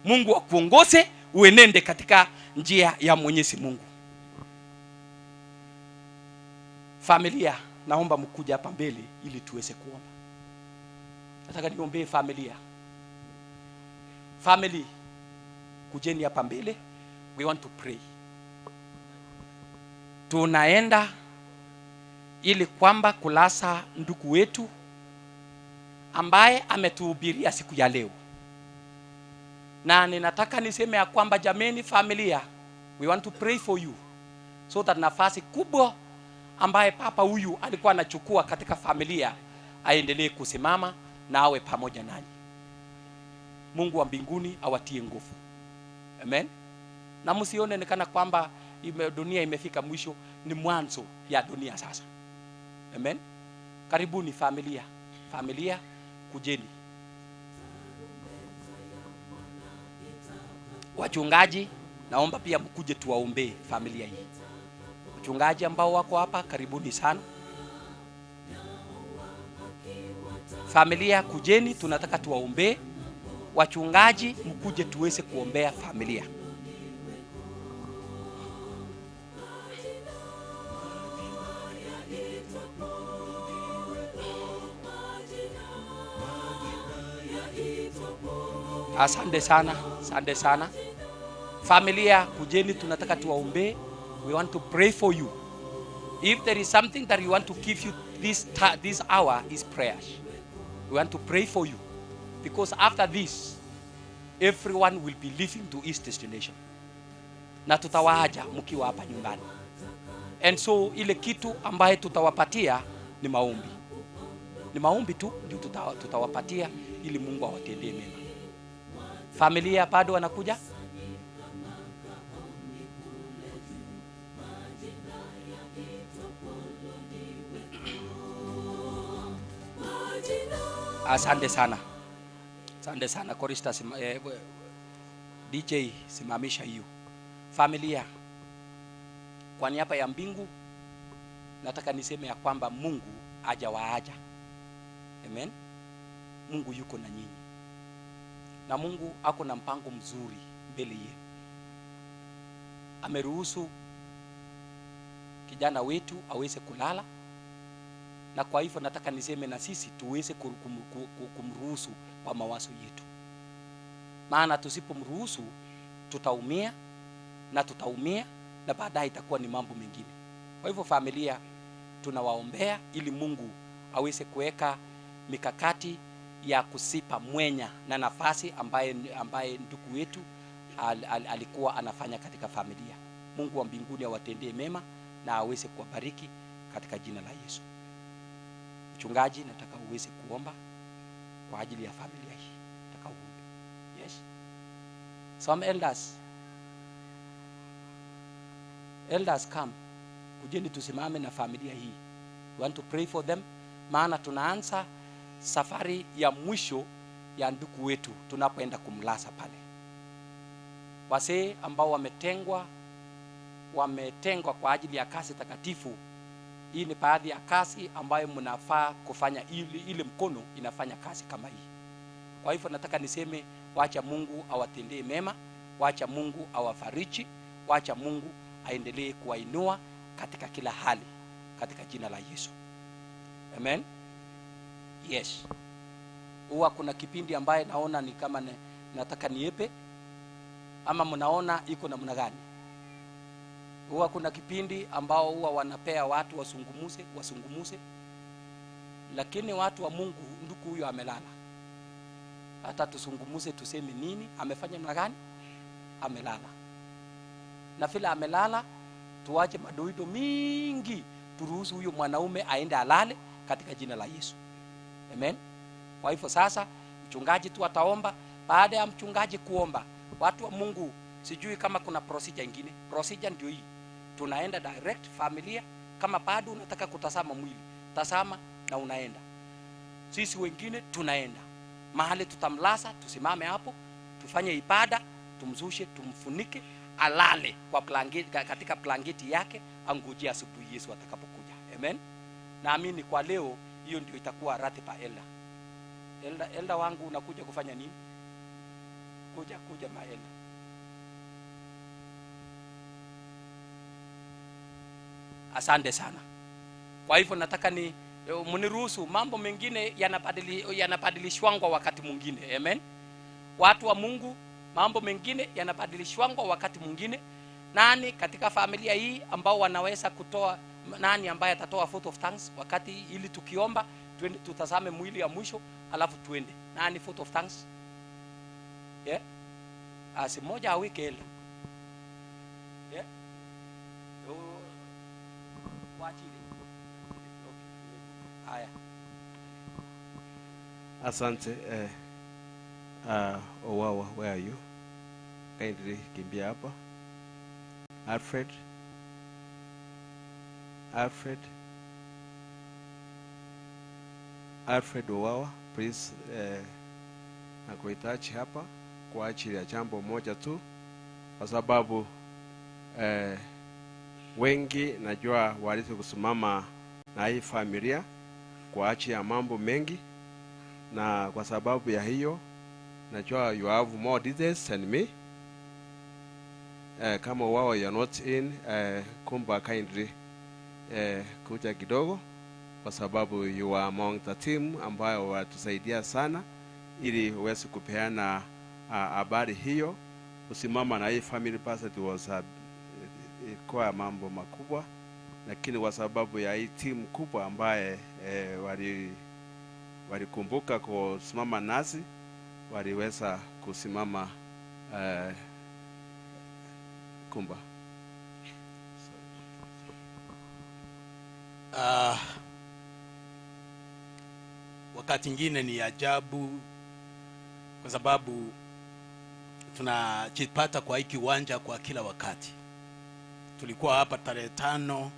Mungu akuongoze uenende katika njia ya Mwenyezi Mungu. Familia, naomba mkuja hapa mbele ili tuweze kuomba. Nataka niombee familia. Family, kujeni hapa mbele. We want to pray. Tunaenda ili kwamba kulasa ndugu wetu ambaye ametuhubiria siku ya leo. Na ninataka niseme ya kwamba jameni familia, we want to pray for you, so that nafasi kubwa ambaye papa huyu alikuwa anachukua katika familia aendelee kusimama na awe pamoja nanyi. Mungu wa mbinguni awatie nguvu. Amen. Na msione nikana kwamba dunia imefika mwisho, ni mwanzo ya dunia sasa. Amen. Karibuni familia. Familia, kujeni. Wachungaji, naomba pia mkuje tuwaombee familia hii. Wachungaji ambao wako hapa, karibuni sana. Familia, kujeni, tunataka tuwaombee. Wachungaji, mkuje tuweze kuombea familia. Asante sana, asante sana. Familia, kujeni, tunataka tuwaombee. We want to pray for you. If there is something that you want to give you this hour is prayers. We want to pray for you, because after this everyone will be leaving to his destination. Na tutawaaja mkiwa hapa nyumbani. And so ile kitu ambaye tutawapatia ni maombi. Ni maombi tu ndio tutawapatia ili Mungu awatendee mema. Familia bado wanakuja? Asante sana. Asante sana Korista, DJ simamisha hiyo. Familia, kwa niaba ya mbingu nataka niseme ya kwamba Mungu hajawaacha. Amen. Mungu yuko na nyinyi. Na Mungu ako na mpango mzuri mbele yenu. Ameruhusu kijana wetu aweze kulala, na kwa hivyo nataka niseme na sisi tuweze kumruhusu kwa mawazo yetu. Maana tusipomruhusu tutaumia na baadaye itakuwa ni mambo mengine. Kwa hivyo familia, tunawaombea ili Mungu aweze kuweka mikakati ya kusipa mwenya na nafasi ambaye ndugu wetu alikuwa anafanya katika familia. Mungu wa mbinguni awatendee mema na aweze kuwabariki katika jina la Yesu. Mchungaji, nataka uweze kuomba kwa ajili ya familia hii. Nataka uombe. Yes. Some elders come. Kujeni tusimame na familia hii. We want to pray for them. Maana tunaanza safari ya mwisho ya ndugu wetu tunapoenda kumlasa pale. Wasee ambao wametengwa kwa ajili ya kazi takatifu. Hii ni baadhi ya kazi ambayo mnafaa kufanya ili mkono inafanya kazi kama hii. Kwa hivyo nataka niseme, wacha Mungu awatendee mema, wacha Mungu awafariji, wacha Mungu aendelee kuwainua katika kila hali katika jina la Yesu. Amen. Yes. Huwa kuna kipindi ambaye naona ni kama nataka niepe, ama mnaona iko namna gani? Huwa kuna kipindi ambao huwa wanapea watu wasungumuse, lakini watu wa Mungu, ndugu huyo amelala. Hata tusungumuse tuseme nini, amefanya namna gani? Amelala. Na vile amelala, tuache madoido mingi, turuhusu huyo mwanaume aende alale katika jina la Yesu. Amen. Kwa hivyo sasa mchungaji tu ataomba. Baada ya mchungaji kuomba, watu wa Mungu, sijui kama kuna procedure nyingine. Procedure ndio hii. Tunaenda direct familia. Kama bado unataka kutazama mwili, tazama na unaenda. Sisi wengine tunaenda mahali tutamlasa, tusimame hapo, tufanye ibada, tumzushe, tumfunike, alale kwa blanketi, katika blanketi yake, angojea asubuhi Yesu atakapokuja. Amen. Naamini kwa leo hiyo ndio itakuwa ratiba elda wangu. Unakuja kufanya nini? Kuja maelda. Asante sana. Kwa hivyo nataka mniruhusu, mambo mengine yanabadilishwa wakati mwingine. Amen. Watu wa Mungu, mambo mengine yanabadilishwa wakati mwingine. Nani katika familia hii ambao wanaweza kutoa, nani ambaye atatoa vote of thanks wakati ili tukiomba twende tutazame mwili ya mwisho alafu tuende? Nani vote of thanks? Yeah? Asi moja a wiki elda. Yeah? Wachile. Haya. Asante. Owawa, where are you? Kindly kimbia hapa. Alfred Owawa, please, nakuhitaji hapa kwa ajili ya jambo moja tu, kwa sababu wengi najua waliweza kusimama na hii familia kwa ajili ya mambo mengi, na kwa sababu ya hiyo najua you have more details than me. Kama wao you are not in, kumba kindly kuja kidogo, kwa sababu you are among the team ambayo watusaidia sana ili uweze kupeana habari hiyo. Usimama na hii family pastor was kwa mambo makubwa, lakini kwa sababu ya hii team kubwa ambaye walikumbuka kusimama nasi, waliweza kusimama kumba. Wakati ingine ni ajabu kwa sababu tunajipata kwa hiki kiwanja kwa kila wakati. Tulikuwa hapa tarehe 5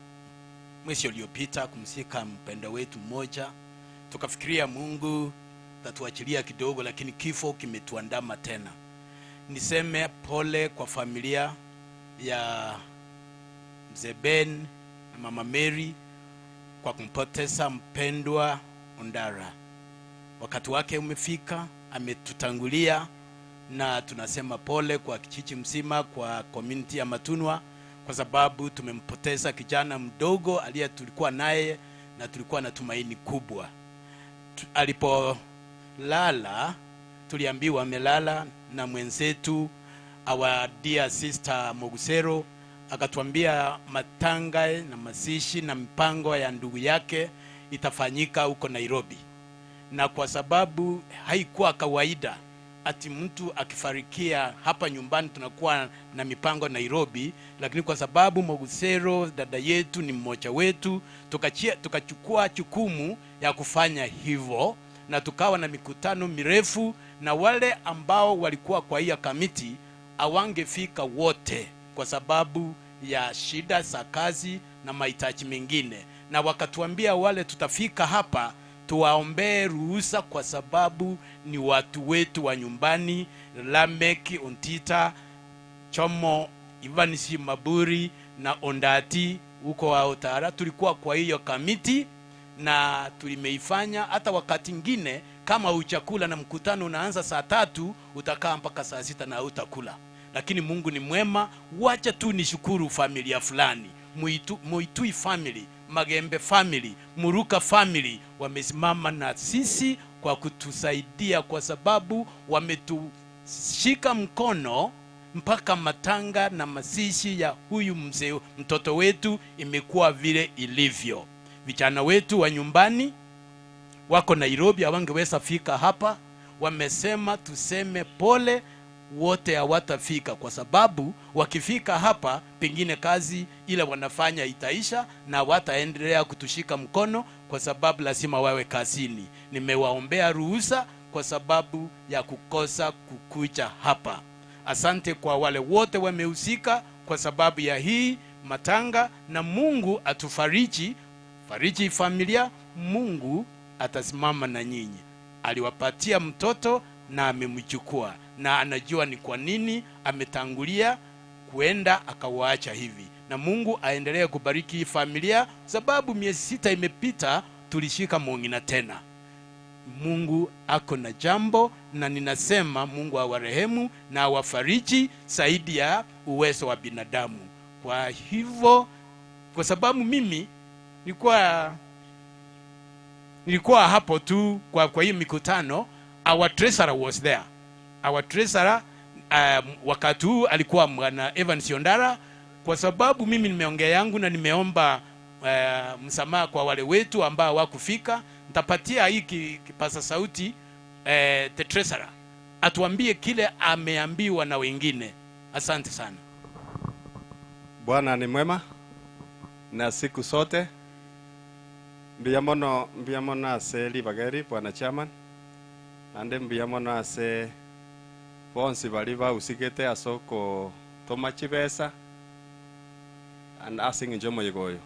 mwezi uliopita kumsika mpendwa wetu mmoja. Tukafikiria Mungu tatuachilia kidogo, lakini kifo kimetuandama tena. Niseme pole kwa familia ya Mzee Ben na Mama Mary kwa kumpoteza mpendwa Ondara. Wakati wake umefika, ametutangulia, na tunasema pole kwa kijiji mzima, kwa community ya Matunwa, kwa sababu tumempoteza kijana mdogo aliye tulikuwa naye na tulikuwa na tumaini kubwa. Alipolala tuliambiwa amelala na mwenzetu our dear sister Mogusero, akatuambia matanga na masishi na mpango ya ndugu yake itafanyika huko Nairobi. na kwa sababu haikuwa kawaida ati mtu akifarikia hapa nyumbani tunakuwa na mipango Nairobi, lakini kwa sababu Mogusero dada yetu ni mmoja wetu, tukachukua jukumu ya kufanya hivyo, na tukawa na mikutano mirefu, na wale ambao walikuwa kwa hiyo kamiti hawangefika wote kwa sababu ya shida za kazi na mahitaji mengine, na wakatuambia wale tutafika hapa tuwaombee ruhusa kwa sababu ni watu wetu wa nyumbani, Lameki Ontita, Chomo Ivanisi Maburi na Ondati huko wa Otara. Tulikuwa kwa hiyo kamiti na tulimeifanya. Hata wakati ngine kama uchakula na mkutano unaanza saa 3 utakaa mpaka saa 6 na utakula, lakini Mungu ni mwema. Wacha tu nishukuru familia fulani, Muitui family, Magembe family, Muruka family wamesimama na sisi kwa kutusaidia, kwa sababu wametushika mkono mpaka matanga na masishi ya huyu mzee mtoto wetu imekuwa vile ilivyo. Vijana wetu wa nyumbani wako Nairobi, hawangeweza fika hapa. Wamesema tuseme pole, wote hawatafika kwa sababu wakifika hapa pengine kazi ile wanafanya itaisha na wataendelea kutushika mkono kwa sababu lazima wawe kazini. Nimewaombea ruhusa kwa sababu ya kukosa kukuja hapa. Asante kwa wale wote wamehusika kwa sababu ya hii matanga, na Mungu atufariji, fariji familia. Mungu atasimama na nyinyi. Aliwapatia mtoto na amemchukua, na anajua ni kwa nini ametangulia kuenda akawaacha hivi, na Mungu aendelee kubariki familia, sababu miezi 6 imepita tulishika Mongina tena. Mungu ako na jambo, na ninasema Mungu awarehemu na awafariji zaidi ya uwezo wa binadamu. Kwa hivyo, kwa sababu mimi nilikuwa hapo tu kwa hiyo mikutano, our treasurer was there. Our treasurer wakati huu alikuwa Bwana Evans Yondara, kwa sababu mimi nimeongea yangu na nimeomba msamaha kwa wale wetu ambao wakufika. Nitapatia hii kipaza sauti the treasurer atuambie kile ameambiwa na wengine. Asante sana. Bwana ni mwema na siku sote. Mbiamono ase libageri Bwana chairman, ande mbiamono ase bonsi bali bausigete asoko tomachibesa and asing njomo yegoyo.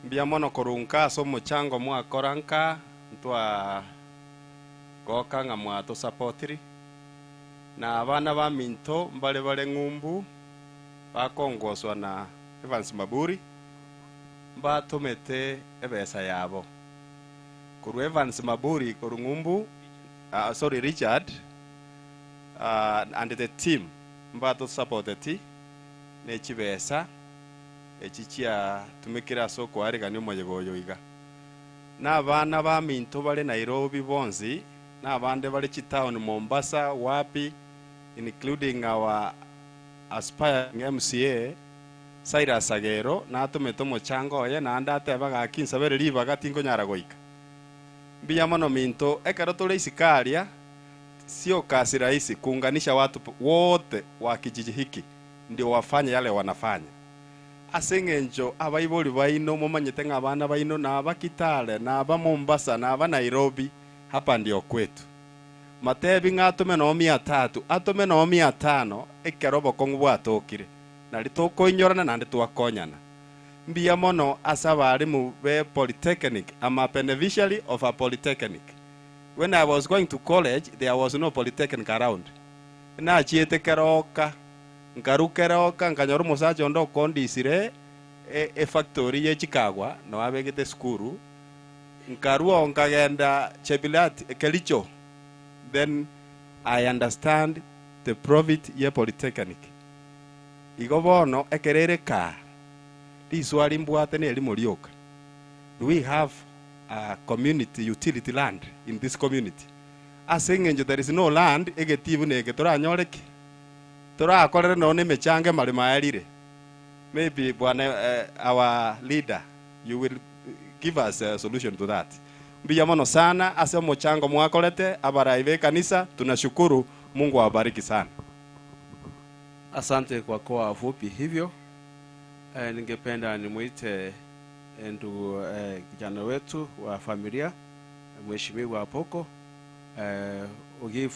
Mbiamono korunka aso mochango mwakoranka ntwa goka nga mwato supportiri na abana ba minto mbale ngumbu bakongoswa na Evans Maburi batomete ebesa yabo. Kuru Evans Maburi kuru ngumbu Richard and the team mbato supporteti nechibesa echichia tumikira soko arega ni moyegoyo iga na bana ba minto bale Nairobi bonzi na bande bale chitown Mombasa wapi, including our aspiring MCA Cyrus Agero na tumetomo chango ye na ndate baga kinsa bere liba gatingo nyara goika mbiamono minto ekaro tole isikaria sio kasi rahisi kuunganisha watu wote wa kijiji hiki ndio wafanye yale wanafanya. Asengenjo abaiboli baino momanyete ngabana baino na abakitale na aba Mombasa na aba Nairobi, hapa ndio kwetu. Matebi ngatume no 300 atume no 500 ekerobo kongu atokire na litoko inyorana na nditwakonyana. Mbiamono asabari mu be polytechnic. I'm a beneficiary of a polytechnic. When I was going to college, there was no polytechnic around. Na chiete keroka, nkarukeroka, nkanyoru musacho ondo kondisire factory ye Chicago, no abegete skuru. Nkaruo nkagenda Chebilat Kelicho. Then I understand the profit ye polytechnic. Igobono ekerere ka. Diswali mbwate ne elimolioka. Do we have a community utility land in this community? Asengenjo there is no land egetivu nege tora nyoreke. Tora akorere no ne mechange malima yalire. Maybe bwana our leader, you will give us a solution to that. Mbiyamono sana ase mchango mwakolete abaraive kanisa, tunashukuru. Mungu awabariki sana. Asante kwa kuwa fupi hivyo. Ningependa nimuite ndugu kijana wetu wa familia Mheshimiwa Apoko give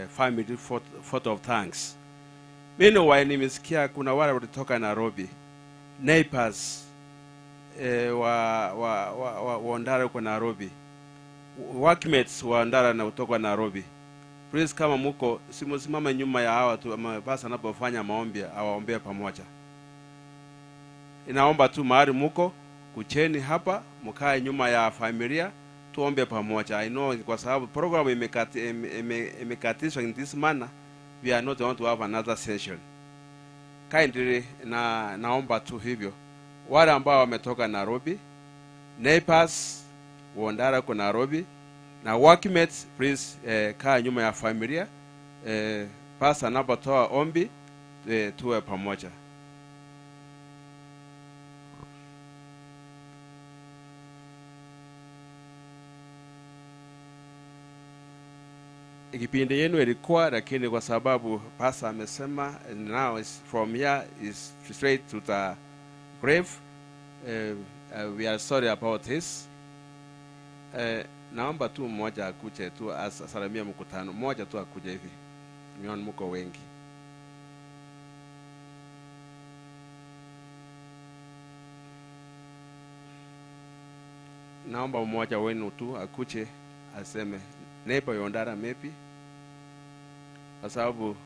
family photo of thanks. Meanwhile nimesikia kuna wale walitoka Nairobi, neighbors wa Ndara kwa Nairobi, workmates wa Ndara na kutoka Nairobi. Please kama muko simama nyuma ya hawa tu, ama basi anapofanya maombi awaombee pamoja. Inaomba tu mahali muko kucheni hapa, mkae nyuma ya familia tuombe pamoja. I know kwa sababu program imekatishwa in this manner, we are not going to have another session. Kindly naomba tu hivyo. Wale ambao wametoka Nairobi, neighbors wa Ndara kwa Nairobi na workmates, please kaa nyuma ya familia. Pastor anapotoa ombi tuwe pamoja. Kipindi yenu ilikuwa, lakini kwa sababu pastor amesema now is from here is straight to the grave, we are sorry about this. Naomba tu mmoja akuje tu asalimia mkutano, mmoja tu akuje hivi, nione mko wengi. Naomba mmoja wenu tu akuje aseme neighbor Yondara maybe, kwa sababu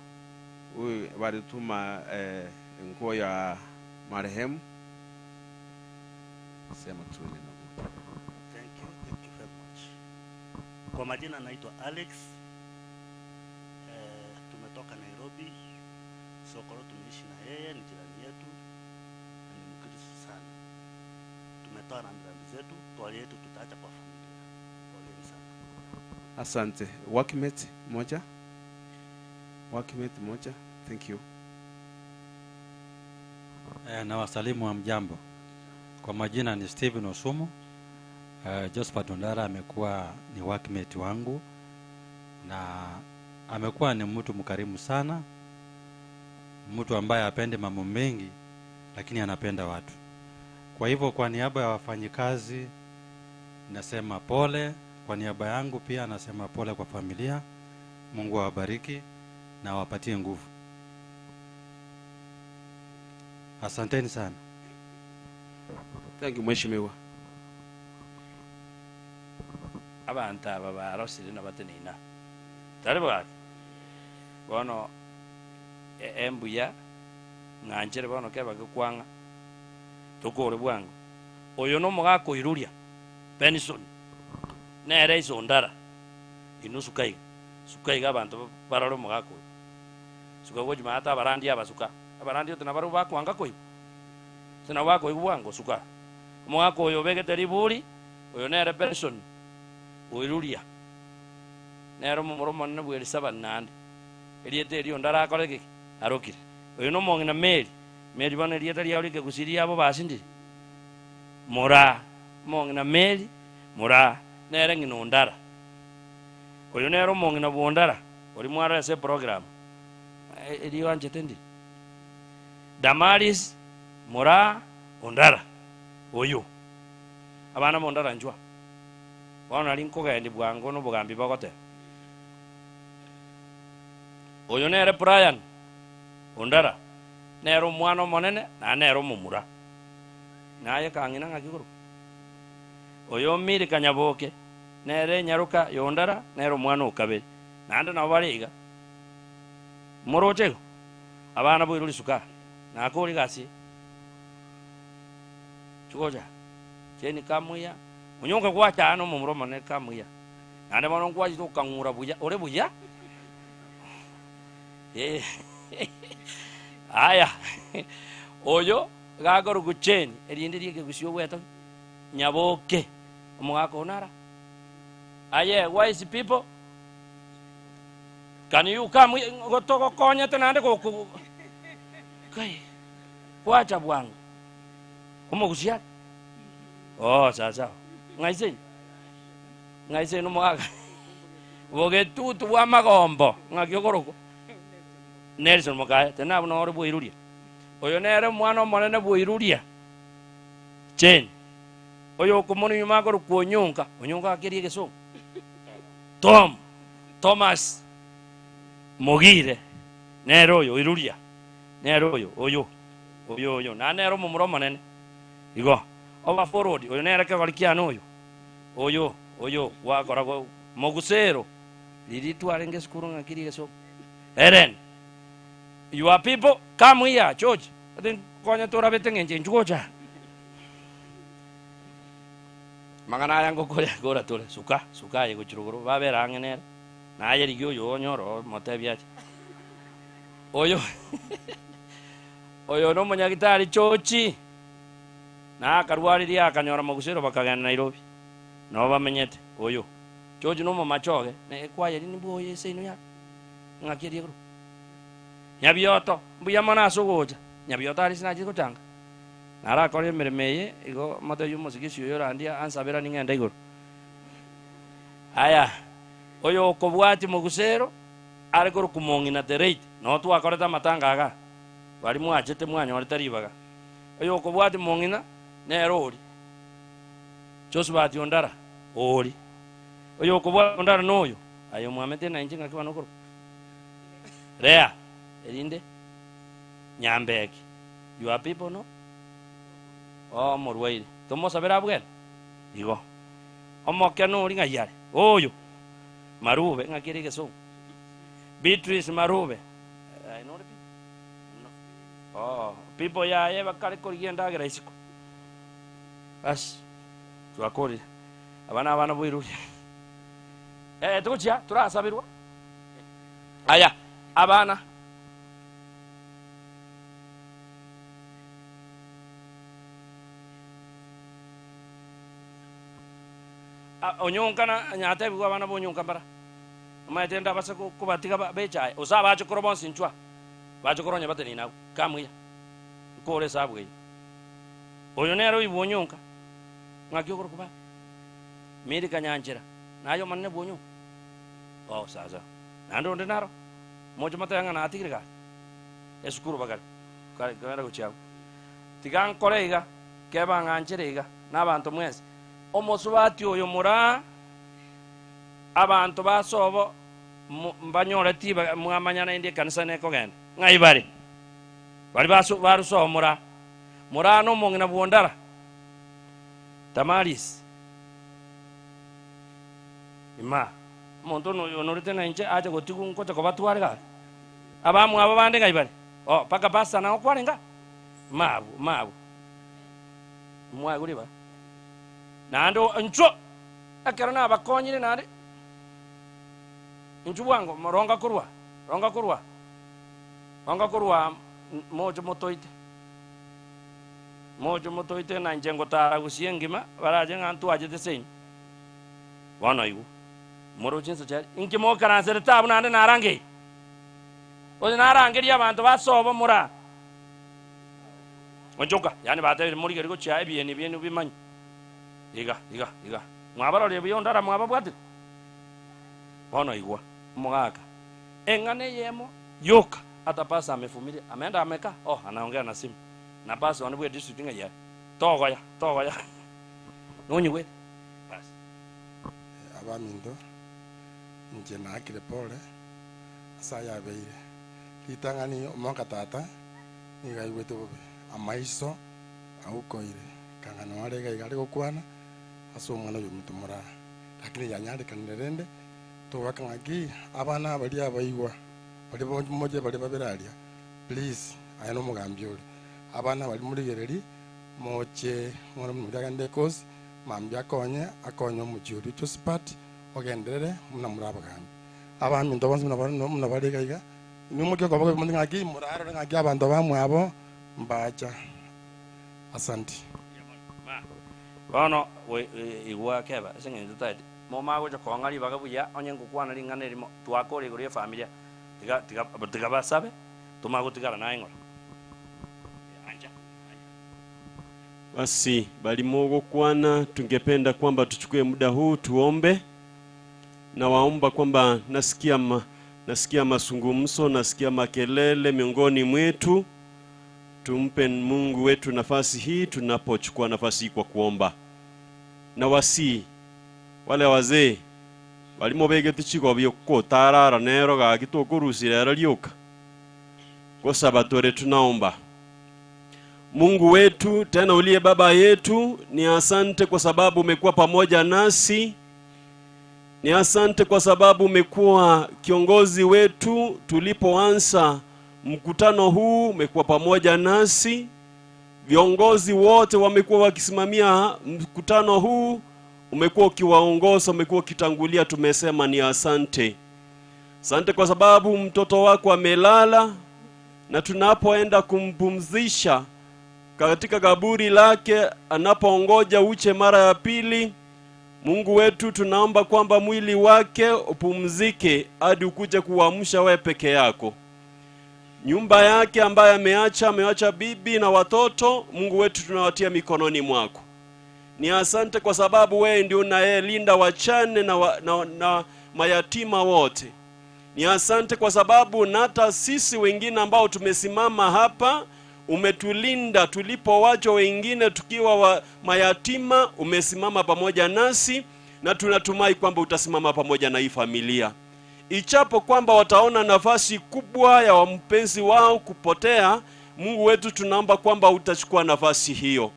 huyu walituma nguo ya marehemu. Sema tu neno. Thank you very much. Kwa majina naitwa Alex. Tumetoka Nairobi. Sokoro tumeishi na yeye, ni jirani yetu. Ni Mkristo sana. Tumetoa rambirambi zetu, toa yetu tutaacha kwa familia. Poleni sana. Asante. Workmate moja. Workmate moja. Thank you. Na wasalimu wa mjambo. Kwa majina ni Steven Osumu. Josephat Ondara amekuwa ni workmate wangu na amekuwa ni mtu mkarimu sana, mtu ambaye apende mambo mengi lakini anapenda watu. Kwa hivyo kwa niaba ya wafanyikazi nasema pole, kwa niaba yangu pia nasema pole kwa familia. Mungu awabariki na awapatie nguvu. Asanteni sana. Thank you Mheshimiwa. Abantu aba barosire nabatenina tari bwati bono embuya ng'anjere bono keba gikwanga tukore bwangu oyo no mugako iruria pension nere isondara inusukai sukai gabantu bararo mugako suka goji mata barandi abasuka abarandi tuna baru bakwanga koi tuna wako ibwango suka mugako oyo begeteri buri oyo nere pension oiruria nero mumuromo ne bweri 7 nande eliete rio ndara akorege arokire oyo no mongina meri bana eliete ria urike kusiria abo basindi mora mongina meri mora nere ngino ndara oyo nero mongina bondara ori mwara ese program elio anje tendi Damaris mora ondara oyo abana mondara njwa wana linko gaendi bwango no bugambi bagote oyo nere Brian Ondara nero mwana monene na nero mumura naye kangina ngakiguru oyo miri kanyaboke nere nyaruka Yondara nero mwana ukabe nande na bariga moroje abana bwiruli suka na akori gasi chugoja cheni kamuya unyonga kwa chano mumuroma ne kamuya nande bono kwa jito kangura buya ore buya aya oyo gagoro gucheni erinde rie gusyo weto nyaboke omugako nara aye wise people can you come gotoko konya tenande ko kai kwacha bwangu omugusia oh sasa ngaise ngaise no mwaga bogetutu bwa magombo ngakigoroko Nelson Mukaya tena buno ore bwiruria oyo nere mwana omonene bwiruria chen oyo kumuni nyuma ko kuonyonka onyonka akirie geso Thomas Mogire nero oyo iruria nero oyo na nero mumuro monene igo oba forward oyo nere ke galikiano oyo wakora go mogusero lili twarenge skuru ngakiri geso Eren your people come here George then konya tora betengenje njugoja mangana yango kore gora tole suka yego chiruguru babera angenera na yeri yo nyoro motebya oyo no munyagitari chochi na karwariria akanyora magusero bakagana Nairobi no bamenyete oyo chochi no machoge ne kwaye ni boye seino ya ngakiri guru nyabioto mbuya mana sogoja nyabioto ari sinaje gutanga nara kore meremeye igo mata yumo sigisyo yorandia ansabera ningenda iguru aya oyo kobwati mogusero ari guru kumongina derate no tu akoreta matangaga bari mwachete mwanya ori taribaga oyo kobwati mongina nerori Josephat Ondara ori oyo kobwati Ondara noyo ayo mwamete na injinga kiba nokoro rea erinde nyambeki your people no morwaire tomo sabera bwen igo omokeno uri ngayare oyo marube ngakiri geso Beatrice marube I know the people no people ya eva kare korienda gira isiko bas tuakori abana bwiru tukuchia turasabirwa aya abana onyongana nyate bwa bana bonyonga bara maitenda basa kubatiga becha usaba chukoro bonsinchwa bachukoro nyabateni na kamwe kore sabwe oyo nero ibonyonga ngakyokoro kuba miri kanyanjira nayo manne bonyo sasa nando ndinaro mojo matanga na atigirga esukuru bagal kare kuchao tigan koreiga keba nganjirega nabantu mwese omosubati oyo mura abantu basobo mbanyore tiba mwamanyana indi kanisa neko genda ngai bari baruso mura no mongina buondara Tamaris ima muntu no norite na inche aje gotigu nkocha ko batwarga abamu ababande ngai bari paka basa na okwarenga mabu mwaguri ba nando ncho akarana abakonyire nande nchu wango ronga kurwa mojo motoite na njengo tara gusiengima baraje ngantu aje desenyi wana igu moro chinsa chari inki mo karansere tabu nande narange odi narange dia bantu basobo mura onjoka yani bate muri gari go chia bieni bimanyi iga mwabaro le biyondara mwababwati wana igwa mugaka engane yemo yoka atapasa amefumilia ameenda ameka anaongea na simu na basi wanabwe district ngaya togoya nonyi we basi abamindo nje na akire pole asaya beire litangani omonka tata niga igwete bobe amaiso aukoire kangana warega igari gokwana aso mwana yo mutumura lakini yanyari kanirende to wakangaki abana bali abaigwa bali moje bali babiralia please ayano mugambyo abana bali muri gereri moche mwana muraga ndekos mambya akonye mujuri to spat ogendere muna murabagambi abami ndobonze muna bali gaiga nimukyo gobo mundi ngaki muraro ngaki abantu bamwe abo mbacha asante bono igwa keba singe ndutade mo mago jo kongali bagabuya onye ngukwana lingane limo twakore gure familia tiga basabe tumago tigala na ingora basi balimo gukwana tungependa kwamba tuchukue muda huu tuombe nawaomba kwamba nasikia mazungumzo, nasikia makelele miongoni mwetu. Tumpe Mungu wetu nafasi hii tunapochukua nafasi hii kwa kuomba. Na wasi wale wazee walimo begeti chiko byoko tarara nero ga kitokurusira ralioka. Kwa sababu tunaomba. Mungu wetu tena uliye baba yetu, ni asante kwa sababu umekuwa pamoja nasi. Ni asante kwa sababu umekuwa kiongozi wetu tulipoanza mkutano huu, umekuwa pamoja nasi. Viongozi wote wamekuwa wakisimamia mkutano huu, umekuwa ukiwaongoza, umekuwa ukitangulia. Tumesema ni asante. Asante kwa sababu mtoto wako amelala, na tunapoenda kumpumzisha katika kaburi lake, anapoongoja uche mara ya pili, Mungu wetu tunaomba kwamba mwili wake upumzike hadi ukuje kuamsha wewe peke yako. Nyumba yake ambaye ameacha bibi na watoto, Mungu wetu tunawatia mikononi mwako. Ni asante kwa sababu wewe ndio unayelinda wachane na mayatima wote. Ni asante kwa sababu hata sisi wengine ambao tumesimama hapa, umetulinda tulipowacha wengine tukiwa mayatima, umesimama pamoja nasi, na tunatumai kwamba utasimama pamoja na hii familia. Ichapo kwamba wataona nafasi kubwa ya mpenzi wao kupotea, Mungu wetu tunaomba kwamba utachukua nafasi hiyo.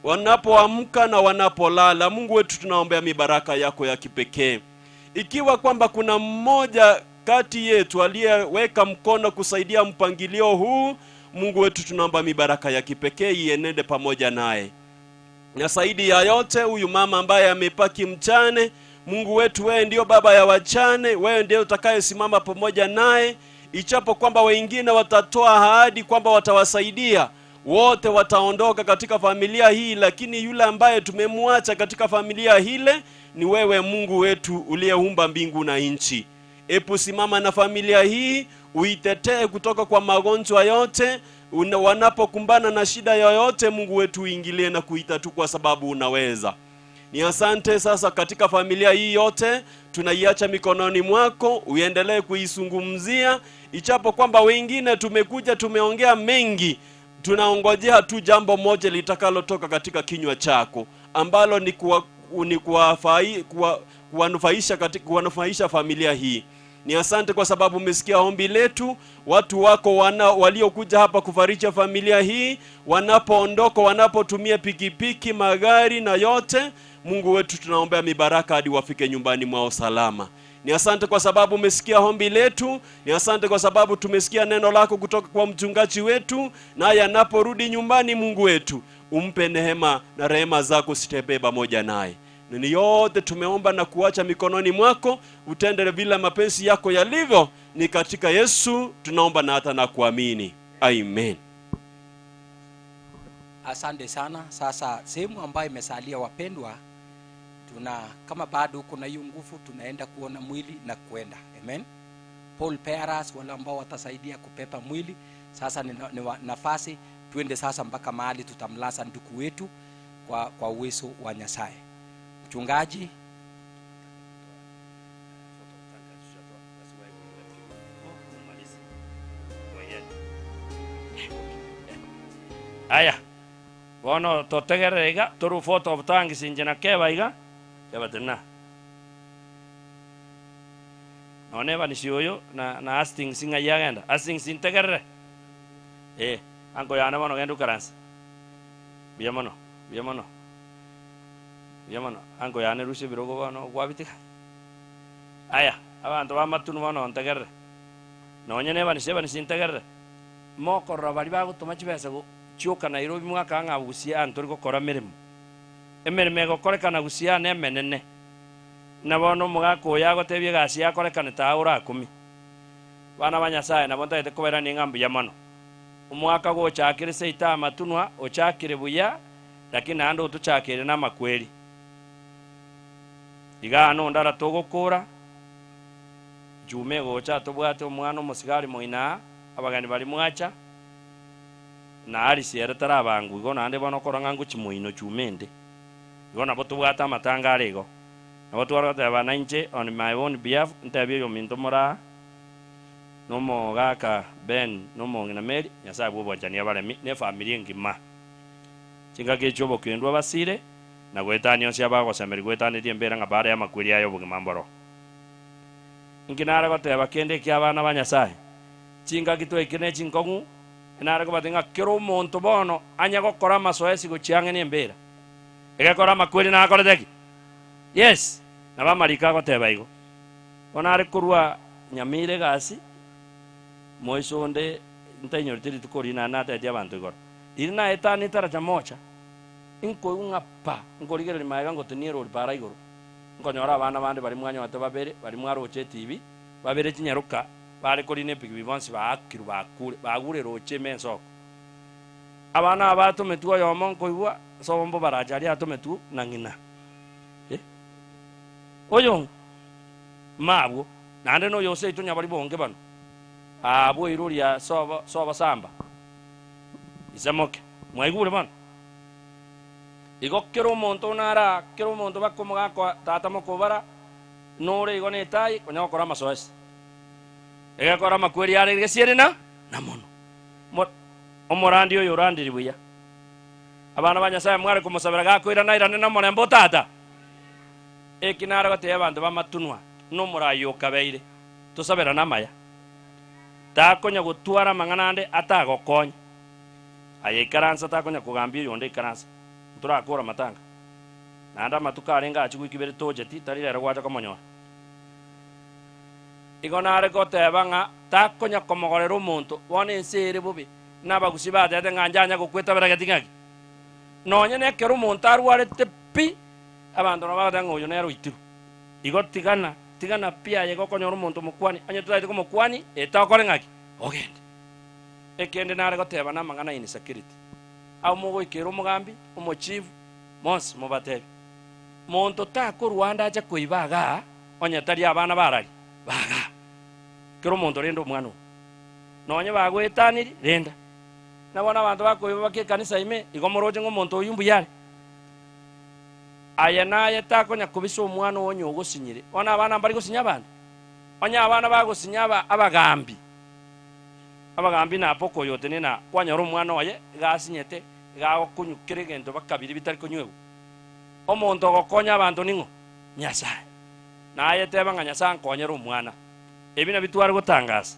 Wanapoamka na wanapolala, Mungu wetu tunaombea mibaraka yako ya kipekee. Ikiwa kwamba kuna mmoja kati yetu aliyeweka mkono kusaidia mpangilio huu, Mungu wetu tunaomba mibaraka ya kipekee ienende pamoja naye. Na zaidi ya yote, huyu mama ambaye amepaki mchane, Mungu wetu wewe ndio baba ya wachane, wewe ndio utakayesimama pamoja naye. Ichapo kwamba wengine watatoa ahadi kwamba watawasaidia, wote wataondoka katika familia hii, lakini yule ambaye tumemwacha katika familia hile ni wewe Mungu wetu uliyeumba mbingu na nchi. Epu simama na familia hii, uitetee kutoka kwa magonjwa yote, wanapokumbana na shida yoyote, Mungu wetu uingilie na kuitatu kwa sababu unaweza. Ni asante sasa katika familia hii yote, tunaiacha mikononi mwako, uendelee kuizungumzia. Ichapo kwamba wengine tumekuja tumeongea mengi, tunaongojea tu jambo moja litakalotoka katika kinywa chako, ambalo ni kuwanufaisha familia hii. Ni asante kwa sababu umesikia ombi letu. Watu wako waliokuja hapa kufariji familia hii, wanapoondoka, wanapotumia pikipiki, magari na yote, Mungu wetu tunaombea mibaraka hadi wafike nyumbani mwao salama. Ni asante kwa sababu umesikia ombi letu. Ni asante kwa sababu tumesikia neno lako kutoka kwa mchungaji wetu, naye anaporudi nyumbani, Mungu wetu umpe neema na rehema zako sitembee pamoja naye. Ni yote tumeomba na kuacha mikononi mwako, utendele vile mapenzi yako yalivyo. Ni katika Yesu tunaomba na hata na kuamini. Amen. Asante sana. Sasa sehemu ambayo imesalia, wapendwa, kama bado kuna hiyo nguvu, tunaenda kuona mwili na kwenda. Amen. Paul Peras wale ambao watasaidia kupepa mwili. Sasa ni nafasi tuende sasa mpaka mahali tutamlaza ndugu wetu kwa uwezo wa Nyasaye. Mchungaji, aya bono totegerega toru photo of tangi sinjena kebaiga kebatena none bani sioyo na asting singa yagenda asting sintegerre anko yana bono gendu karansa biamono anko yana rushe birogo bono gwabitika aya abantu bamatunu bono ntegerre nonyene bani sintegerre moko robali bagutuma chibesa go chioka Nairobi mwaka nga gusia antori gukora mirimo emirimo gokorekana gusia ne menene na bono mugako yago tebye gasi yakorekana ta ura 10 bana banyasaye na bonta kubera ni ngambu ya mano umwaka go chakire seita matunwa ochakire buya lakini ando tuchakire na makweli igano ndara togokora jume go cha tobwate umwana musigari moina abagani bali mwacha na ali siere tarabangu igona ande bono koranga nguchi muino chumende igona botubwata matanga arego nabo twaragoteba nainche on my own behalf ntebia yo minto mora nomo gaka Ben nomo ngina Mary nyasaye bwobonchania baremi ne family ngima chinga kechobo kwendwa basire na gwetania cia bagosemeri gwetanirie mbera nga bare ya makwiri ayo bugima mboro nginara goteba kende kia bana ba nyasaye chinga gitwekine chinkongu enara gobatinga kero monto bono anya gokora masoesi gochiange ne mbera egakora makwiri na akoreteki yes na bamarika goteba igo onare kurwa nyamire gasi moisonde ntainyortiri tukori na nata ya bantu igoro irina etani taracha mocha inko ungapa ngorigere maiga ngotiniero para igoro ngonyora abana bande bari mwanya wate babere bari mwaroche TV babere kinyaruka bari kuri ne pigi bonsi bakiru bakure bagure roche menso abana abato metuwa yomo koigwa sobombo barajari atometu nangina oyo mabwo nande no yose itunya bari bonge bano abo iruria soba samba isamoke mwaigure bano igokero omonto nara kero omonto bakomoga kwa tata mokobara nore igone tai konya gokora masoesi egakora makweri yare gesiere na mono omorandi oyo randiri buya abana banyasaye mware kumusabira gakwira nairane na morembo tata ekinara gote abantu bamatunwa no murayo kabeire tusabira namaya takonya gutwara manganande atagokonya ayikaransa takonya kugambira yonde ikaransa turakora matanga nanda matukare ngachi gwikibere tojeti tarirera gwacha komonyoa igonare goteba nga takonya komogorera omonto wone ensere bubi nabagusi batete nganjanya gokweta baragatingaki nonye nekero omonto arwarete pi abantu nabagata ngoyo nero itiru igotigana tigana pia yegokonyora omonto mokwani anye tutaite komokwani etakore ngaki ogende ekende nare goteba namang'ana ini security au mogoikera omogambi omochief mos mobatebi monto tako Rwanda aja koibaga onye tari abana barari baga kero monto rendo omwana nonye bagwetaniri renda nabona abantu bakoiba bakekanisa ime igomoroje ngomonto oyumbu yare aya naye tako nyakubisa omwana onye ogosinyire ona abana bari gosinya abana onye abana bagosinya abagambi napoko yote nina kwanyora omwana oye gasinyete gago kunyukire gento bakabiri bitari kunywebu omonto gokonya abantu ningo nyasaye naye teba nga nyasaye nkonyera omwana ebina bitware gutangasa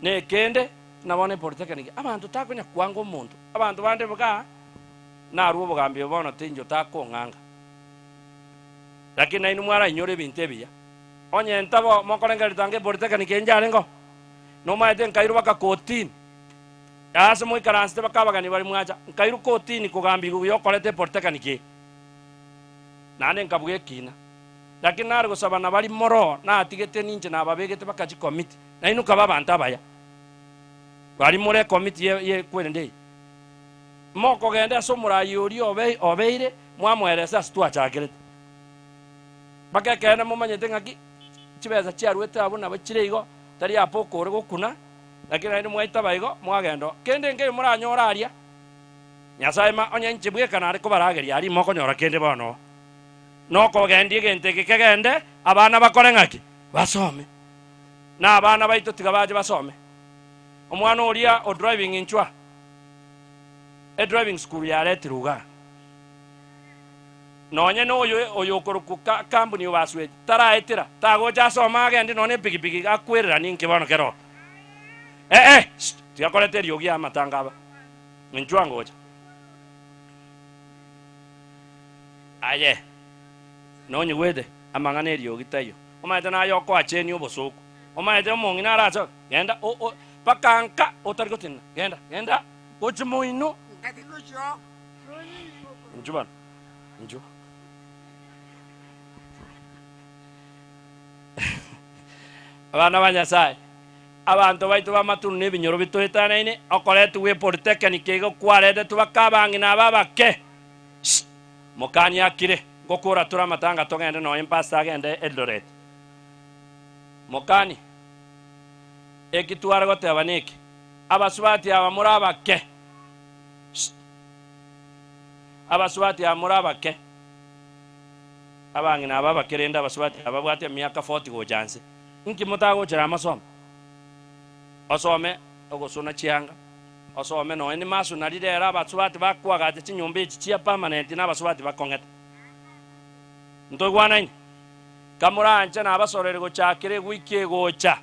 ne kende nabone polytechnic abantu takonya kwanga omonto abantu bande buga naruo bugambi bono tinjo takonganga lakini nainu mwara inyore binte biya onye ntabo mokorengeri tange polytechnic enjarengo no maete nkairu baka kotini ase moikaranste bakabagani bari mwacha nkairu kotini kugambi guyo korete polytechnic nane nkabuge kina lakini nari gusabana bari moro na atigete ninje na babegete bakaji committee na inu kaba banta baya bari more committee ye kwende moko gende so murayuri obeire mwamweresa stwa chagere bakakena mumanyete ngaki chibeza chiarwete abuna bachire igo tari apoko ore gukuna lakini inu mwaita baigo mwagendo kende nge muranyora aria nyasaye ma onye nchibwe kana ari kubarageria ari moko nyora kende bono noko gendi gente kigende abana bakore ngaki basome na abana baito tigabaje basome omwana oria o driving inchwa e driving school ya letiruga nonye no oyo koruku company obaswe taraetira tagoja soma agende none pigipigi akwirira ninki bono kero tigakorete riogia matangaba inchwa ngoja aye nonye wede amang'ana eriogi tayo omaete nayo ko acheni obosoku omaete omongi naracho genda pakanka otari gotina genda gochimoino njuban nju abana banyasaye abantu baitu bamatunu nebinyoro bitoetanaine okoretu we polytechnic ego kwarede tubakabangi nababake mokani akire gokora tura matanga togende no impasta agende Eldoret mokani ekitwara goteba niki abaswati aba murabake abaswati aba murabake abangi na baba kerenda baswati ababwate miaka 40 go janse inki mutago chira masomo osome ogosuna chianga osome no eni masu na lidera baswati bakwaga te chinyumba echi chia permanent na baswati bakongeta ntogwana ini kamuranje na abasorere gochakire gwike gocha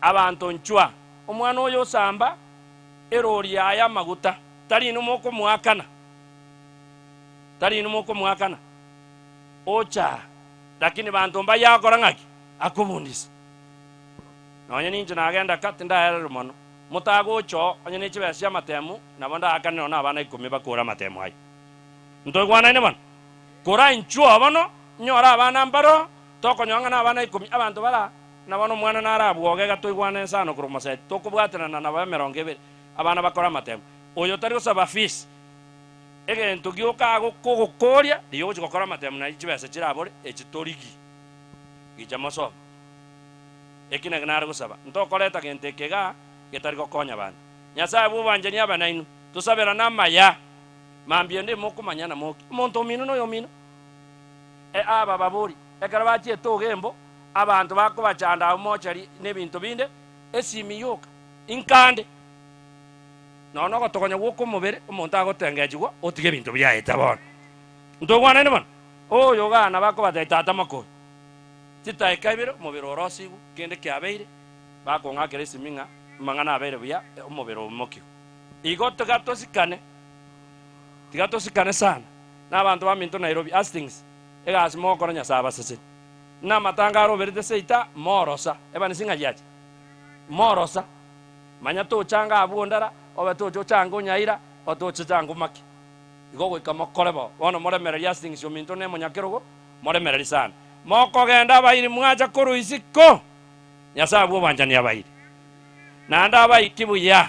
abantu nchwa omwana oyo samba erori aya maguta tari numoko mwakana ocha lakini bantu mba yakora ngaki akubundisa nonye ninje nagenda kati ndaherero mono mutago cho onye nichibesya matemu nabonda akanino na abana 10 bakura matemu ayo ntogwana ine bana kora inchwa bono nyora abana mbaro tokonyonga na abana 10 abantu bara nabono mwana narabwoge gatoigwana ensano kurumase tokubwaterana na bameronge abana bakora matemu oyo tari gusaba fees egento gioka gukugukoria dio gukora matemu na ichibese chirabore echitorigi gichamaso ekina gnara gusaba ntokoreta gentekega getari gokonya bana nyasaye bubanje abana inu tusabera namaya mambie ndi mukumanya na muki umuntu mino no yomino aba baburi ekarabachie togembo abantu bakubachanda mochari nebintu binde esimiyoka inkande nono gotokonya guko mubere umuntu agotengejigwa otige bintu byaita bona ntogwana ne bona oyo gana bakubatata makoro titaikabiro mubiro orosigu kende kyabeire bakongakere siminga mangana abeire buya umubiro umokio igoto tigatosikane sana n'abantu baminto Nairobi Hastings egasi mokoro nyasaba sese na matangaro berite seita morosa ebani singa yaje morosa manya to changa abundara obe to changa unyaira oto changa maki igogo ikamokorebo wono moremereri Hastings yominto ne monyakerogo moremereri sana moko genda bayiri mwaja kuruisiko nyasabu banjani abayiri nanda abayikibuya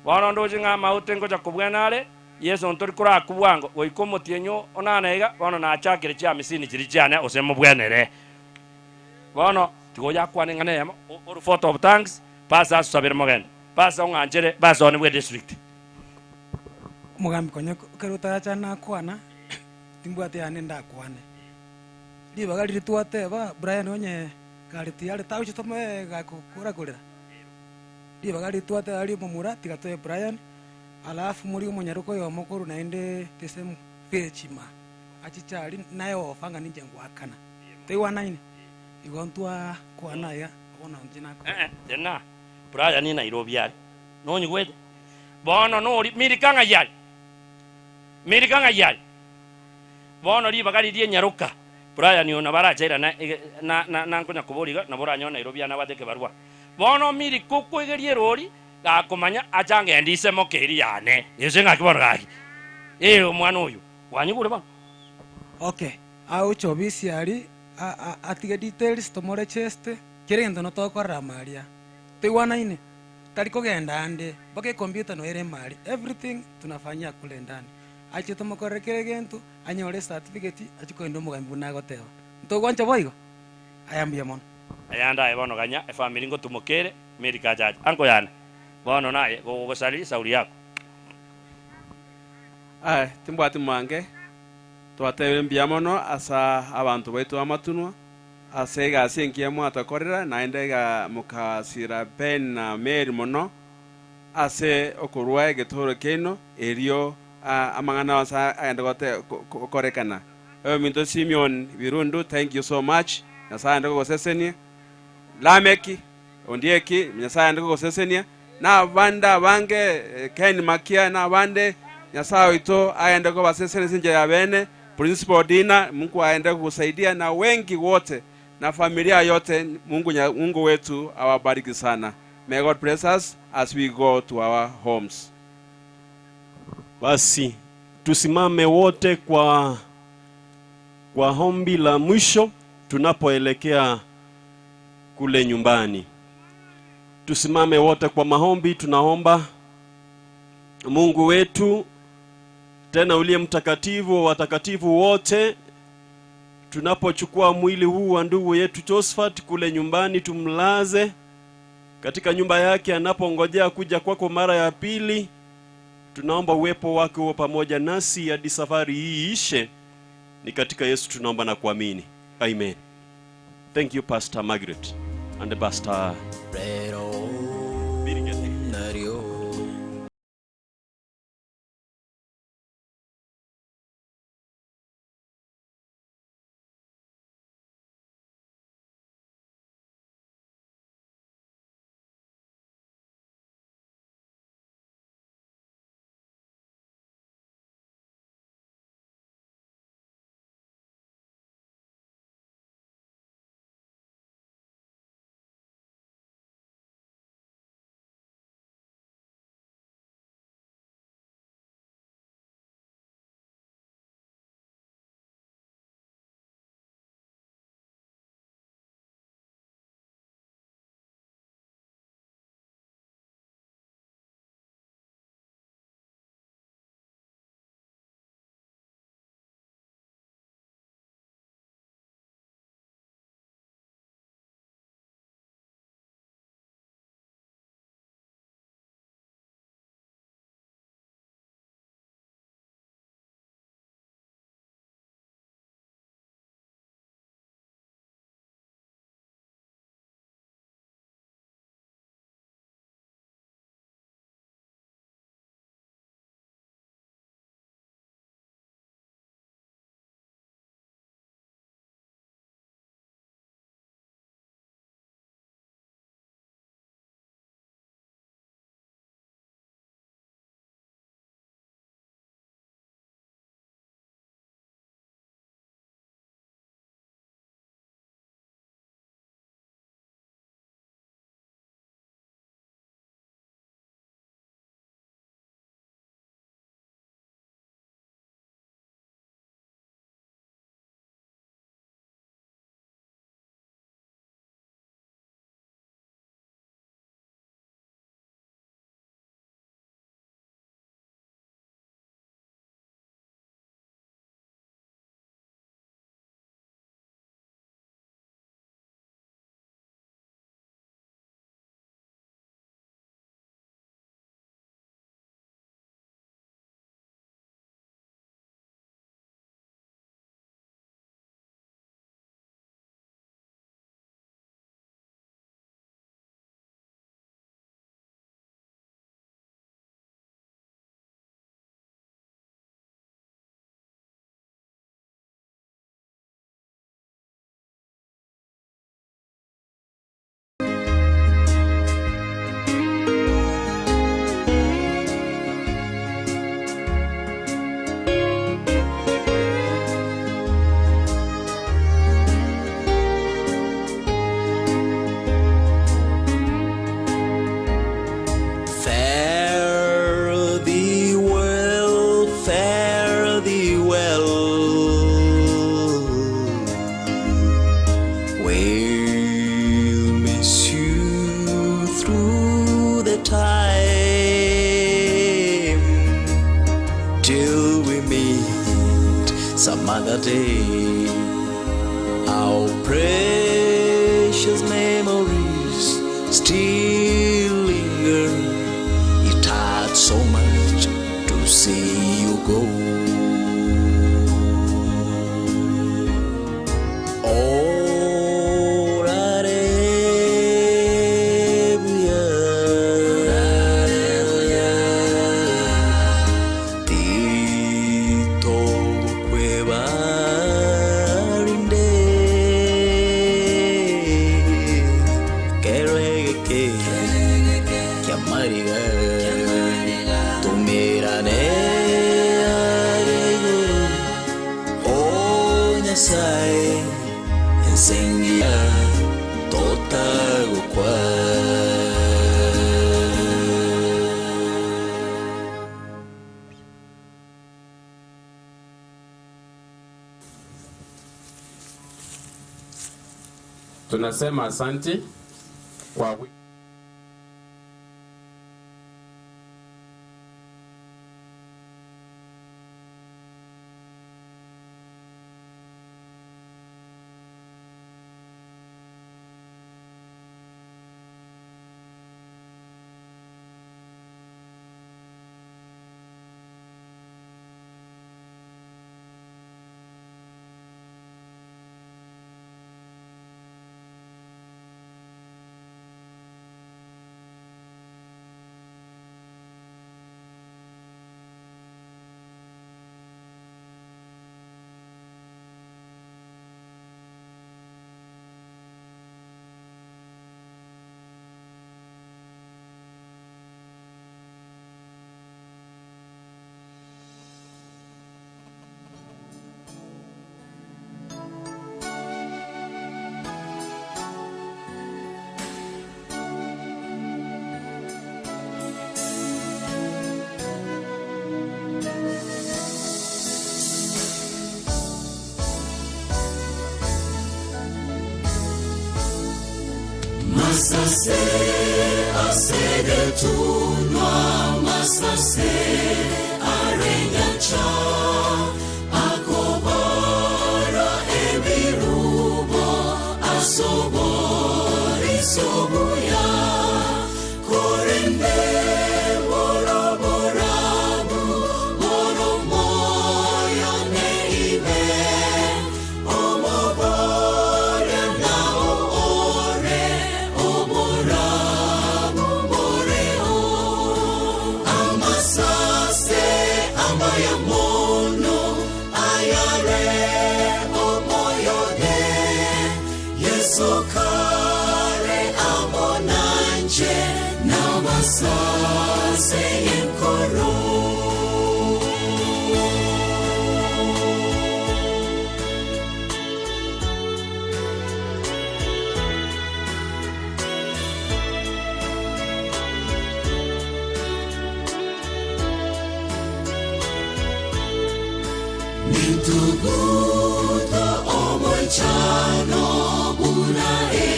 wono ndoji ngama utengo cha kubwenale Yesu ntori kura kubwango oikomotienyo onanega wono na chakire cha misini chiri chane osemo bwenere wono tigoya kwane ngane yamo oru photo of thanks pasa sabir mogen pasa onganjere basa oni we district mugambi konyo keruta chana kwana timbwate ane ndakwane liba gali tuateba Brian onye gali tiale tauchi tome gakukura kurira liba gali tuate ali mumura tigatoe Brian alafu muri umunyaruko yo mukuru naende tesemu pechima achichali nayo ofanga ninje ngwakana teiwana ine igontwa kwana ya ona njina ko tena Brian ni Nairobi yali nonyi gwede bono no mirikanga yali bono liba gali die nyaruka Brian yona barachaira na nkonya kuboriga na boranyo Nairobi na badeke barwa bono miri kokwegerie rori gakomanya achange endise mokeri yane yese ngakibora omwana oyo wanyigure ba okay au chobisi ali atige details tomore cheste kirendo no tokora maria teiwana ine tari kogenda ande bake computer no ere mali everything tunafanyia kule ndani achi tomokorekere gento anyore certificate achikoendo mugambi nagoteba ntogwancha boigo ayambia mono ayanda ebono ganya family ngo tumokere America jaji anko yana bono naye gogosali sauri yako timbwati mange twatebe mbiamono asa abantu baitu amatunwa asega asenkie mwata korera naendega mukasira Ben na Mary mono ase okurwa getoro keno erio amangana wasa aenda gote korekana minto Simeon Birundu, thank you so much nasa ndego gosesenia Lameki ondieki nasa ndego gosesenia na banda bange Ken Makia na bande nyasawe ito aenda go basesene sinje ya bene principal Dina Mungu aenda kusaidia na wengi wote na familia yote Mungu wetu awabariki sana. May God bless us as we go to our homes. Basi tusimame wote kwa ombi la mwisho tunapoelekea kule nyumbani. Tusimame wote kwa maombi. Tunaomba Mungu wetu tena uliye mtakatifu wa watakatifu wote, tunapochukua mwili huu wa ndugu yetu Josephat kule nyumbani, tumlaze katika nyumba yake anapongojea kuja kwako mara ya pili. Tunaomba uwepo wake uwe pamoja nasi hadi safari hii ishe, Ni katika Yesu tunaomba na kuamini. Amen. Thank you Pastor Margaret and Pastor some other day. Our precious memories still linger. It hurts so much to see you go. Tunasema asante kwa Asegetunwa masase arengacha akobara ebirubo asobori sobuya korende boroborabu boromoyo neibe omobore na ore oborabu boreo amasase amayamono ayare omoyode yesokare amonanje namasase yenkoro Nituguto omoichano bunae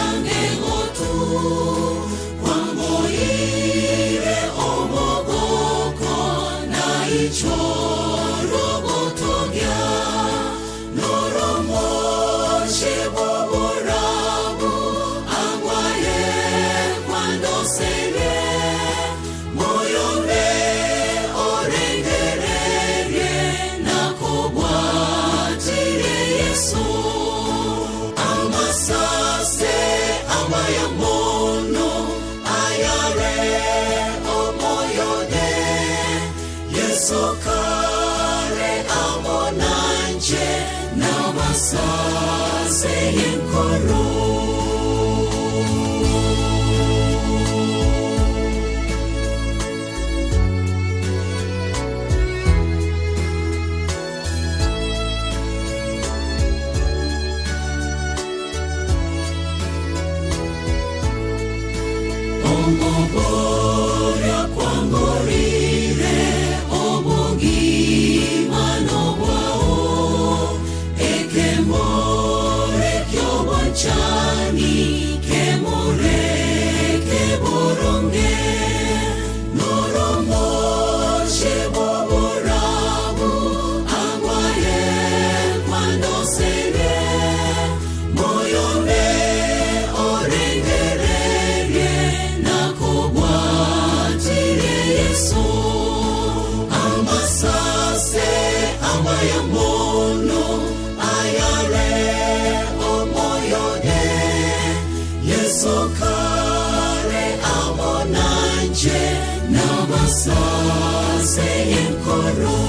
angegotu Wangoire omogoko na ichoro botogya Noromoche boborabu angwaye cuando sere Moyone orengerere nakobwatire Yesu Amasase amayamono ayare omoyode yesokare amonanje namasase yenkoro Omoboria kwangorire obogimano bwao ekemore kyobonchani kemore keboronge noromoche boborabu angwaye cuando sere moyone orengerere nakobwatire Yesu amasase amayamono ayare omoyode yesokare amonanje namasase yenkoro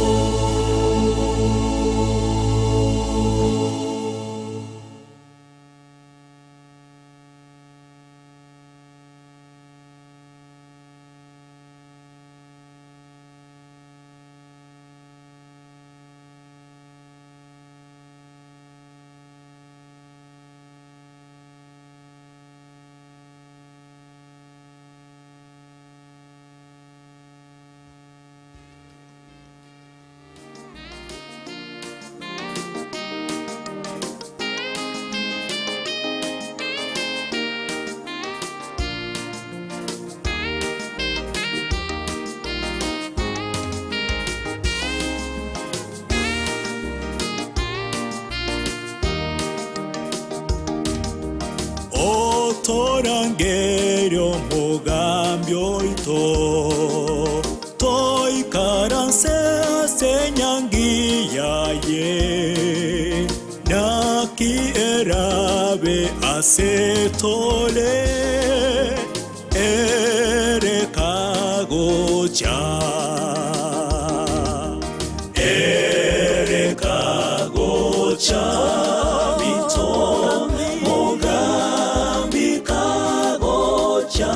Torangerio mugambi oito Toi karanse senyangia ye Naki erabe asetole Ere kagocha Ere kagocha Bito mugambi kagocha